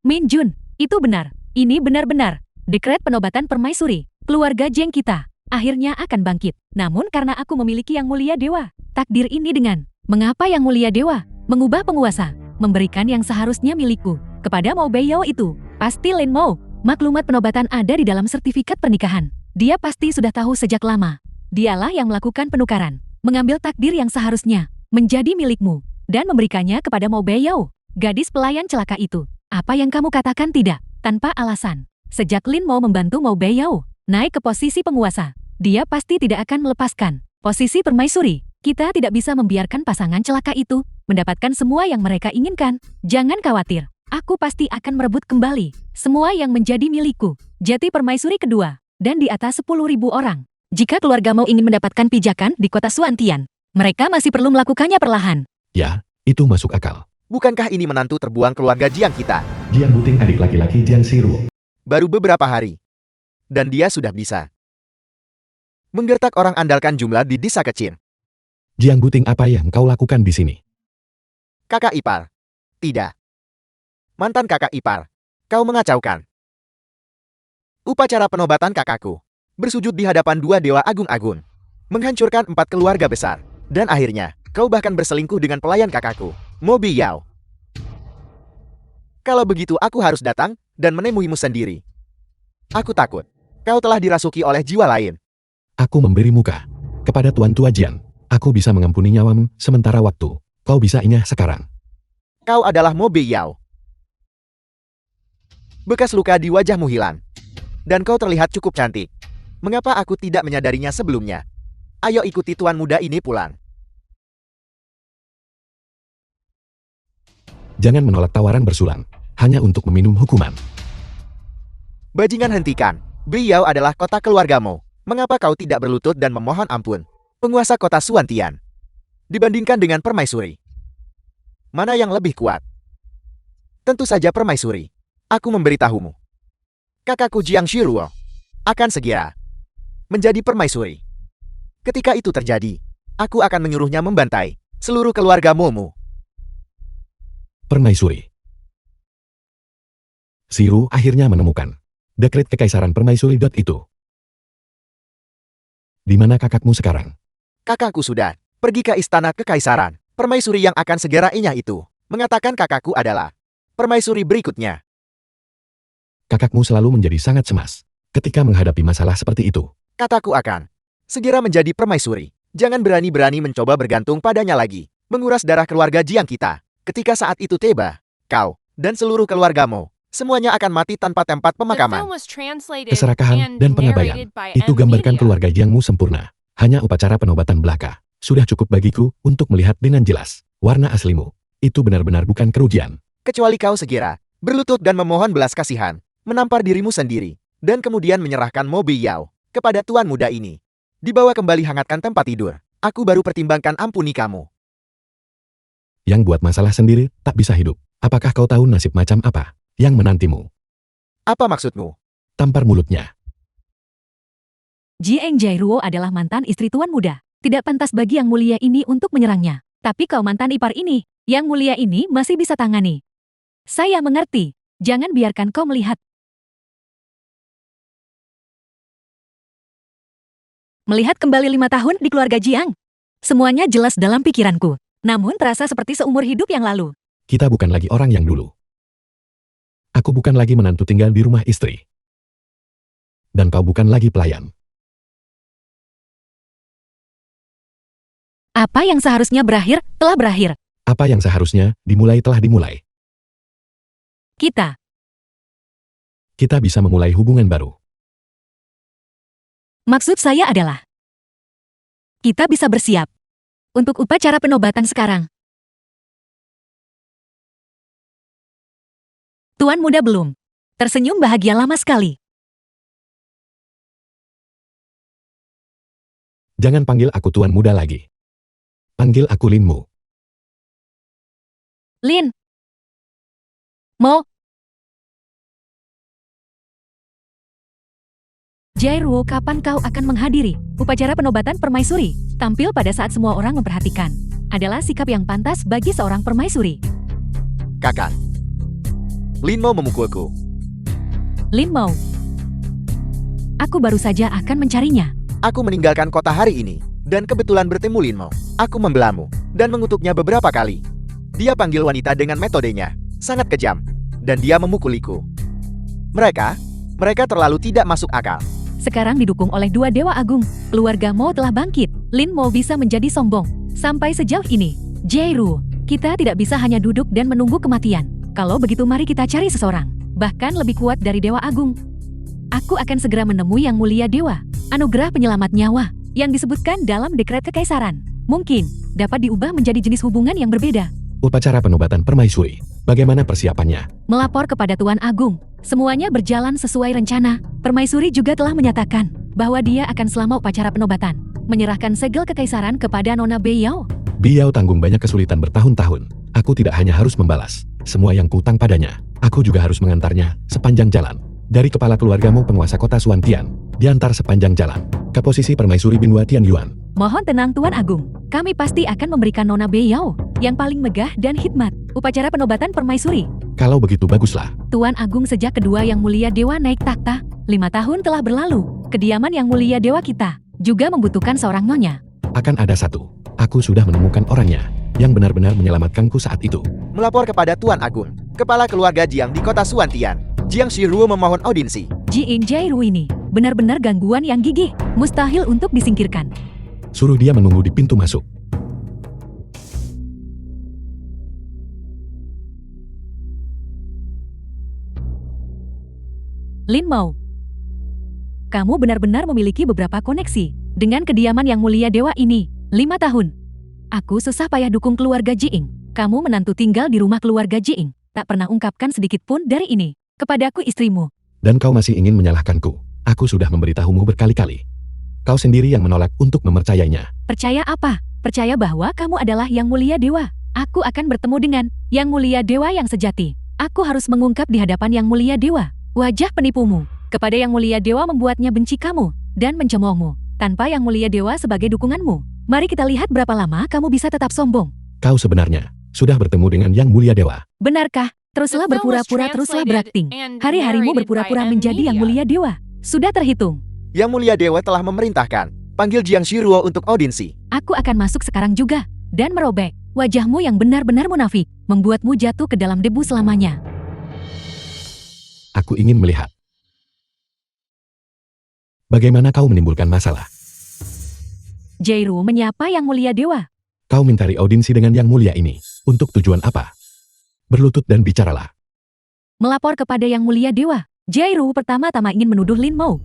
Min Jun, itu benar. Ini benar-benar. Dekret penobatan permaisuri. Keluarga Jeng kita akhirnya akan bangkit. Namun karena aku memiliki Yang Mulia Dewa, takdir ini dengan mengapa Yang Mulia Dewa mengubah penguasa, memberikan yang seharusnya milikku kepada Mo Beiyao itu. Pasti Lin Mo. Maklumat penobatan ada di dalam sertifikat pernikahan. Dia pasti sudah tahu sejak lama. Dialah yang melakukan penukaran, mengambil takdir yang seharusnya menjadi milikmu dan memberikannya kepada Mo Beiyao, gadis pelayan celaka itu. Apa yang kamu katakan tidak, tanpa alasan. Sejak Lin Mo membantu Mo Beiyao naik ke posisi penguasa, dia pasti tidak akan melepaskan posisi permaisuri. Kita tidak bisa membiarkan pasangan celaka itu mendapatkan semua yang mereka inginkan. Jangan khawatir, aku pasti akan merebut kembali semua yang menjadi milikku. Jati permaisuri kedua, dan di atas 10.000 orang. Jika keluarga Mo ingin mendapatkan pijakan di kota Suantian, mereka masih perlu melakukannya perlahan. Ya, itu masuk akal. Bukankah ini menantu terbuang keluarga Jiang kita? Jiang Buting adik laki-laki Jiang Siruo. Baru beberapa hari. Dan dia sudah bisa menggertak orang andalkan jumlah di desa kecil. Jiang Buting, apa yang kau lakukan di sini? Kakak ipar. Tidak. Mantan kakak ipar. Kau mengacaukan. Upacara penobatan kakakku. Bersujud di hadapan dua dewa agung-agung. Menghancurkan 4 keluarga besar. Dan akhirnya, kau bahkan berselingkuh dengan pelayan kakakku, Mo Beiyao. Kalau begitu aku harus datang dan menemuimu sendiri. Aku takut. Kau telah dirasuki oleh jiwa lain. Aku memberi muka kepada Tuan Tua Jian. Aku bisa mengampuni nyawamu sementara waktu. Kau bisa ingat sekarang. Kau adalah Mo Beiyao. Bekas luka di wajahmu hilang. Dan kau terlihat cukup cantik. Mengapa aku tidak menyadarinya sebelumnya? Ayo ikuti tuan muda ini pulang. Jangan menolak tawaran bersulang, hanya untuk meminum hukuman. Bajingan, hentikan. Beliau adalah kota keluargamu. Mengapa kau tidak berlutut dan memohon ampun? Penguasa kota Suantian. Dibandingkan dengan permaisuri, mana yang lebih kuat? Tentu saja permaisuri. Aku memberitahumu. Kakakku Jiang Shiruo akan segera menjadi permaisuri. Ketika itu terjadi, aku akan menyuruhnya membantai seluruh keluarga Momo. Permaisuri. Siru akhirnya menemukan dekret kekaisaran permaisuri. Itu. Di mana kakakmu sekarang? Kakakku sudah pergi ke istana kekaisaran. Permaisuri yang akan segera inyah itu mengatakan kakakku adalah permaisuri berikutnya. Kakakmu selalu menjadi sangat cemas ketika menghadapi masalah seperti itu. Kataku akan segera menjadi permaisuri. Jangan berani-berani mencoba bergantung padanya lagi. Menguras darah keluarga Jiang kita. Ketika saat itu tiba, kau dan seluruh keluargamu semuanya akan mati tanpa tempat pemakaman. Keserakahan dan pengabaian itu gambarkan keluarga Jiangmu sempurna. Hanya upacara penobatan belaka sudah cukup bagiku untuk melihat dengan jelas warna aslimu. Itu benar-benar bukan kerugian. Kecuali kau segera berlutut dan memohon belas kasihan, menampar dirimu sendiri, dan kemudian menyerahkan Mo Beiyao kepada tuan muda ini. Dibawa kembali, hangatkan tempat tidur. Aku baru pertimbangkan ampuni kamu. Yang buat masalah sendiri tak bisa hidup. Apakah kau tahu nasib macam apa yang menantimu? Apa maksudmu? Tampar mulutnya. Jiang Jairuo adalah mantan istri tuan muda. Tidak pantas bagi Yang Mulia ini untuk menyerangnya. Tapi kau mantan ipar ini, Yang Mulia ini masih bisa tangani. Saya mengerti. Jangan biarkan kau melihat. Melihat kembali 5 tahun di keluarga Jiang. Semuanya jelas dalam pikiranku. Namun terasa seperti seumur hidup yang lalu. Kita bukan lagi orang yang dulu. Aku bukan lagi menantu tinggal di rumah istri. Dan kau bukan lagi pelayan. Apa yang seharusnya berakhir, telah berakhir. Apa yang seharusnya dimulai telah dimulai. Kita bisa memulai hubungan baru. Maksud saya adalah, kita bisa bersiap untuk upacara penobatan sekarang. Tuan muda belum tersenyum bahagia lama sekali. Jangan panggil aku tuan muda lagi. Panggil aku Linmu. Lin. Mo. Jairuo, kapan kau akan menghadiri upacara penobatan permaisuri? Tampil pada saat semua orang memperhatikan adalah sikap yang pantas bagi seorang permaisuri. Kakak, Lin Mo memukulku. Lin Mo. Aku baru saja akan mencarinya. Aku meninggalkan kota hari ini, dan kebetulan bertemu Lin Mo. Aku membelamu, dan mengutuknya beberapa kali. Dia panggil wanita dengan metodenya, sangat kejam, dan dia memukuliku. Mereka terlalu tidak masuk akal. Sekarang didukung oleh dua dewa agung, keluarga Mo telah bangkit. Lin Mo bisa menjadi sombong. Sampai sejauh ini, Jairu, kita tidak bisa hanya duduk dan menunggu kematian. Kalau begitu mari kita cari seseorang, bahkan lebih kuat dari dewa agung. Aku akan segera menemui yang mulia dewa, anugerah penyelamat nyawa, yang disebutkan dalam dekret kekaisaran. Mungkin dapat diubah menjadi jenis hubungan yang berbeda. Upacara penobatan permaisuri. Bagaimana persiapannya? Melapor kepada Tuan Agung. Semuanya berjalan sesuai rencana. Permaisuri juga telah menyatakan bahwa dia akan selama upacara penobatan menyerahkan segel kekaisaran kepada Nona Beiyao. Biao tanggung banyak kesulitan bertahun-tahun. Aku tidak hanya harus membalas semua yang kutang padanya, aku juga harus mengantarnya sepanjang jalan. Dari kepala keluargamu penguasa kota Suantian, diantar sepanjang jalan ke posisi permaisuri Binwa Tian Yuan. Mohon tenang Tuan Agung, kami pasti akan memberikan Nona Beiyao yang paling megah dan hikmat upacara penobatan permaisuri. Kalau begitu baguslah. Tuan Agung, sejak kedua yang mulia dewa naik takhta, 5 tahun telah berlalu. Kediaman yang mulia dewa kita juga membutuhkan seorang nyonya. Akan ada satu. Aku sudah menemukan orangnya yang benar-benar menyelamatkanku saat itu. Melapor kepada Tuan Agung, kepala keluarga Jiang di kota Suantian. Jiang Shiruo memohon audiensi. Jiin Jairu ini benar-benar gangguan yang gigih, mustahil untuk disingkirkan. Suruh dia menunggu di pintu masuk. Lin Mo, kamu benar-benar memiliki beberapa koneksi dengan kediaman yang mulia dewa ini. 5 tahun. Aku susah payah dukung keluarga Jiing. Kamu menantu tinggal di rumah keluarga Jiing. Tak pernah ungkapkan sedikit pun dari ini kepadaku istrimu. Dan kau masih ingin menyalahkanku. Aku sudah memberitahumu berkali-kali. Kau sendiri yang menolak untuk mempercayainya. Percaya apa? Percaya bahwa kamu adalah yang mulia dewa. Aku akan bertemu dengan yang mulia dewa yang sejati. Aku harus mengungkap di hadapan yang mulia dewa wajah penipumu. Kepada yang mulia dewa membuatnya benci kamu dan mencemoohmu tanpa yang mulia dewa sebagai dukunganmu. Mari kita lihat berapa lama kamu bisa tetap sombong. Kau sebenarnya sudah bertemu dengan yang mulia dewa. Benarkah? Teruslah berpura-pura, teruslah berakting. Hari-harimu berpura-pura menjadi yang mulia dewa. Sudah terhitung. Yang mulia dewa telah memerintahkan. Panggil Jiang Shiruo untuk audiensi. Aku akan masuk sekarang juga dan merobek wajahmu yang benar-benar munafik, membuatmu jatuh ke dalam debu selamanya. Aku ingin melihat bagaimana kau menimbulkan masalah. Jairu menyapa yang mulia dewa. Kau mencari audiensi dengan yang mulia ini. Untuk tujuan apa? Berlutut dan bicaralah. Melapor kepada yang mulia dewa. Jairu pertama-tama ingin menuduh Lin Mo.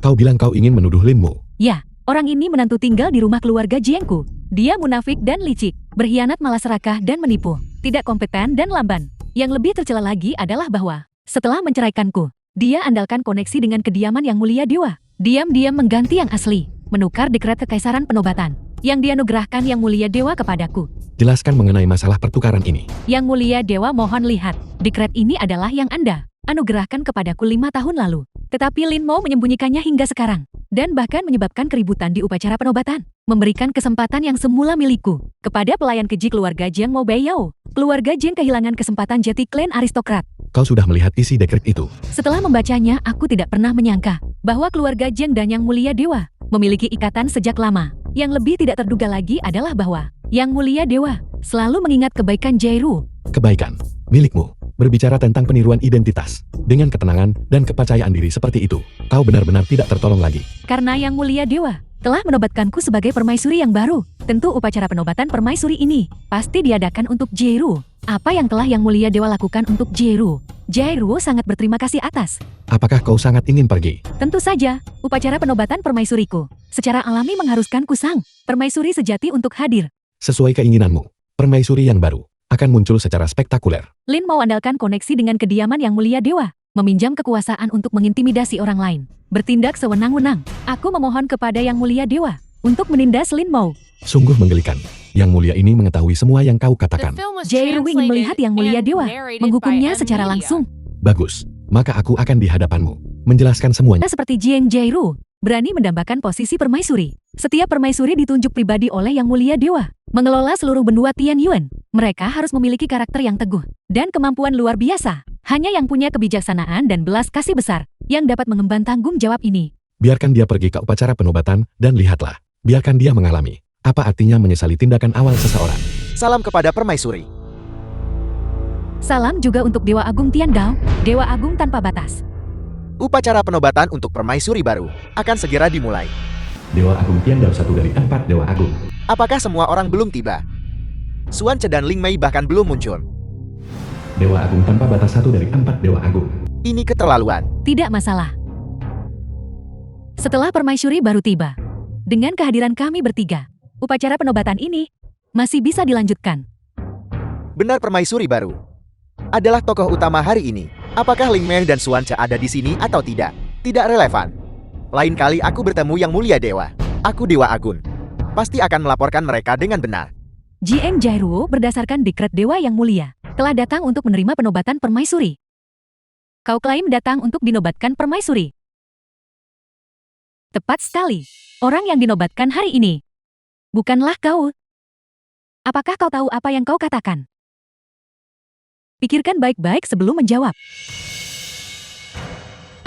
Kau bilang kau ingin menuduh Lin Mo. Ya, orang ini menantu tinggal di rumah keluarga Jiangku. Dia munafik dan licik, berkhianat, malah serakah dan menipu, tidak kompeten dan lamban. Yang lebih tercela lagi adalah bahwa setelah menceraikanku, dia andalkan koneksi dengan kediaman yang mulia dewa. Diam-diam mengganti yang asli, menukar dekret kekaisaran penobatan yang dianugerahkan yang mulia dewa kepadaku. Jelaskan mengenai masalah pertukaran ini. Yang mulia dewa, mohon lihat. Dekret ini adalah yang Anda anugerahkan kepadaku 5 tahun lalu. Tetapi Lin Mo menyembunyikannya hingga sekarang. Dan bahkan menyebabkan keributan di upacara penobatan. Memberikan kesempatan yang semula milikku kepada pelayan keji keluarga Jiang Mo Beiyao. Keluarga Jiang kehilangan kesempatan jati klan aristokrat. Kau sudah melihat isi dekret itu. Setelah membacanya, aku tidak pernah menyangka bahwa keluarga Jiang dan yang mulia dewa memiliki ikatan sejak lama. Yang lebih tidak terduga lagi adalah bahwa yang mulia dewa selalu mengingat kebaikan Jairu. Kebaikan milikmu. Berbicara tentang peniruan identitas. Dengan ketenangan dan kepercayaan diri seperti itu, kau benar-benar tidak tertolong lagi. Karena yang mulia dewa telah menobatkanku sebagai permaisuri yang baru. Tentu upacara penobatan permaisuri ini pasti diadakan untuk Jairu. Apa yang telah yang mulia dewa lakukan untuk Jairu? Jairu sangat berterima kasih atas. Apakah kau sangat ingin pergi? Tentu saja, upacara penobatan permaisuriku secara alami mengharuskan Kusang, permaisuri sejati untuk hadir. Sesuai keinginanmu, permaisuri yang baru akan muncul secara spektakuler. Lin mau andalkan koneksi dengan kediaman yang mulia dewa, meminjam kekuasaan untuk mengintimidasi orang lain, bertindak sewenang-wenang. Aku memohon kepada yang mulia dewa untuk menindas Lin Mo. Sungguh menggelikan. Yang mulia ini mengetahui semua yang kau katakan. Jairu ingin melihat yang mulia dewa menghukumnya secara langsung. Bagus, maka aku akan di hadapanmu menjelaskan semuanya. Seperti Jiang Jairu berani mendambakan posisi permaisuri. Setiap permaisuri ditunjuk pribadi oleh yang mulia dewa, mengelola seluruh benua Tian Yuan. Mereka harus memiliki karakter yang teguh dan kemampuan luar biasa. Hanya yang punya kebijaksanaan dan belas kasih besar yang dapat mengemban tanggung jawab ini. Biarkan dia pergi ke upacara penobatan dan lihatlah. Biarkan dia mengalami. Apa artinya menyesali tindakan awal seseorang? Salam kepada permaisuri. Salam juga untuk Dewa Agung Tiandao, Dewa Agung tanpa batas. Upacara penobatan untuk permaisuri baru akan segera dimulai. Dewa Agung Tiandao, satu dari 4 Dewa Agung. Apakah semua orang belum tiba? Suance dan Ling Mei bahkan belum muncul. Dewa Agung tanpa batas, satu dari 4 Dewa Agung. Ini keterlaluan. Tidak masalah. Setelah permaisuri baru tiba, dengan kehadiran kami bertiga, upacara penobatan ini masih bisa dilanjutkan. Benar, permaisuri baru adalah tokoh utama hari ini. Apakah Ling Mei dan Suance ada di sini atau tidak? Tidak relevan. Lain kali aku bertemu Yang Mulia Dewa, aku Dewa Agung, pasti akan melaporkan mereka dengan benar. Jieng Jairuo berdasarkan dekret Dewa Yang Mulia telah datang untuk menerima penobatan permaisuri. Kau klaim datang untuk dinobatkan permaisuri. Tepat sekali. Orang yang dinobatkan hari ini bukanlah kau. Apakah kau tahu apa yang kau katakan? Pikirkan baik-baik sebelum menjawab.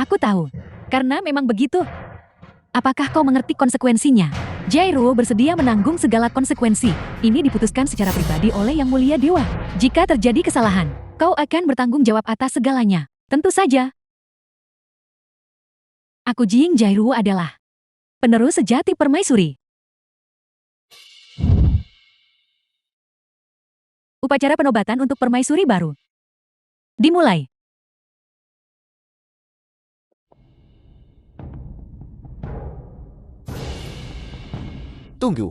Aku tahu, karena memang begitu. Apakah kau mengerti konsekuensinya? Jairuo bersedia menanggung segala konsekuensi. Ini diputuskan secara pribadi oleh Yang Mulia Dewa. Jika terjadi kesalahan, kau akan bertanggung jawab atas segalanya. Tentu saja. Aku Jieng Jairuo adalah penerus sejati permaisuri. Upacara penobatan untuk permaisuri baru dimulai. Tunggu.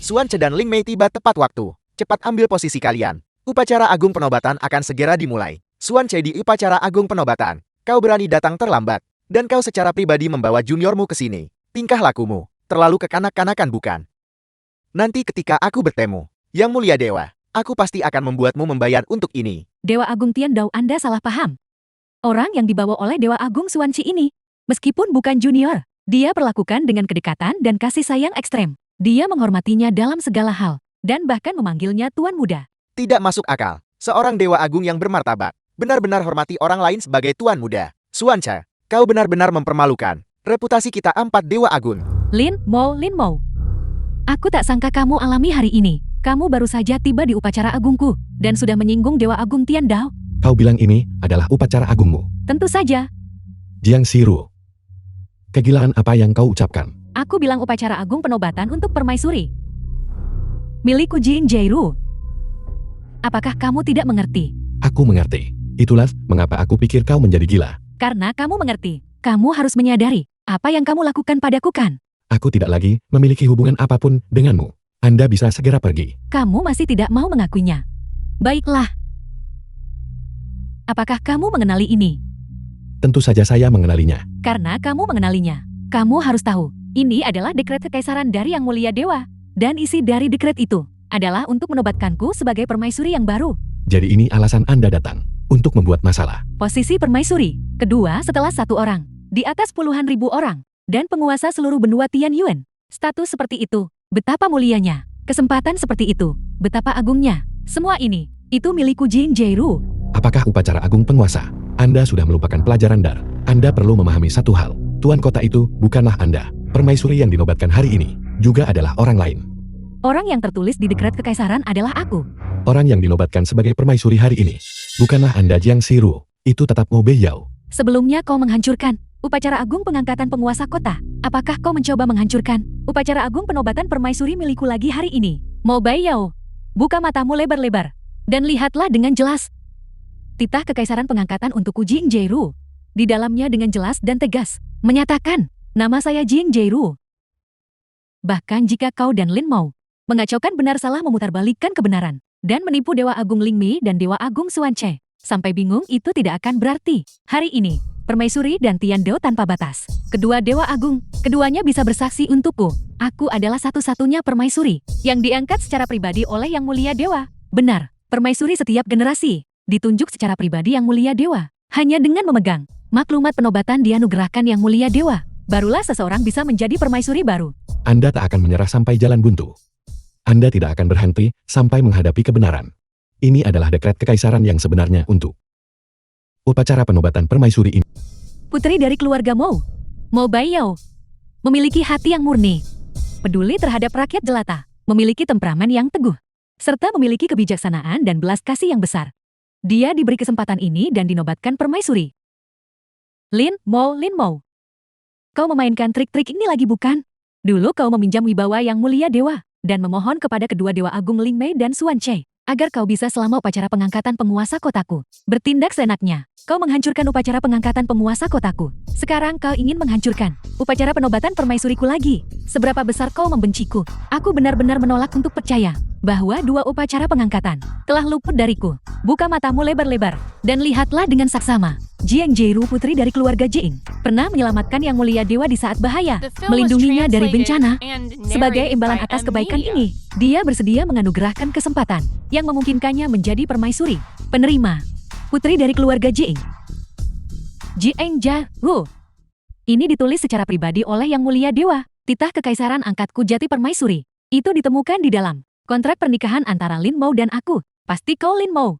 Suance dan Ling Mei tiba tepat waktu. Cepat ambil posisi kalian. Upacara agung penobatan akan segera dimulai. Suance di upacara agung penobatan. Kau berani datang terlambat. Dan kau secara pribadi membawa juniormu ke sini. Tingkah lakumu terlalu kekanak-kanakan, bukan? Nanti ketika aku bertemu Yang Mulia Dewa, aku pasti akan membuatmu membayar untuk ini. Dewa Agung Tiandao, Anda salah paham. Orang yang dibawa oleh Dewa Agung Suanci ini, meskipun bukan junior, dia perlakukan dengan kedekatan dan kasih sayang ekstrem. Dia menghormatinya dalam segala hal, dan bahkan memanggilnya Tuan Muda. Tidak masuk akal. Seorang Dewa Agung yang bermartabat benar-benar hormati orang lain sebagai Tuan Muda. Suance, kau benar-benar mempermalukan reputasi kita 4 Dewa Agung. Lin Mo. Aku tak sangka kamu alami hari ini. Kamu baru saja tiba di upacara agungku, dan sudah menyinggung Dewa Agung Tiandao. Kau bilang ini adalah upacara agungmu. Tentu saja. Jiang Siru. Kegilaan apa yang kau ucapkan? Aku bilang upacara agung penobatan untuk permaisuri. Milikku Jieng Jairuo. Apakah kamu tidak mengerti? Aku mengerti. Itulah mengapa aku pikir kau menjadi gila. Karena kamu mengerti. Kamu harus menyadari apa yang kamu lakukan padaku kan? Aku tidak lagi memiliki hubungan apapun denganmu. Anda bisa segera pergi. Kamu masih tidak mau mengakuinya. Baiklah. Apakah kamu mengenali ini? Tentu saja saya mengenalinya. Karena kamu mengenalinya, kamu harus tahu, ini adalah dekret kekaisaran dari Yang Mulia Dewa. Dan isi dari dekret itu adalah untuk menobatkanku sebagai permaisuri yang baru. Jadi ini alasan Anda datang, untuk membuat masalah. Posisi permaisuri, kedua setelah 1 orang, di atas puluhan ribu orang, dan penguasa seluruh benua Tianyuan. Status seperti itu, betapa mulianya. Kesempatan seperti itu, betapa agungnya. Semua ini, itu milikku Jieng Jairuo. Apakah upacara agung penguasa? Anda sudah melupakan pelajaran dar. Anda perlu memahami satu hal. Tuan kota itu bukanlah Anda. Permaisuri yang dinobatkan hari ini juga adalah orang lain. Orang yang tertulis di dekret kekaisaran adalah aku. Orang yang dinobatkan sebagai permaisuri hari ini bukanlah Anda Jiang Siru. Itu tetap Mo Beiyao. Sebelumnya kau menghancurkan upacara agung pengangkatan penguasa kota. Apakah kau mencoba menghancurkan upacara agung penobatan permaisuri milikku lagi hari ini? Mo Beiyao, buka matamu lebar-lebar dan lihatlah dengan jelas. Titah kekaisaran pengangkatan untuk Jieng Jairuo. Di dalamnya dengan jelas dan tegas menyatakan, nama saya Jieng Jairuo. Bahkan jika kau dan Lin mau mengacaukan benar salah memutarbalikkan kebenaran dan menipu Dewa Agung Ling Mei dan Dewa Agung Suance, sampai bingung itu tidak akan berarti. Hari ini, permaisuri dan Tiandao tanpa batas. Kedua Dewa Agung, keduanya bisa bersaksi untukku. Aku adalah satu-satunya permaisuri yang diangkat secara pribadi oleh Yang Mulia Dewa. Benar, permaisuri setiap generasi ditunjuk secara pribadi Yang Mulia Dewa. Hanya dengan memegang maklumat penobatan dianugerahkan Yang Mulia Dewa, barulah seseorang bisa menjadi permaisuri baru. Anda tak akan menyerah sampai jalan buntu. Anda tidak akan berhenti sampai menghadapi kebenaran. Ini adalah dekret kekaisaran yang sebenarnya untuk upacara penobatan permaisuri ini. Putri dari keluarga Mou, Mou Baiyao, memiliki hati yang murni, peduli terhadap rakyat jelata, memiliki temperamen yang teguh, serta memiliki kebijaksanaan dan belas kasih yang besar. Dia diberi kesempatan ini dan dinobatkan permaisuri. Lin Mou, kau memainkan trik-trik ini lagi bukan? Dulu kau meminjam wibawa yang mulia dewa, dan memohon kepada kedua dewa agung Ling Mei dan Xuan Chai, agar kau bisa selama upacara pengangkatan penguasa kotaku, bertindak seenaknya. Kau menghancurkan upacara pengangkatan penguasa kotaku. Sekarang kau ingin menghancurkan upacara penobatan permaisuriku lagi. Seberapa besar kau membenciku? Aku benar-benar menolak untuk percaya bahwa dua upacara pengangkatan telah luput dariku. Buka matamu lebar-lebar, dan lihatlah dengan saksama. Jiang Jieru, putri dari keluarga Jing, pernah menyelamatkan Yang Mulia Dewa di saat bahaya, melindunginya dari bencana. Sebagai imbalan atas kebaikan ini, dia bersedia menganugerahkan kesempatan yang memungkinkannya menjadi permaisuri. Penerima, putri dari keluarga Jing. Jiang Jieru. Ini ditulis secara pribadi oleh Yang Mulia Dewa, titah kekaisaran angkatku jati permaisuri. Itu ditemukan di dalam kontrak pernikahan antara Lin Mou dan aku. Pasti kau Lin Mou.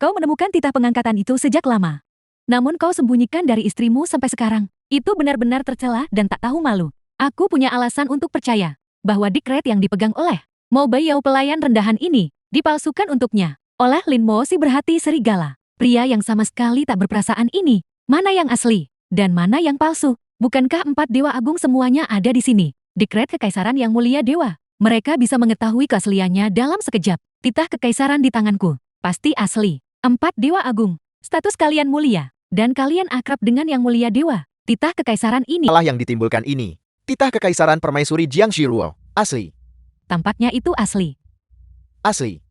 Kau menemukan titah pengangkatan itu sejak lama. Namun kau sembunyikan dari istrimu sampai sekarang. Itu benar-benar tercela dan tak tahu malu. Aku punya alasan untuk percaya bahwa dekret yang dipegang oleh Mou Baiyao pelayan rendahan ini dipalsukan untuknya oleh Lin Mou si berhati serigala. Pria yang sama sekali tak berperasaan ini, mana yang asli dan mana yang palsu? Bukankah 4 dewa agung semuanya ada di sini? Dekret kekaisaran Yang Mulia Dewa. Mereka bisa mengetahui keasliannya dalam sekejap. Titah kekaisaran di tanganku. Pasti asli. 4 dewa agung. Status kalian mulia. Dan kalian akrab dengan Yang Mulia Dewa. Titah kekaisaran ini. Masalah yang ditimbulkan ini. Titah kekaisaran permaisuri Jiang Shiruo. Asli. Tampaknya itu asli. Asli.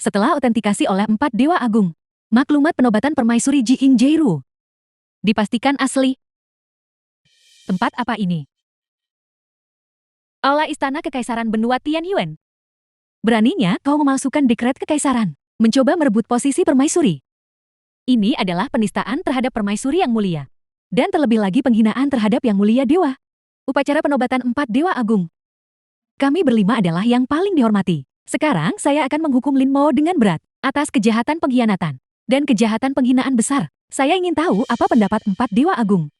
Setelah autentikasi oleh 4 dewa agung, maklumat penobatan permaisuri Jiang Jieru dipastikan asli. Tempat apa ini? Aula Istana Kekaisaran Benua Tianyuan. Beraninya kau memalsukan dekret kekaisaran, mencoba merebut posisi permaisuri. Ini adalah penistaan terhadap permaisuri yang mulia. Dan terlebih lagi penghinaan terhadap Yang Mulia Dewa. Upacara penobatan 4 dewa agung. Kami berlima adalah yang paling dihormati. Sekarang saya akan menghukum Lin Mou dengan berat atas kejahatan pengkhianatan dan kejahatan penghinaan besar. Saya ingin tahu apa pendapat 4 dewa agung.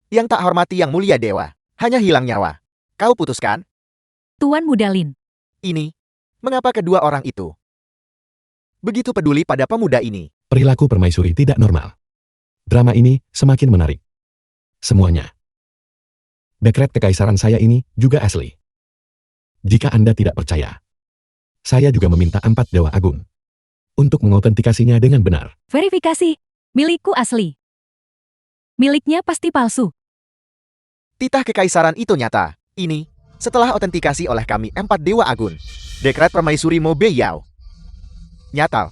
Yang tak hormati Yang Mulia Dewa, hanya hilang nyawa. Kau putuskan? Tuan Muda Lin. Ini, mengapa kedua orang itu begitu peduli pada pemuda ini? Perilaku permaisuri tidak normal. Drama ini semakin menarik. Semuanya. Dekret kekaisaran saya ini juga asli. Jika Anda tidak percaya, saya juga meminta 4 dewa agung untuk mengautentikasinya dengan benar. Verifikasi. Milikku asli. Miliknya pasti palsu. Titah kekaisaran itu nyata. Ini, setelah autentikasi oleh kami 4 dewa agung. Dekret permaisuri Mou Baiyao. Nyata.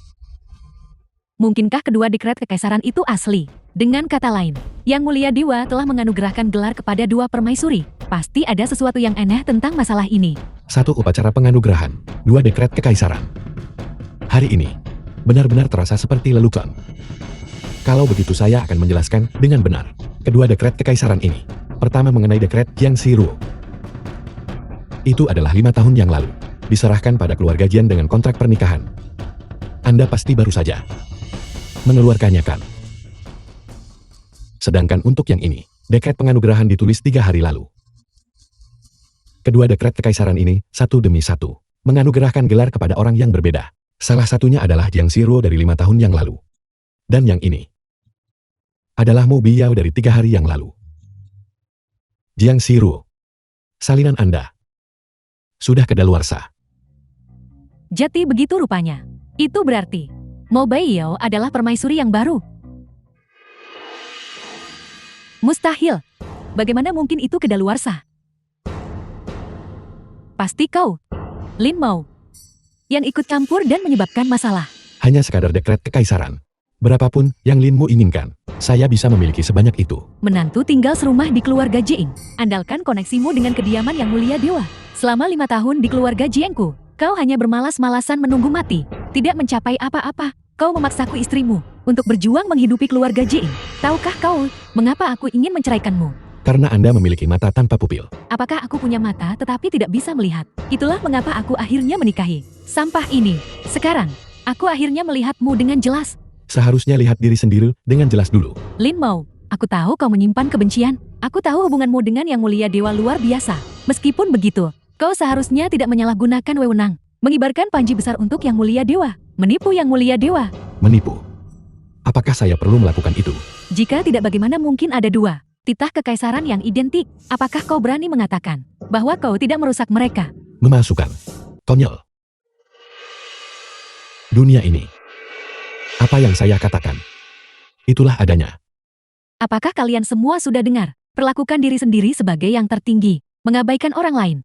Mungkinkah kedua dekret kekaisaran itu asli? Dengan kata lain, Yang Mulia Dewa telah menganugerahkan gelar kepada 2 permaisuri. Pasti ada sesuatu yang aneh tentang masalah ini. 1 upacara penganugerahan, 2 dekret kekaisaran. Hari ini, benar-benar terasa seperti lelucon. Kalau begitu saya akan menjelaskan dengan benar kedua dekret kekaisaran ini. Pertama mengenai dekret Jiang Shiruo. Itu adalah 5 tahun yang lalu. Diserahkan pada keluarga Jiang dengan kontrak pernikahan. Anda pasti baru saja mengeluarkannya kan? Sedangkan untuk yang ini, dekret penganugerahan ditulis 3 hari lalu. Kedua dekret kekaisaran ini, satu demi satu, menganugerahkan gelar kepada orang yang berbeda. Salah satunya adalah Jiang Shiruo dari 5 tahun yang lalu. Dan yang ini adalah Mou Baiyao dari 3 hari yang lalu. Jiang Shiruo, salinan Anda sudah kedaluarsa. Jati begitu rupanya. Itu berarti Mou Baiyao adalah permaisuri yang baru. Mustahil. Bagaimana mungkin itu kedaluarsa? Pasti kau, Lin Mou, yang ikut campur dan menyebabkan masalah. Hanya sekadar dekret kekaisaran. Berapapun yang Lin Mou inginkan, saya bisa memiliki sebanyak itu. Menantu tinggal serumah di keluarga Jiang. Andalkan koneksimu dengan kediaman Yang Mulia Dewa. Selama 5 tahun di keluarga Jiangku, kau hanya bermalas-malasan menunggu mati, tidak mencapai apa-apa. Kau memaksaku istrimu untuk berjuang menghidupi keluarga Jiang. Tahukah kau, mengapa aku ingin menceraikanmu? Karena Anda memiliki mata tanpa pupil. Apakah aku punya mata tetapi tidak bisa melihat? Itulah mengapa aku akhirnya menikahi sampah ini. Sekarang, aku akhirnya melihatmu dengan jelas. Seharusnya lihat diri sendiri dengan jelas dulu. Lin Mo, aku tahu kau menyimpan kebencian. Aku tahu hubunganmu dengan Yang Mulia Dewa luar biasa. Meskipun begitu, kau seharusnya tidak menyalahgunakan wewenang. Mengibarkan panji besar untuk Yang Mulia Dewa. Menipu Yang Mulia Dewa. Menipu. Apakah saya perlu melakukan itu? Jika tidak, bagaimana mungkin ada dua titah kekaisaran yang identik? Apakah kau berani mengatakan bahwa kau tidak merusak mereka? Memasukkan. Konyol. Dunia ini. Apa yang saya katakan? Itulah adanya. Apakah kalian semua sudah dengar? Perlakukan diri sendiri sebagai yang tertinggi, mengabaikan orang lain.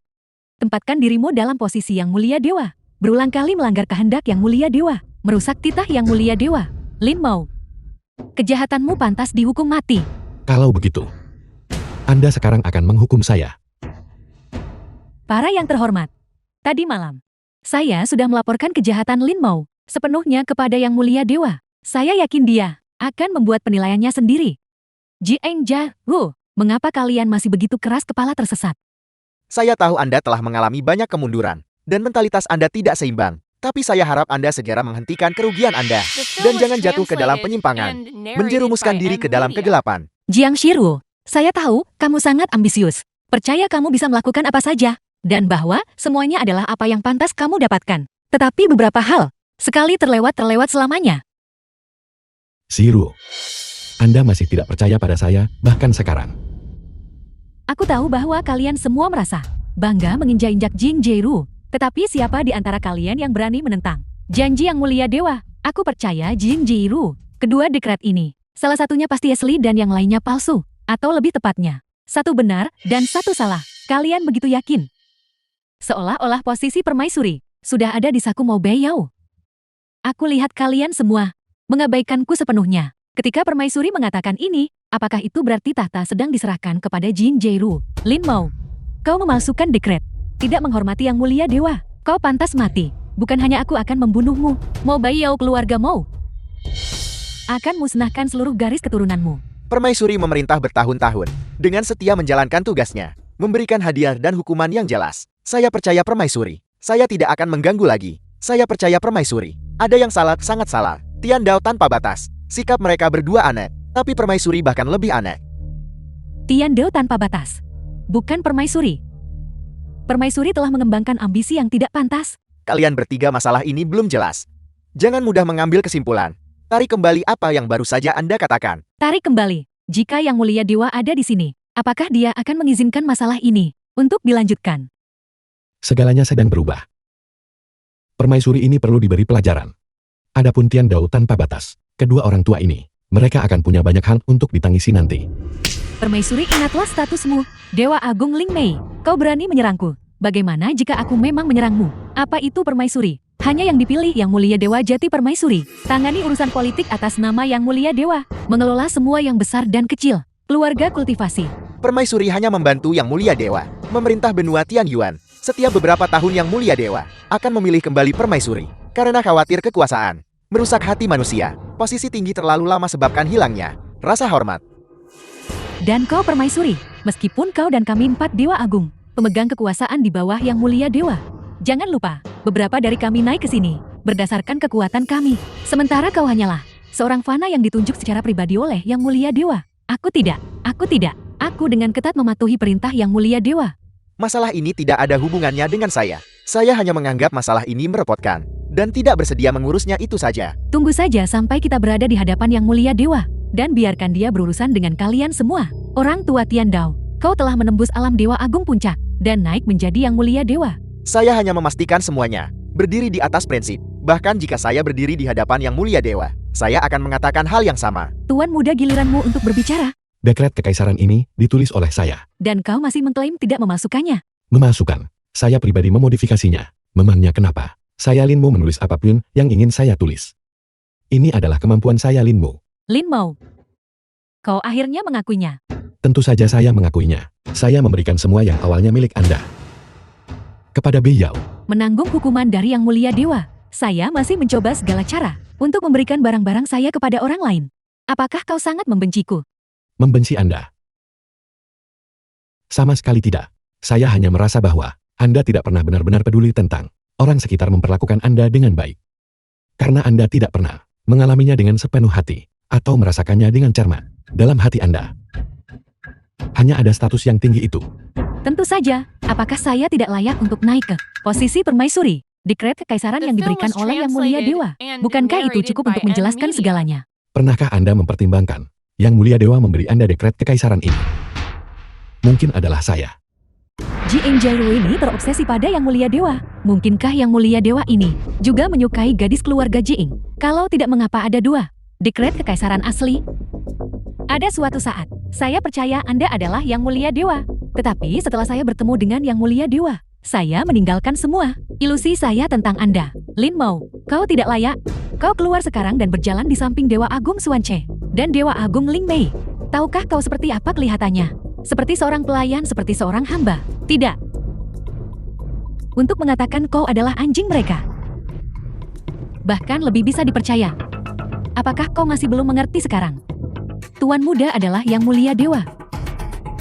Tempatkan dirimu dalam posisi Yang Mulia Dewa. Berulang kali melanggar kehendak Yang Mulia Dewa, merusak titah Yang Mulia Dewa. Lin Mo, kejahatanmu pantas dihukum mati. Kalau begitu, Anda sekarang akan menghukum saya. Para yang terhormat, tadi malam, saya sudah melaporkan kejahatan Lin Mo sepenuhnya kepada Yang Mulia Dewa. Saya yakin dia akan membuat penilaiannya sendiri. Jieng Ja Wu, mengapa kalian masih begitu keras kepala tersesat? Saya tahu Anda telah mengalami banyak kemunduran, dan mentalitas Anda tidak seimbang. Tapi saya harap Anda segera menghentikan kerugian Anda. Dan jangan jatuh ke dalam penyimpangan, menjerumuskan diri ke dalam kegelapan. Jiang Shiru, saya tahu kamu sangat ambisius. Percaya kamu bisa melakukan apa saja. Dan bahwa semuanya adalah apa yang pantas kamu dapatkan. Tetapi beberapa hal, sekali terlewat selamanya. Shiru, Anda masih tidak percaya pada saya, bahkan sekarang. Aku tahu bahwa kalian semua merasa bangga menginjak-injak Jing Jieru. Tetapi siapa di antara kalian yang berani menentang janji Yang Mulia Dewa? Aku percaya Jing Jieru. Kedua dekret ini, salah satunya pasti asli dan yang lainnya palsu. Atau lebih tepatnya, satu benar dan satu salah. Kalian begitu yakin? Seolah-olah posisi permaisuri sudah ada di saku Mo Beiyao. Aku lihat kalian semua mengabaikanku sepenuhnya. Ketika permaisuri mengatakan ini, apakah itu berarti tahta sedang diserahkan kepada Jing Jieru? Lin Mo, kau memalsukan dekret. Tidak menghormati Yang Mulia Dewa. Kau pantas mati. Bukan hanya aku akan membunuhmu. Mo Beiyao keluarga Mo akan musnahkan seluruh garis keturunanmu. Permaisuri memerintah bertahun-tahun, dengan setia menjalankan tugasnya, memberikan hadiah dan hukuman yang jelas. Saya percaya Permaisuri. Saya tidak akan mengganggu lagi. Saya percaya Permaisuri. Ada yang salah, sangat salah. Tian Dao tanpa batas. Sikap mereka berdua aneh, tapi Permaisuri bahkan lebih aneh. Tian Dao tanpa batas. Bukan Permaisuri. Permaisuri telah mengembangkan ambisi yang tidak pantas. Kalian bertiga masalah ini belum jelas. Jangan mudah mengambil kesimpulan. Tarik kembali apa yang baru saja Anda katakan. Tarik kembali. Jika Yang Mulia Dewa ada di sini, apakah dia akan mengizinkan masalah ini untuk dilanjutkan? Segalanya sedang berubah. Permaisuri ini perlu diberi pelajaran. Adapun Tian Dao tanpa batas, kedua orang tua ini, mereka akan punya banyak hal untuk ditangisi nanti. Permaisuri, ingatlah statusmu. Dewa Agung Ling Mei, kau berani menyerangku. Bagaimana jika aku memang menyerangmu? Apa itu Permaisuri? Hanya yang dipilih Yang Mulia Dewa Jati Permaisuri. Tangani urusan politik atas nama Yang Mulia Dewa. Mengelola semua yang besar dan kecil. Keluarga kultivasi. Permaisuri hanya membantu Yang Mulia Dewa memerintah benua Tianyuan. Setiap beberapa tahun Yang Mulia Dewa akan memilih kembali Permaisuri karena khawatir kekuasaan merusak hati manusia. Posisi tinggi terlalu lama sebabkan hilangnya rasa hormat. Dan kau Permaisuri, meskipun kau dan kami 4 Dewa Agung, pemegang kekuasaan di bawah Yang Mulia Dewa. Jangan lupa, beberapa dari kami naik ke sini berdasarkan kekuatan kami. Sementara kau hanyalah seorang fana yang ditunjuk secara pribadi oleh Yang Mulia Dewa. Aku tidak. Aku dengan ketat mematuhi perintah Yang Mulia Dewa. Masalah ini tidak ada hubungannya dengan saya. Saya hanya menganggap masalah ini merepotkan dan tidak bersedia mengurusnya, itu saja. Tunggu saja sampai kita berada di hadapan Yang Mulia Dewa. Dan biarkan dia berurusan dengan kalian semua. Orang tua Tian Dao, kau telah menembus alam Dewa Agung Puncak dan naik menjadi Yang Mulia Dewa. Saya hanya memastikan semuanya berdiri di atas prinsip. Bahkan jika saya berdiri di hadapan Yang Mulia Dewa, saya akan mengatakan hal yang sama. Tuan muda, giliranmu untuk berbicara. Dekret kekaisaran ini ditulis oleh saya. Dan kau masih mengklaim tidak memasukkannya. Memasukkan. Saya pribadi memodifikasinya. Memangnya kenapa? Saya Lin Mo menulis apapun yang ingin saya tulis. Ini adalah kemampuan saya, Lin Mo. Lin Mo, kau akhirnya mengakuinya. Tentu saja saya mengakuinya. Saya memberikan semua yang awalnya milik Anda kepada Beiyao. Menanggung hukuman dari Yang Mulia Dewa, saya masih mencoba segala cara untuk memberikan barang-barang saya kepada orang lain. Apakah kau sangat membenciku? Membenci Anda. Sama sekali tidak. Saya hanya merasa bahwa Anda tidak pernah benar-benar peduli tentang orang sekitar memperlakukan Anda dengan baik. Karena Anda tidak pernah mengalaminya dengan sepenuh hati atau merasakannya dengan cermat dalam hati Anda. Hanya ada status yang tinggi itu. Tentu saja, apakah saya tidak layak untuk naik ke posisi permaisuri? Dekret kekaisaran yang diberikan oleh Yang Mulia Dewa. Bukankah itu cukup untuk menjelaskan segalanya? Pernahkah Anda mempertimbangkan Yang Mulia Dewa memberi Anda dekret kekaisaran ini? Mungkin adalah saya. Jieng Jairu ini terobsesi pada Yang Mulia Dewa. Mungkinkah Yang Mulia Dewa ini juga menyukai gadis keluarga Jieng? Kalau tidak, mengapa ada dua dekret kekaisaran asli? Ada suatu saat, saya percaya Anda adalah Yang Mulia Dewa. Tetapi setelah saya bertemu dengan Yang Mulia Dewa, saya meninggalkan semua ilusi saya tentang Anda. Lin Mo, kau tidak layak. Kau keluar sekarang dan berjalan di samping Dewa Agung Xuanche dan Dewa Agung Ling Mei. Tahukah kau seperti apa kelihatannya? Seperti seorang pelayan, seperti seorang hamba. Tidak. Untuk mengatakan kau adalah anjing mereka. Bahkan lebih bisa dipercaya. Apakah kau masih belum mengerti sekarang? Tuan muda adalah Yang Mulia Dewa.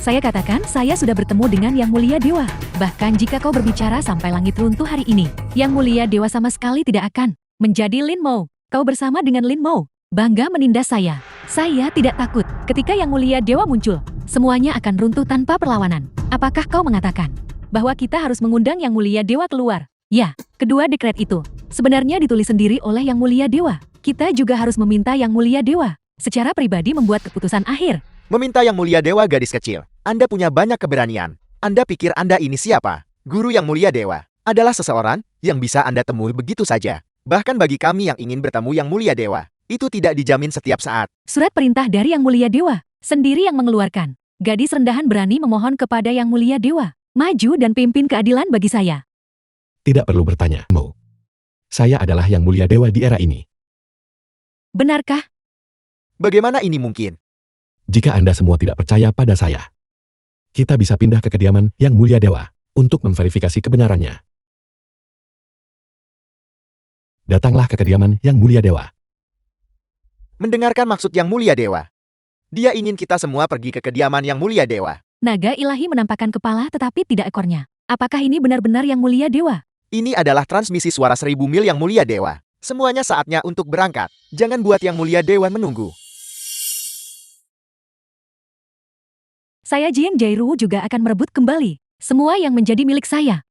Saya katakan saya sudah bertemu dengan Yang Mulia Dewa. Bahkan jika kau berbicara sampai langit runtuh hari ini, Yang Mulia Dewa sama sekali tidak akan menjadi Lin Mo. Kau bersama dengan Lin Mo bangga menindas saya. Saya tidak takut. Ketika Yang Mulia Dewa muncul, semuanya akan runtuh tanpa perlawanan. Apakah kau mengatakan bahwa kita harus mengundang Yang Mulia Dewa keluar? Ya, kedua dekret itu sebenarnya ditulis sendiri oleh Yang Mulia Dewa. Kita juga harus meminta Yang Mulia Dewa secara pribadi membuat keputusan akhir. Meminta Yang Mulia Dewa, gadis kecil. Anda punya banyak keberanian. Anda pikir Anda ini siapa? Guru Yang Mulia Dewa adalah seseorang yang bisa Anda temui begitu saja. Bahkan bagi kami yang ingin bertemu Yang Mulia Dewa, itu tidak dijamin setiap saat. Surat perintah dari Yang Mulia Dewa sendiri yang mengeluarkan. Gadis rendahan berani memohon kepada Yang Mulia Dewa maju dan pimpin keadilan bagi saya. Tidak perlu bertanya, Mo. Saya adalah Yang Mulia Dewa di era ini. Benarkah? Bagaimana ini mungkin? Jika Anda semua tidak percaya pada saya, kita bisa pindah ke kediaman Yang Mulia Dewa untuk memverifikasi kebenarannya. Datanglah ke kediaman Yang Mulia Dewa. Mendengarkan maksud Yang Mulia Dewa. Dia ingin kita semua pergi ke kediaman Yang Mulia Dewa. Naga ilahi menampakkan kepala tetapi tidak ekornya. Apakah ini benar-benar Yang Mulia Dewa? Ini adalah transmisi suara 1000 mil Yang Mulia Dewa. Semuanya saatnya untuk berangkat. Jangan buat Yang Mulia Dewa menunggu. Saya Jieng Jairu juga akan merebut kembali semua yang menjadi milik saya.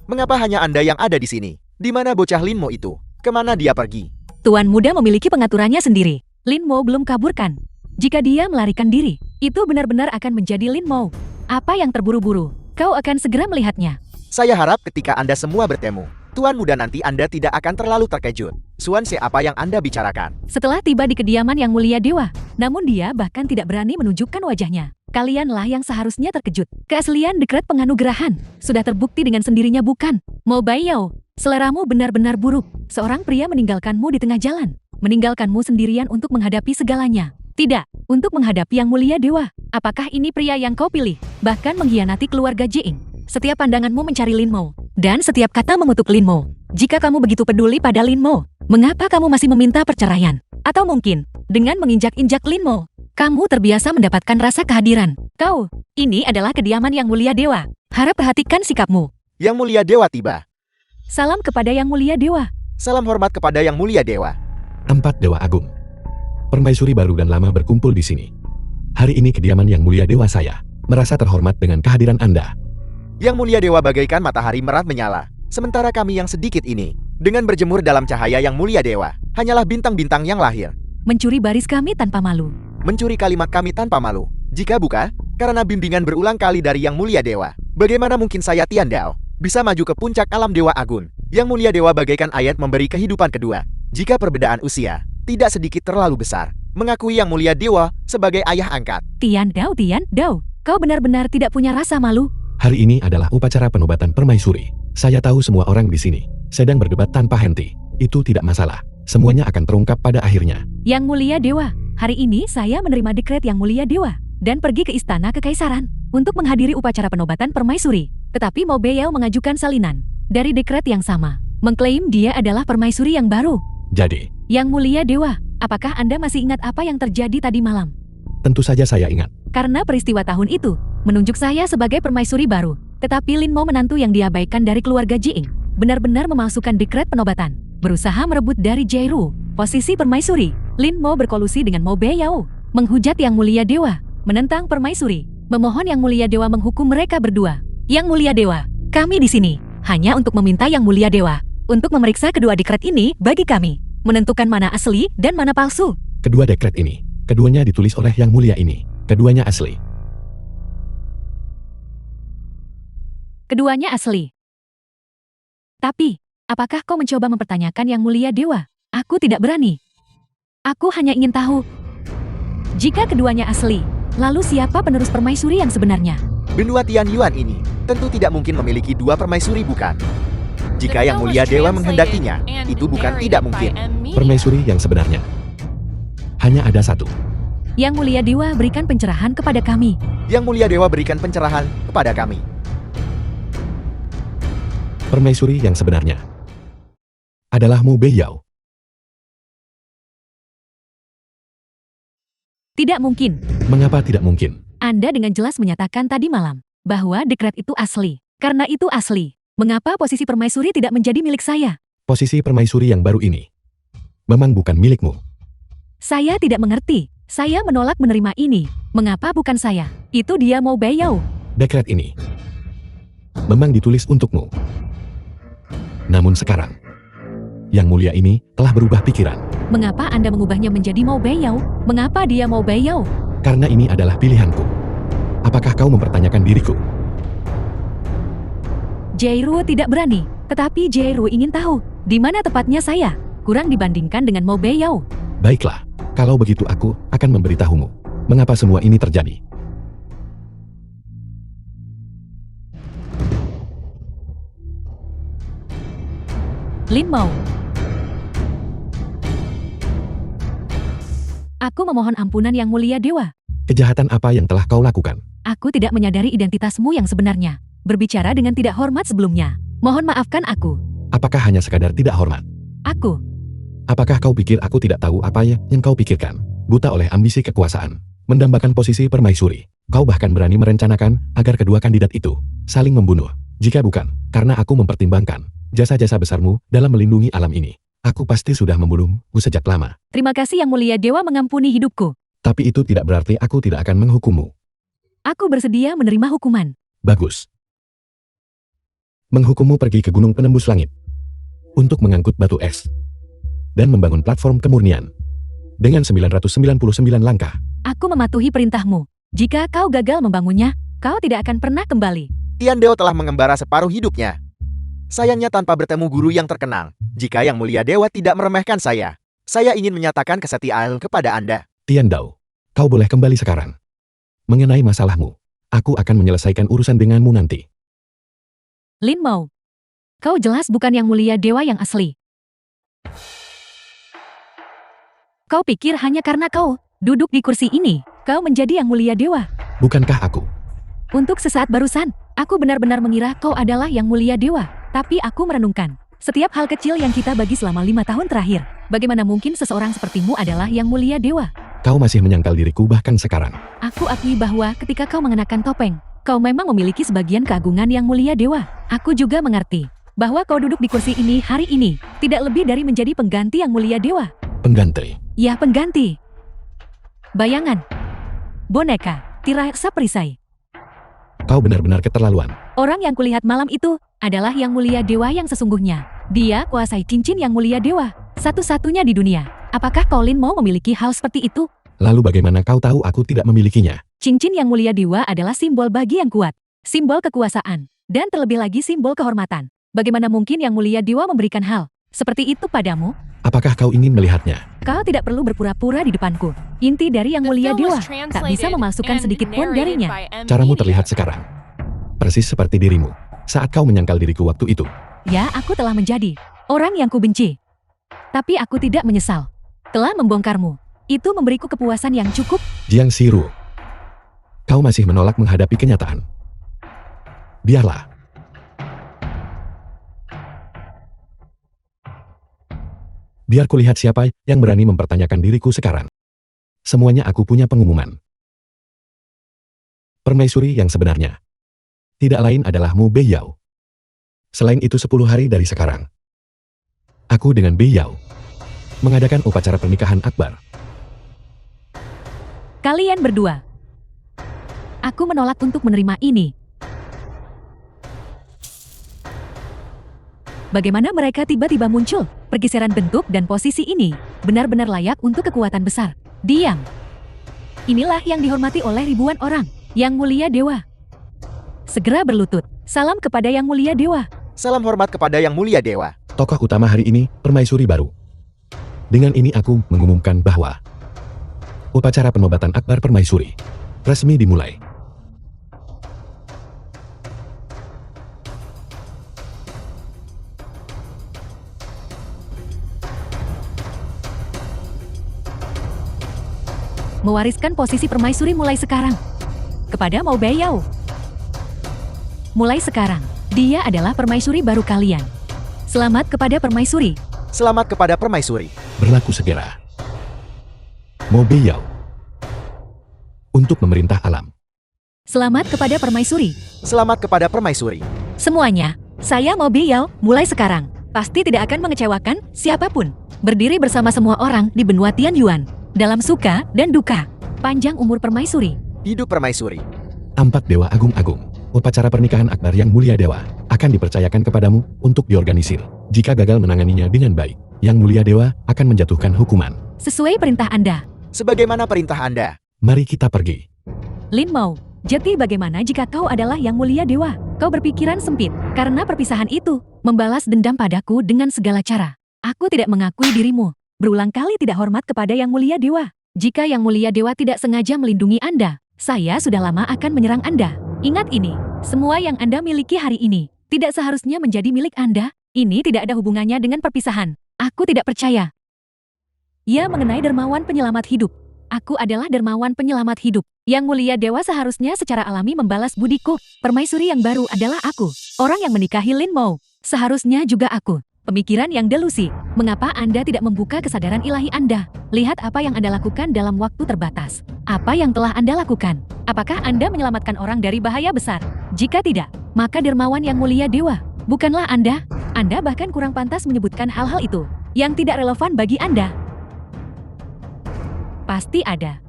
Mengapa hanya Anda yang ada di sini? Di mana bocah Lin Mo itu? Kemana dia pergi? Tuan muda memiliki pengaturannya sendiri. Lin Mo belum kaburkan. Jika dia melarikan diri, itu benar-benar akan menjadi Lin Mo. Apa yang terburu-buru? Kau akan segera melihatnya. Saya harap ketika Anda semua bertemu, Tuan muda, nanti Anda tidak akan terlalu terkejut. Xuanche, apa yang Anda bicarakan? Setelah tiba di kediaman Yang Mulia Dewa, namun dia bahkan tidak berani menunjukkan wajahnya. Kalianlah yang seharusnya terkejut. Keaslian dekret penganugerahan sudah terbukti dengan sendirinya, bukan? Mo Baiyao, seleramu benar-benar buruk. Seorang pria meninggalkanmu di tengah jalan. Meninggalkanmu sendirian untuk menghadapi segalanya. Tidak, untuk menghadapi Yang Mulia Dewa. Apakah ini pria yang kau pilih? Bahkan mengkhianati keluarga Jieng. Setiap pandanganmu mencari Lin Mo. Dan setiap kata mengutuk Lin Mo. Jika kamu begitu peduli pada Lin Mo, mengapa kamu masih meminta perceraian? Atau mungkin, dengan menginjak-injak Lin Mo, kamu terbiasa mendapatkan rasa kehadiran. Kau, ini adalah kediaman Yang Mulia Dewa. Harap perhatikan sikapmu. Yang Mulia Dewa tiba. Salam kepada Yang Mulia Dewa. Salam hormat kepada Yang Mulia Dewa. 4 Dewa Agung. Permaisuri baru dan lama berkumpul di sini. Hari ini kediaman Yang Mulia Dewa saya merasa terhormat dengan kehadiran Anda. Yang Mulia Dewa bagaikan matahari merat menyala. Sementara kami yang sedikit ini, dengan berjemur dalam cahaya Yang Mulia Dewa, hanyalah bintang-bintang yang lahir. Mencuri baris kami tanpa malu. Mencuri kalimat kami tanpa malu. Jika bukan, karena bimbingan berulang kali dari Yang Mulia Dewa, bagaimana mungkin saya Tian Dao bisa maju ke puncak alam Dewa Agung? Yang Mulia Dewa bagaikan ayat memberi kehidupan kedua. Jika perbedaan usia tidak sedikit terlalu besar, mengakui Yang Mulia Dewa sebagai ayah angkat. Tian Dao, kau benar-benar tidak punya rasa malu. Hari ini adalah upacara penobatan permaisuri. Saya tahu semua orang di sini sedang berdebat tanpa henti. Itu tidak masalah. Semuanya akan terungkap pada akhirnya. Yang Mulia Dewa, hari ini saya menerima dekret Yang Mulia Dewa dan pergi ke istana kekaisaran untuk menghadiri upacara penobatan permaisuri. Tetapi Mo Baiyao mengajukan salinan dari dekret yang sama, mengklaim dia adalah permaisuri yang baru. Jadi, Yang Mulia Dewa, apakah Anda masih ingat apa yang terjadi tadi malam? tentu saja saya ingat. Karena peristiwa tahun itu, menunjuk saya sebagai permaisuri baru. Tetapi Lin Mo menantu yang diabaikan dari keluarga Jing, benar-benar memalsukan dekret penobatan. Berusaha merebut dari Jairu posisi permaisuri. Lin Mo berkolusi dengan Mo Beiyao, menghujat Yang Mulia Dewa, menentang permaisuri, memohon Yang Mulia Dewa menghukum mereka berdua. Yang Mulia Dewa, kami di sini hanya untuk meminta Yang Mulia Dewa untuk memeriksa kedua dekret ini bagi kami, menentukan mana asli dan mana palsu. Kedua dekret ini, keduanya ditulis oleh Yang Mulia ini, keduanya asli. Keduanya asli. Tapi, apakah kau mencoba mempertanyakan Yang Mulia Dewa? Aku tidak berani. Aku hanya ingin tahu, jika keduanya asli, lalu siapa penerus permaisuri yang sebenarnya? Benua Tianyuan ini tentu tidak mungkin memiliki dua permaisuri, bukan? Jika Yang Mulia Dewa menghendakinya, itu bukan tidak mungkin. Permaisuri yang sebenarnya hanya ada satu. Yang Mulia Dewa berikan pencerahan kepada kami. Yang Mulia Dewa berikan pencerahan kepada kami. Permaisuri yang sebenarnya adalah Mo Beiyao. Tidak mungkin. Mengapa tidak mungkin? Anda dengan jelas menyatakan tadi malam bahwa dekret itu asli. Karena itu asli, mengapa posisi permaisuri tidak menjadi milik saya? Posisi permaisuri yang baru ini memang bukan milikmu. Saya tidak mengerti. Saya menolak menerima ini. Mengapa bukan saya? Itu dia Mo Beiyao. Dekret ini memang ditulis untukmu. Namun sekarang, Yang Mulia ini telah berubah pikiran. Mengapa Anda mengubahnya menjadi Mo Beiyao? Mengapa dia Mo Beiyao? Karena ini adalah pilihanku. Apakah kau mempertanyakan diriku? Jairu tidak berani, tetapi Jairu ingin tahu, di mana tepatnya saya, kurang dibandingkan dengan Mo Beiyao. Baiklah, kalau begitu aku akan memberitahumu mengapa semua ini terjadi. Lin Mo. Aku memohon ampunan Yang Mulia Dewa. Kejahatan apa yang telah kau lakukan? Aku tidak menyadari identitasmu yang sebenarnya. Berbicara dengan tidak hormat sebelumnya. Mohon maafkan aku. Apakah hanya sekadar tidak hormat? Aku. Apakah kau pikir aku tidak tahu apa yang kau pikirkan? Buta oleh ambisi kekuasaan, mendambakan posisi permaisuri. Kau bahkan berani merencanakan agar kedua kandidat itu saling membunuh. Jika bukan, karena aku mempertimbangkan jasa-jasa besarmu dalam melindungi alam ini, aku pasti sudah membunuhmu sejak lama. Terima kasih Yang Mulia Dewa mengampuni hidupku. Tapi itu tidak berarti aku tidak akan menghukummu. Aku bersedia menerima hukuman. Bagus. Menghukummu pergi ke Gunung Penembus Langit untuk mengangkut batu es dan membangun platform kemurnian dengan 999 langkah. Aku mematuhi perintahmu. Jika kau gagal membangunnya, kau tidak akan pernah kembali. Tian Deo telah mengembara separuh hidupnya. Sayangnya tanpa bertemu guru yang terkenal. Jika Yang Mulia Dewa tidak meremehkan saya ingin menyatakan kesetiaan kepada Anda. Tian Dao, kau boleh kembali sekarang. Mengenai masalahmu, aku akan menyelesaikan urusan denganmu nanti. Lin Mo. Kau jelas bukan Yang Mulia Dewa yang asli. Kau pikir hanya karena kau duduk di kursi ini, kau menjadi Yang Mulia Dewa? Bukankah aku? Untuk sesaat barusan, aku benar-benar mengira kau adalah Yang Mulia Dewa. Tapi aku merenungkan setiap hal kecil yang kita bagi selama 5 tahun terakhir. Bagaimana mungkin seseorang sepertimu adalah Yang Mulia Dewa? Kau masih menyangkal diriku bahkan sekarang. Aku akui bahwa ketika kau mengenakan topeng, kau memang memiliki sebagian keagungan Yang Mulia Dewa. Aku juga mengerti bahwa kau duduk di kursi ini hari ini tidak lebih dari menjadi pengganti Yang Mulia Dewa. Pengganti. Ya, pengganti. Bayangan. Boneka. Tirasa perisai. Kau benar-benar keterlaluan. Orang yang kulihat malam itu adalah Yang Mulia Dewa yang sesungguhnya. Dia kuasai cincin Yang Mulia Dewa, satu-satunya di dunia. Apakah kau Lin Mo memiliki hal seperti itu? Lalu bagaimana kau tahu aku tidak memilikinya? Cincin Yang Mulia Dewa adalah simbol bagi yang kuat, simbol kekuasaan, dan terlebih lagi simbol kehormatan. Bagaimana mungkin Yang Mulia Dewa memberikan hal seperti itu padamu? Apakah kau ingin melihatnya? Kau tidak perlu berpura-pura di depanku. Inti dari Yang Mulia Dewa tak bisa memalsukan sedikit pun darinya. Caramu terlihat sekarang persis seperti dirimu saat kau menyangkal diriku waktu itu. Ya, aku telah menjadi orang yang kubenci. Tapi aku tidak menyesal telah membongkarmu. Itu memberiku kepuasan yang cukup. Jiang Xiru, kau masih menolak menghadapi kenyataan. Biarlah. Biar kulihat siapa yang berani mempertanyakan diriku sekarang. Semuanya aku punya pengumuman. permaisuri yang sebenarnya. Tidak lain adalah Mu Beiyao. Selain itu 10 hari dari sekarang, aku dengan Beiyao mengadakan upacara pernikahan akbar. Kalian berdua. Aku menolak untuk menerima ini. Bagaimana mereka tiba-tiba muncul? Pergeseran bentuk dan posisi ini benar-benar layak untuk kekuatan besar. Diam. Inilah yang dihormati oleh ribuan orang. Yang Mulia Dewa. Segera berlutut. Salam kepada Yang Mulia Dewa. Salam hormat kepada Yang Mulia Dewa. Tokoh utama hari ini, permaisuri baru. Dengan ini aku mengumumkan bahwa upacara penobatan akbar permaisuri resmi dimulai. Mewariskan posisi permaisuri mulai sekarang kepada Mu Beiyao. Mulai sekarang, dia adalah permaisuri baru kalian. Selamat kepada permaisuri. Selamat kepada permaisuri. Berlaku segera. Mu Beiyao untuk memerintah alam. Selamat kepada permaisuri. Selamat kepada permaisuri. Semuanya, saya Mu Beiyao mulai sekarang. Pasti tidak akan mengecewakan siapapun. Berdiri bersama semua orang di benua Tianyuan. Dalam suka dan duka. Panjang umur permaisuri. Hidup permaisuri. 4 dewa agung-agung. Upacara pernikahan akbar Yang Mulia Dewa akan dipercayakan kepadamu untuk diorganisir. Jika gagal menanganinya dengan baik, Yang Mulia Dewa akan menjatuhkan hukuman. Sesuai perintah Anda. Sebagaimana perintah Anda. Mari kita pergi. Lin Mo, jadi bagaimana jika kau adalah Yang Mulia Dewa? Kau berpikiran sempit, karena perpisahan itu membalas dendam padaku dengan segala cara. Aku tidak mengakui dirimu. Berulang kali tidak hormat kepada Yang Mulia Dewa. Jika Yang Mulia Dewa tidak sengaja melindungi Anda, saya sudah lama akan menyerang Anda. Ingat ini, semua yang Anda miliki hari ini tidak seharusnya menjadi milik Anda. Ini tidak ada hubungannya dengan perpisahan. Aku tidak percaya. Ya, mengenai dermawan penyelamat hidup. Aku adalah dermawan penyelamat hidup. Yang Mulia Dewa seharusnya secara alami membalas budiku. Permaisuri yang baru adalah aku. Orang yang menikahi Lin Mo. Seharusnya juga aku. Pemikiran yang delusi. Mengapa Anda tidak membuka kesadaran ilahi Anda? Lihat apa yang Anda lakukan dalam waktu terbatas. Apa yang telah Anda lakukan? Apakah Anda menyelamatkan orang dari bahaya besar? Jika tidak, maka dermawan Yang Mulia Dewa. Bukanlah Anda. Anda bahkan kurang pantas menyebutkan hal-hal itu yang tidak relevan bagi Anda. Pasti ada.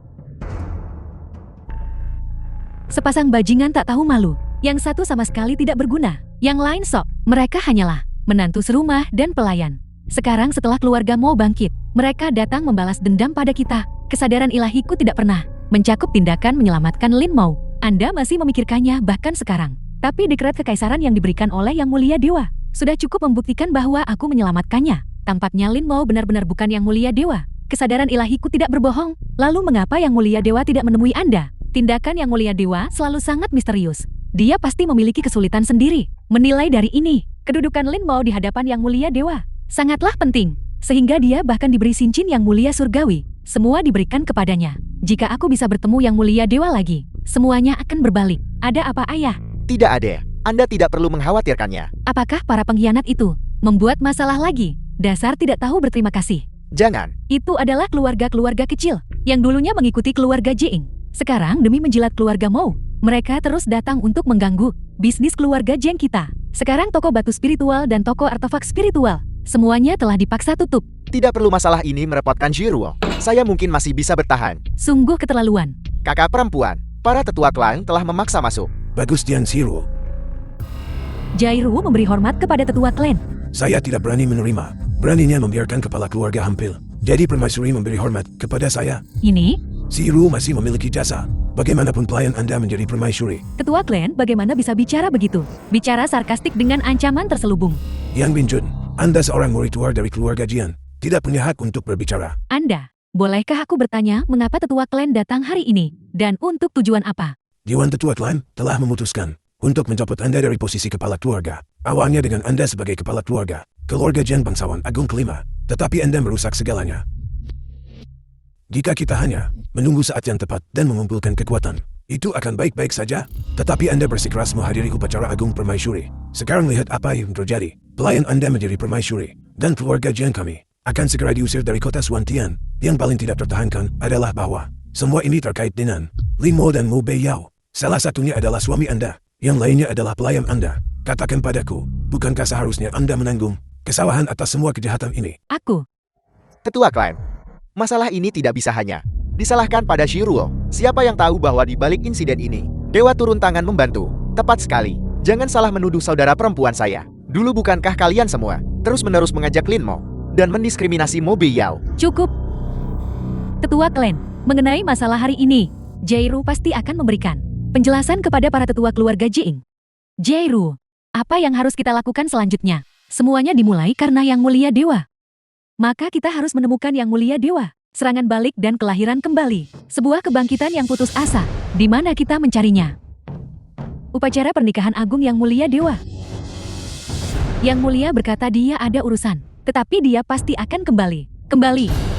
Sepasang bajingan tak tahu malu. Yang satu sama sekali tidak berguna. Yang lain sok. Mereka hanyalah menantu serumah dan pelayan. Sekarang setelah keluarga mau bangkit, mereka datang membalas dendam pada kita. Kesadaran ilahiku tidak pernah mencakup tindakan menyelamatkan Lin Mo. Anda masih memikirkannya bahkan sekarang. Tapi dekret kekaisaran yang diberikan oleh Yang Mulia Dewa sudah cukup membuktikan bahwa aku menyelamatkannya. Tampaknya Lin Mo benar-benar bukan Yang Mulia Dewa. Kesadaran ilahiku tidak berbohong. Lalu mengapa Yang Mulia Dewa tidak menemui Anda? Tindakan Yang Mulia Dewa selalu sangat misterius. Dia pasti memiliki kesulitan sendiri. Menilai dari ini, kedudukan Lin Mo di hadapan Yang Mulia Dewa sangatlah penting. Sehingga dia bahkan diberi cincin Yang Mulia Surgawi. Semua diberikan kepadanya. Jika aku bisa bertemu Yang Mulia Dewa lagi, semuanya akan berbalik. Ada apa, Ayah? Tidak ada. Anda tidak perlu mengkhawatirkannya. Apakah para pengkhianat itu membuat masalah lagi? Dasar tidak tahu berterima kasih. Jangan. Itu adalah keluarga-keluarga kecil yang dulunya mengikuti keluarga Jing. Sekarang demi menjilat keluarga Mo, mereka terus datang untuk mengganggu bisnis keluarga Jing kita. Sekarang toko batu spiritual dan toko artefak spiritual, semuanya telah dipaksa tutup. Tidak perlu masalah ini merepotkan Jiruo. Saya mungkin masih bisa bertahan. Sungguh keterlaluan. Kakak perempuan, para tetua klan telah memaksa masuk. Bagus Dian Siru. Jairu memberi hormat kepada tetua klan. Saya tidak berani menerima. Beraninya membiarkan kepala keluarga hampir. Jadi permaisuri memberi hormat kepada saya. Ini? Siru masih memiliki jasa. Bagaimanapun pelayan Anda menjadi permaisuri. Ketua klan bagaimana bisa bicara begitu? Bicara sarkastik dengan ancaman terselubung. Yang Binjun, Anda seorang murid tua dari keluarga Jian. Tidak punya hak untuk berbicara. Anda, bolehkah aku bertanya mengapa tetua klan datang hari ini? Dan untuk tujuan apa? Dewan Tetua Klan telah memutuskan untuk mencopot Anda dari posisi kepala keluarga. Awalnya dengan Anda sebagai kepala keluarga, keluarga Jian bangsawan agung kelima, tetapi Anda merusak segalanya. Jika kita hanya menunggu saat yang tepat dan mengumpulkan kekuatan, itu akan baik-baik saja. Tetapi Anda bersikeras menghadiri upacara agung permaisuri. Sekarang lihat apa yang terjadi. Pelayan Anda menjadi permaisuri, dan keluarga Jian kami akan segera diusir dari kota Suantian. Yang paling tidak tertahankan adalah bahwa semua ini terkait dengan Lin Mo dan Mu Beiyao. Salah satunya adalah suami Anda, yang lainnya adalah pelayan Anda. Katakan padaku, bukankah seharusnya Anda menanggung kesalahan atas semua kejahatan ini? Aku. Ketua klan. Masalah ini tidak bisa hanya disalahkan pada Shiruo. Siapa yang tahu bahwa di balik insiden ini, Dewa turun tangan membantu. Tepat sekali. Jangan salah menuduh saudara perempuan saya. Dulu bukankah kalian semua terus-menerus mengajak Lin Mo dan mendiskriminasi Mo Beiyao? Cukup. Ketua klan, mengenai masalah hari ini, Jairu pasti akan memberikan penjelasan kepada para tetua keluarga Jing. Jairu, apa yang harus kita lakukan selanjutnya? Semuanya dimulai karena Yang Mulia Dewa. Maka kita harus menemukan Yang Mulia Dewa. Serangan balik dan kelahiran kembali. Sebuah kebangkitan yang putus asa. Di mana kita mencarinya? Upacara pernikahan agung Yang Mulia Dewa. Yang Mulia berkata dia ada urusan. Tetapi dia pasti akan kembali. Kembali.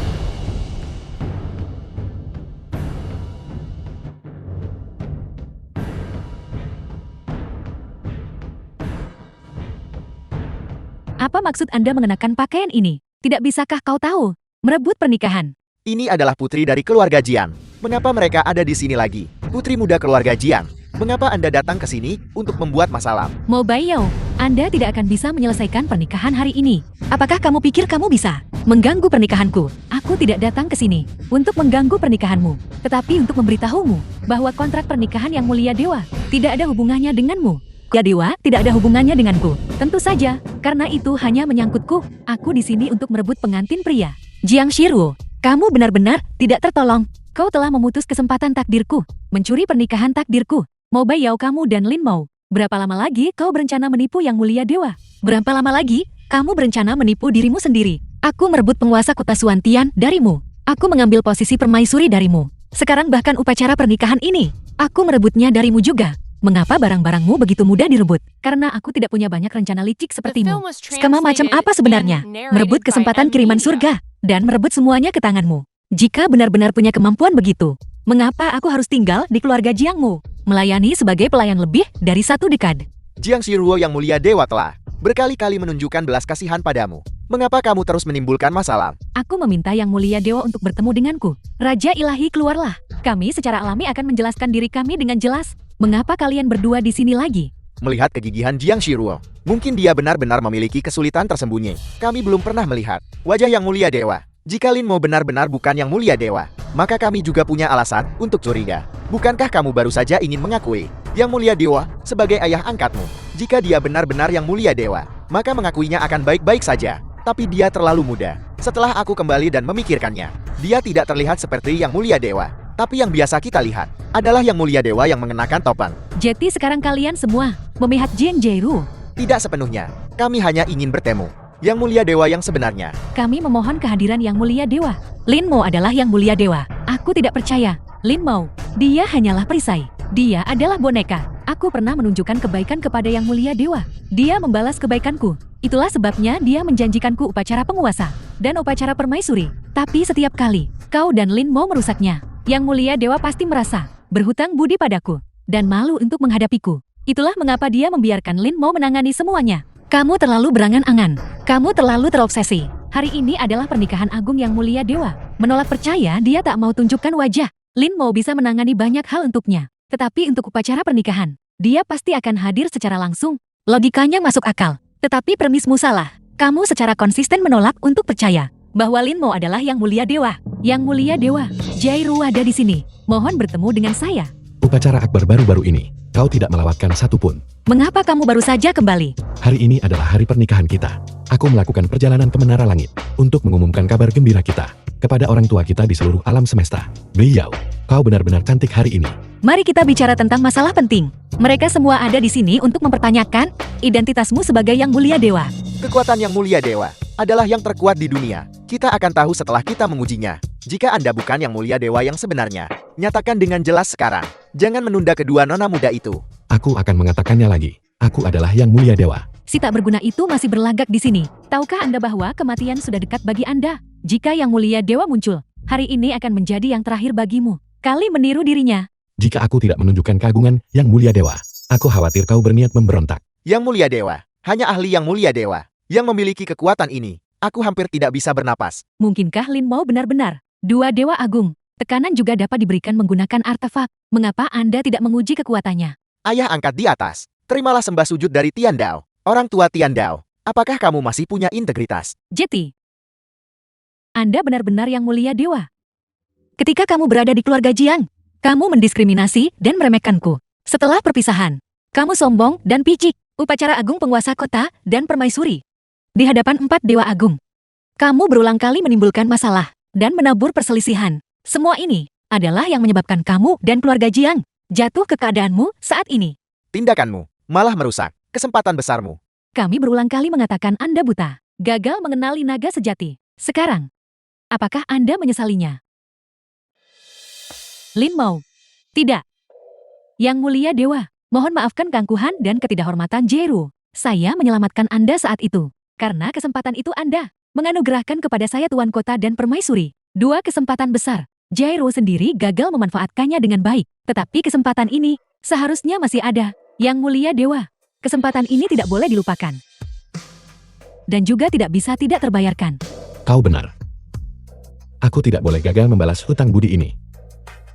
Apa maksud Anda mengenakan pakaian ini? Tidak bisakah kau tahu? Merebut pernikahan. Ini adalah putri dari keluarga Jiang. Mengapa mereka ada di sini lagi? Putri muda keluarga Jiang. Mengapa Anda datang ke sini untuk membuat masalah? Mo Beiyao, Anda tidak akan bisa menyelesaikan pernikahan hari ini. Apakah kamu pikir kamu bisa mengganggu pernikahanku? Aku tidak datang ke sini untuk mengganggu pernikahanmu, tetapi untuk memberitahumu bahwa kontrak pernikahan Yang Mulia Dewa tidak ada hubungannya denganmu. Ya Dewa, tidak ada hubungannya denganku. Tentu saja, karena itu hanya menyangkutku. Aku di sini untuk merebut pengantin pria. Jiang Shiruo, kamu benar-benar tidak tertolong. Kau telah memutus kesempatan takdirku, mencuri pernikahan takdirku. Mo Beiyao kamu dan Lin Mo. Berapa lama lagi kau berencana menipu Yang Mulia Dewa? Berapa lama lagi kamu berencana menipu dirimu sendiri? Aku merebut penguasa kota Suantian darimu. Aku mengambil posisi permaisuri darimu. Sekarang bahkan upacara pernikahan ini, aku merebutnya darimu juga. Mengapa barang-barangmu begitu mudah direbut? Karena aku tidak punya banyak rencana licik sepertimu. Skema macam apa sebenarnya? Merebut kesempatan kiriman surga dan merebut semuanya ke tanganmu. Jika benar-benar punya kemampuan begitu, mengapa aku harus tinggal di keluarga Jiangmu? Melayani sebagai pelayan lebih dari 1 dekade. Jiang Shiruo Yang Mulia Dewa telah berkali-kali menunjukkan belas kasihan padamu. Mengapa kamu terus menimbulkan masalah? Aku meminta Yang Mulia Dewa untuk bertemu denganku. Raja Ilahi keluarlah. Kami secara alami akan menjelaskan diri kami dengan jelas. Mengapa kalian berdua di sini lagi? Melihat kegigihan Jiang Shiruo, mungkin dia benar-benar memiliki kesulitan tersembunyi. Kami belum pernah melihat wajah Yang Mulia Dewa. Jika Lin Mo benar-benar bukan Yang Mulia Dewa, maka kami juga punya alasan untuk curiga. Bukankah kamu baru saja ingin mengakui Yang Mulia Dewa sebagai ayah angkatmu? Jika dia benar-benar Yang Mulia Dewa, maka mengakuinya akan baik-baik saja. Tapi dia terlalu muda. Setelah aku kembali dan memikirkannya, dia tidak terlihat seperti Yang Mulia Dewa. Tapi yang biasa kita lihat adalah Yang Mulia Dewa yang mengenakan topeng. Jadi sekarang kalian semua memihak Jiang Jairu. Tidak sepenuhnya. Kami hanya ingin bertemu Yang Mulia Dewa yang sebenarnya. Kami memohon kehadiran Yang Mulia Dewa. Lin Mo adalah Yang Mulia Dewa. Aku tidak percaya. Lin Mo, dia hanyalah perisai. Dia adalah boneka. Aku pernah menunjukkan kebaikan kepada Yang Mulia Dewa. Dia membalas kebaikanku. Itulah sebabnya dia menjanjikanku upacara penguasa dan upacara permaisuri. Tapi setiap kali kau dan Lin Mo merusaknya, Yang Mulia Dewa pasti merasa berhutang budi padaku dan malu untuk menghadapiku. Itulah mengapa dia membiarkan Lin Mo menangani semuanya. Kamu terlalu berangan-angan. Kamu terlalu terobsesi. Hari ini adalah pernikahan agung Yang Mulia Dewa. Menolak percaya dia tak mau tunjukkan wajah. Lin Mo bisa menangani banyak hal untuknya. Tetapi untuk upacara pernikahan, dia pasti akan hadir secara langsung. Logikanya masuk akal. Tetapi premismu salah. Kamu secara konsisten menolak untuk percaya bahwa Lin Mo adalah Yang Mulia Dewa. Yang Mulia Dewa, Jairu ada di sini. Mohon bertemu dengan saya. Upacara akbar baru-baru ini, kau tidak melawatkan satu pun. Mengapa kamu baru saja kembali? Hari ini adalah hari pernikahan kita. Aku melakukan perjalanan ke Menara Langit untuk mengumumkan kabar gembira kita kepada orang tua kita di seluruh alam semesta. Beiyao, kau benar-benar cantik hari ini. Mari kita bicara tentang masalah penting. Mereka semua ada di sini untuk mempertanyakan identitasmu sebagai Yang Mulia Dewa. Kekuatan Yang Mulia Dewa adalah yang terkuat di dunia. Kita akan tahu setelah kita mengujinya. Jika Anda bukan Yang Mulia Dewa yang sebenarnya, nyatakan dengan jelas sekarang. Jangan menunda kedua nona muda itu. Aku akan mengatakannya lagi. Aku adalah Yang Mulia Dewa. Si tak berguna itu masih berlagak di sini. Tahukah Anda bahwa kematian sudah dekat bagi Anda? Jika Yang Mulia Dewa muncul, hari ini akan menjadi yang terakhir bagimu. Kali meniru dirinya. Jika aku tidak menunjukkan keagungan Yang Mulia Dewa, aku khawatir kau berniat memberontak. Yang Mulia Dewa, hanya ahli Yang Mulia Dewa yang memiliki kekuatan ini. Aku hampir tidak bisa bernapas. Mungkinkah Lin Mo benar-benar dua dewa agung? Tekanan juga dapat diberikan menggunakan artefak. Mengapa Anda tidak menguji kekuatannya? Ayah angkat di atas. Terimalah sembah sujud dari Tian Dao. Orang tua Tian Dao. Apakah kamu masih punya integritas? Jeti, Anda benar-benar yang mulia dewa. Ketika kamu berada di keluarga Jiang, kamu mendiskriminasi dan meremehkanku. Setelah perpisahan, kamu sombong dan picik. Upacara agung penguasa kota dan permaisuri. Di hadapan 4 dewa agung. Kamu berulang kali menimbulkan masalah dan menabur perselisihan. Semua ini adalah yang menyebabkan kamu dan keluarga Jiang jatuh ke keadaanmu saat ini. Tindakanmu malah merusak kesempatan besarmu. Kami berulang kali mengatakan Anda buta, gagal mengenali naga sejati. Sekarang, apakah Anda menyesalinya? Lin Mao. Tidak. Yang mulia dewa, mohon maafkan keangkuhan dan ketidakhormatan Jairu. Saya menyelamatkan Anda saat itu. Karena kesempatan itu Anda menganugerahkan kepada saya Tuan Kota dan Permaisuri. 2 kesempatan besar. Jairu sendiri gagal memanfaatkannya dengan baik. Tetapi kesempatan ini seharusnya masih ada. Yang mulia dewa, kesempatan ini tidak boleh dilupakan. Dan juga tidak bisa tidak terbayarkan. Kau benar. Aku tidak boleh gagal membalas hutang budi ini.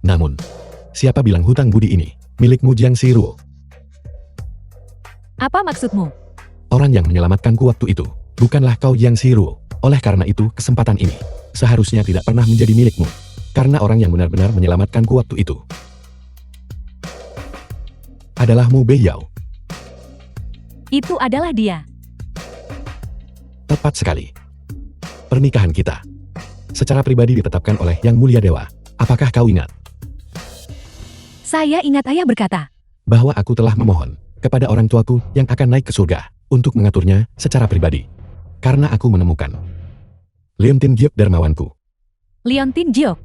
Namun, siapa bilang hutang budi ini milikmu Jiang Siruo? Apa maksudmu? Orang yang menyelamatkanku waktu itu bukanlah kau Jiang Siruo. Oleh karena itu, kesempatan ini seharusnya tidak pernah menjadi milikmu. Karena orang yang benar-benar menyelamatkanku waktu itu adalah Mu Beiyao. Itu adalah dia. Tepat sekali. Pernikahan kita secara pribadi ditetapkan oleh Yang Mulia Dewa. Apakah kau ingat? Saya ingat ayah berkata, Bahwa aku telah memohon kepada orang tuaku yang akan naik ke surga untuk mengaturnya secara pribadi. Karena aku menemukan Leontin Giok dermawanku. Leontin Jiok.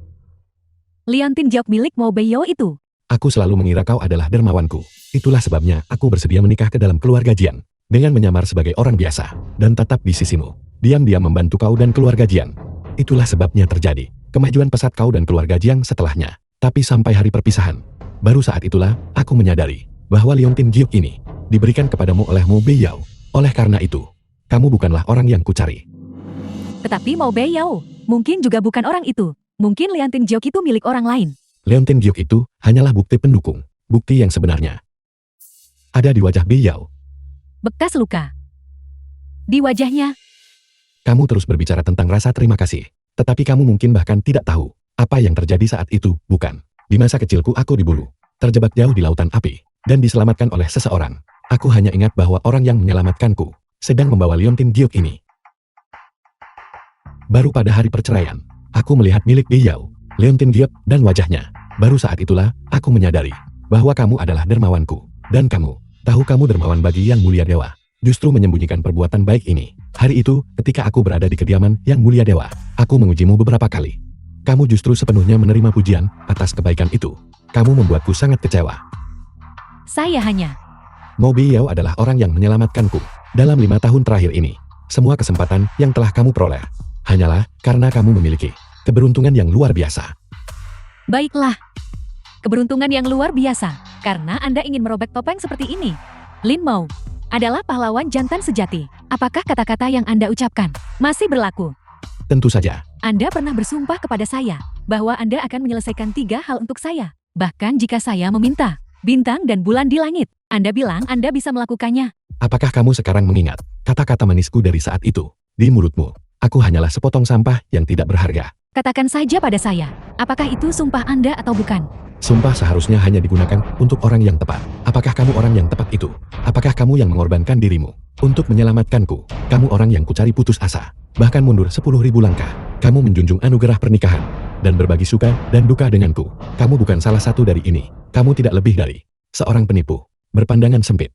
Leontin Jiok milik Mo Beiyao itu. Aku selalu mengira kau adalah dermawanku. Itulah sebabnya aku bersedia menikah ke dalam keluarga Jiang dengan menyamar sebagai orang biasa dan tetap di sisimu. Diam-diam membantu kau dan keluarga Jiang. Itulah sebabnya terjadi kemajuan pesat kau dan keluarga Jiang setelahnya. Tapi sampai hari perpisahan, baru saat itulah aku menyadari bahwa Leontin Giok ini diberikan kepadamu oleh Mo Beiyao. Oleh karena itu, kamu bukanlah orang yang kucari. Tetapi Mo Beiyao mungkin juga bukan orang itu. Mungkin Leontin Jiok itu milik orang lain. Leontin Giok itu hanyalah bukti pendukung. Bukti yang sebenarnya ada di wajah Beiyao. Bekas luka. Di wajahnya, Kamu terus berbicara tentang rasa terima kasih. Tetapi kamu mungkin bahkan tidak tahu apa yang terjadi saat itu, bukan? Di masa kecilku aku diburu, terjebak jauh di lautan api, dan diselamatkan oleh seseorang. Aku hanya ingat bahwa orang yang menyelamatkanku sedang membawa Leontin Giok ini. Baru pada hari perceraian, aku melihat milik Beiyao, Leontin Giok, dan wajahnya. Baru saat itulah aku menyadari bahwa kamu adalah dermawanku. Dan kamu tahu kamu dermawan bagi Yang Mulia Dewa. Justru menyembunyikan perbuatan baik ini. Hari itu, ketika aku berada di kediaman Yang Mulia Dewa, aku mengujimu beberapa kali. Kamu justru sepenuhnya menerima pujian atas kebaikan itu. Kamu membuatku sangat kecewa. saya hanya Mo Beiyao adalah orang yang menyelamatkanku dalam 5 tahun terakhir ini. Semua kesempatan yang telah kamu peroleh hanyalah karena kamu memiliki keberuntungan yang luar biasa. baiklah. Keberuntungan yang luar biasa, karena Anda ingin merobek topeng seperti ini. Lin Mao adalah pahlawan jantan sejati. Apakah kata-kata yang Anda ucapkan masih berlaku? Tentu saja. Anda pernah bersumpah kepada saya bahwa Anda akan menyelesaikan 3 hal untuk saya. Bahkan jika saya meminta bintang dan bulan di langit, Anda bilang Anda bisa melakukannya. Apakah kamu sekarang mengingat kata-kata manisku dari saat itu? Di mulutmu, aku hanyalah sepotong sampah yang tidak berharga. Katakan saja pada saya, apakah itu sumpah Anda atau bukan? Sumpah seharusnya hanya digunakan untuk orang yang tepat. Apakah kamu orang yang tepat itu? Apakah kamu yang mengorbankan dirimu untuk menyelamatkanku? Kamu orang yang kucari putus asa, bahkan mundur 10.000 langkah. Kamu menjunjung anugerah pernikahan dan berbagi suka dan duka denganku. Kamu bukan salah satu dari ini. Kamu tidak lebih dari seorang penipu, berpandangan sempit,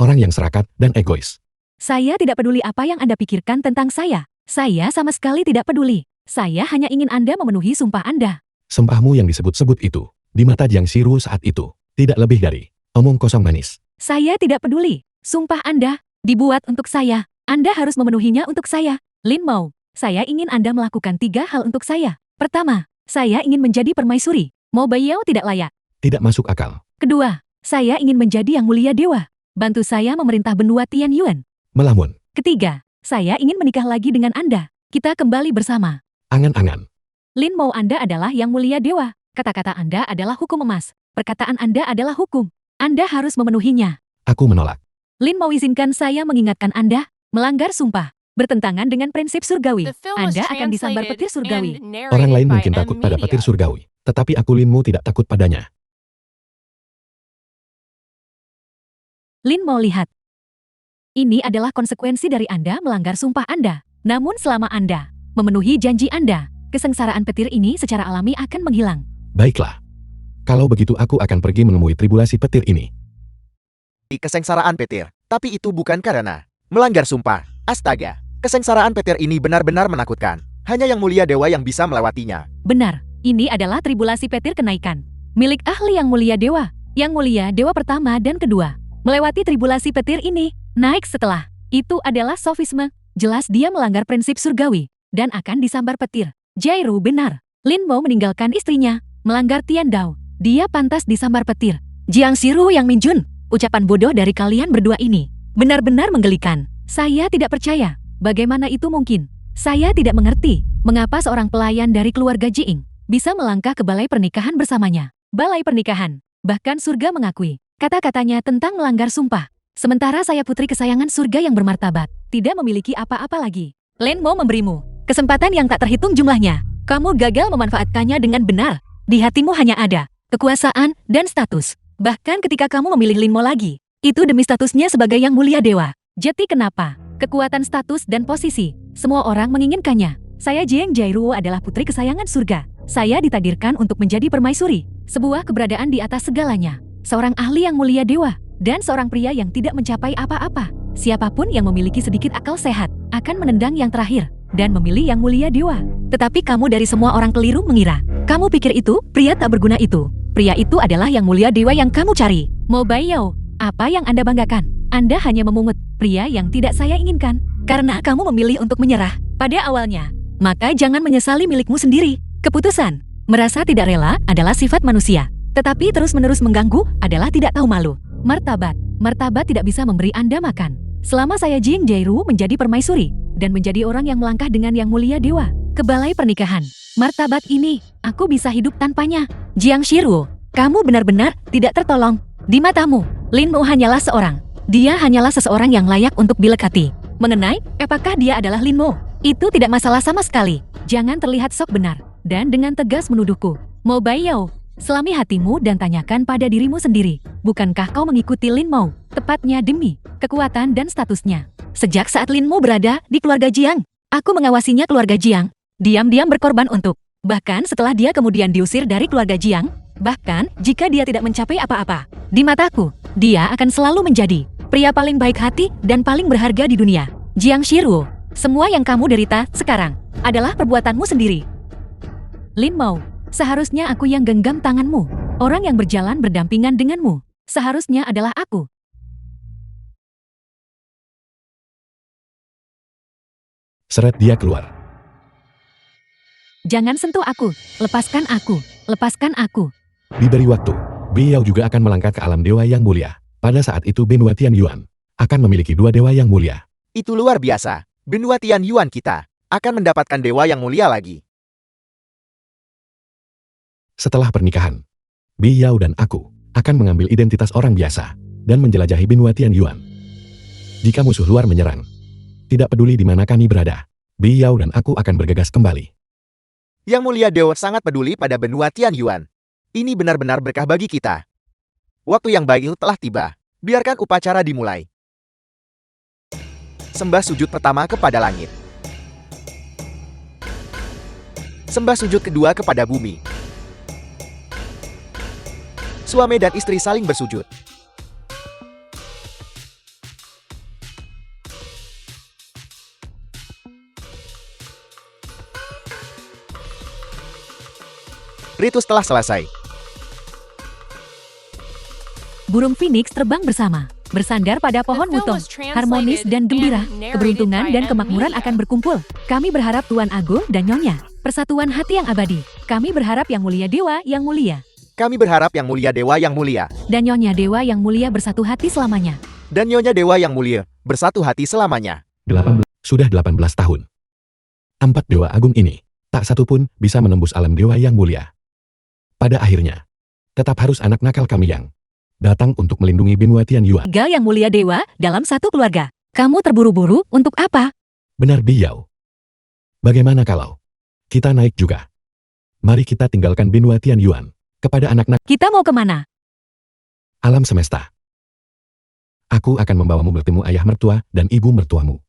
orang yang serakah dan egois. Saya tidak peduli apa yang Anda pikirkan tentang saya. Saya sama sekali tidak peduli. Saya hanya ingin Anda memenuhi sumpah Anda. Sumpahmu yang disebut-sebut itu, di mata Jiang Siru saat itu, tidak lebih dari omong kosong manis. Saya tidak peduli. Sumpah Anda dibuat untuk saya. Anda harus memenuhinya untuk saya. Lin Mao, saya ingin Anda melakukan 3 hal untuk saya. Pertama, saya ingin menjadi permaisuri. Mo Beiyao tidak layak. Tidak masuk akal. Kedua, saya ingin menjadi Yang Mulia Dewa. Bantu saya memerintah benua Tian Yuan. Melamun, Ketiga, saya ingin menikah lagi dengan Anda. Kita kembali bersama. angan-angan. Lin Mao, Anda adalah Yang Mulia Dewa. Kata-kata Anda adalah hukum emas. Perkataan Anda adalah hukum. Anda harus memenuhinya. Aku menolak. Lin mau izinkan saya mengingatkan Anda, melanggar sumpah, bertentangan dengan prinsip surgawi. Anda akan disambar petir surgawi. Orang lain mungkin takut pada petir surgawi, tetapi aku Linmu tidak takut padanya. Lin mau lihat. Ini adalah konsekuensi dari Anda melanggar sumpah Anda. Namun selama Anda memenuhi janji Anda, kesengsaraan petir ini secara alami akan menghilang. Baiklah. Kalau begitu aku akan pergi menemui tribulasi petir ini. Kesengsaraan petir. Tapi itu bukan karena melanggar sumpah. Astaga, kesengsaraan petir ini benar-benar menakutkan. Hanya yang mulia dewa yang bisa melewatinya. Benar, ini adalah tribulasi petir kenaikan. Milik ahli yang mulia dewa. Yang mulia dewa pertama dan kedua. Melewati tribulasi petir ini, naik setelah. Itu adalah sofisme. Jelas dia melanggar prinsip surgawi. Dan akan disambar petir. Jairu benar. Lin mau meninggalkan istrinya. Melanggar Tian Dao. Dia pantas disambar petir. Jiang Shiru yang Minjun. Ucapan bodoh dari kalian berdua ini benar-benar menggelikan. Saya tidak percaya. Bagaimana itu mungkin? Saya tidak mengerti mengapa seorang pelayan dari keluarga Jiing bisa melangkah ke balai pernikahan bersamanya. Balai pernikahan. Bahkan surga mengakui kata-katanya tentang melanggar sumpah. Sementara saya putri kesayangan surga yang bermartabat, tidak memiliki apa-apa lagi. Lin mau memberimu kesempatan yang tak terhitung jumlahnya. Kamu gagal memanfaatkannya dengan benar. Di hatimu hanya ada kekuasaan dan status. Bahkan ketika kamu memilih Lin Mo lagi, itu demi statusnya sebagai yang mulia dewa. Jadi kenapa? Kekuatan status dan posisi, semua orang menginginkannya. Saya Jiang Jairuo adalah putri kesayangan surga. Saya ditakdirkan untuk menjadi permaisuri, sebuah keberadaan di atas segalanya. Seorang ahli yang mulia dewa, dan seorang pria yang tidak mencapai apa-apa. Siapapun yang memiliki sedikit akal sehat, akan menendang yang terakhir, dan memilih yang mulia dewa. Tetapi kamu dari semua orang keliru mengira, kamu pikir itu, pria tak berguna itu. Pria itu adalah yang mulia dewa yang kamu cari. Mo Baiyao, apa yang Anda banggakan? Anda hanya memungut pria yang tidak saya inginkan. Karena kamu memilih untuk menyerah pada awalnya. Maka jangan menyesali milikmu sendiri. Keputusan, merasa tidak rela adalah sifat manusia. Tetapi terus-menerus mengganggu adalah tidak tahu malu. Martabat tidak bisa memberi Anda makan. Selama saya Jiang Jairu menjadi permaisuri, dan menjadi orang yang melangkah dengan yang mulia dewa ke balai pernikahan. Martabat ini, aku bisa hidup tanpanya. Jiang Shiru, kamu benar-benar tidak tertolong. Di matamu, Lin Mo hanyalah seorang. Dia hanyalah seseorang yang layak untuk dilekati. Mengenai, apakah dia adalah Lin Mo? Itu tidak masalah sama sekali. Jangan terlihat sok benar. Dan dengan tegas menuduhku. Mo Baiyao, selami hatimu dan tanyakan pada dirimu sendiri. Bukankah kau mengikuti Lin Mo? Tepatnya demi kekuatan dan statusnya. Sejak saat Lin Mo berada di keluarga Jiang, aku mengawasinya keluarga Jiang. Diam-diam berkorban untuk. Bahkan setelah dia kemudian diusir dari keluarga Jiang, bahkan jika dia tidak mencapai apa-apa, di mataku, dia akan selalu menjadi pria paling baik hati dan paling berharga di dunia. Jiang Shiru, semua yang kamu derita sekarang adalah perbuatanmu sendiri. Lin Mo, seharusnya aku yang genggam tanganmu. Orang yang berjalan berdampingan denganmu, seharusnya adalah aku. Seret dia keluar. Jangan sentuh aku, lepaskan aku, lepaskan aku. Diberi waktu, Biao juga akan melangkah ke alam dewa yang mulia. Pada saat itu Benua Tian Yuan akan memiliki dua dewa yang mulia. Itu luar biasa. Benua Tian Yuan kita akan mendapatkan dewa yang mulia lagi. Setelah pernikahan, Biao dan aku akan mengambil identitas orang biasa dan menjelajahi Benua Tian Yuan. Jika musuh luar menyerang, tidak peduli di mana kami berada, Biao dan aku akan bergegas kembali. Yang mulia dewa sangat peduli pada benua Tian Yuan. Ini benar-benar berkah bagi kita. Waktu yang baik telah tiba. Biarkan upacara dimulai. Sembah sujud pertama kepada langit. Sembah sujud kedua kepada bumi. Suami dan istri saling bersujud. Ritus telah selesai. Burung Phoenix terbang bersama, bersandar pada pohon wutong, harmonis dan gembira, keberuntungan dan kemakmuran akan berkumpul. Kami berharap Tuan Agung dan Nyonya, persatuan hati yang abadi. Kami berharap Yang Mulia Dewa yang mulia. Kami berharap Yang Mulia Dewa yang mulia. Dan Nyonya Dewa yang mulia bersatu hati selamanya. Dan Nyonya Dewa yang mulia bersatu hati selamanya. Sudah 18 tahun. 4 dewa agung ini, tak satu pun bisa menembus alam dewa yang mulia. Pada akhirnya, Tetap harus anak nakal kami yang datang untuk melindungi Binwa Tian Yuan. Gal yang mulia dewa dalam satu keluarga. Kamu terburu-buru untuk apa? Benar Biao. Bagaimana kalau kita naik juga? Mari kita tinggalkan Binwa Tian Yuan kepada anak-anak Kita mau kemana? alam semesta. Aku akan membawamu bertemu ayah mertua dan ibu mertuamu.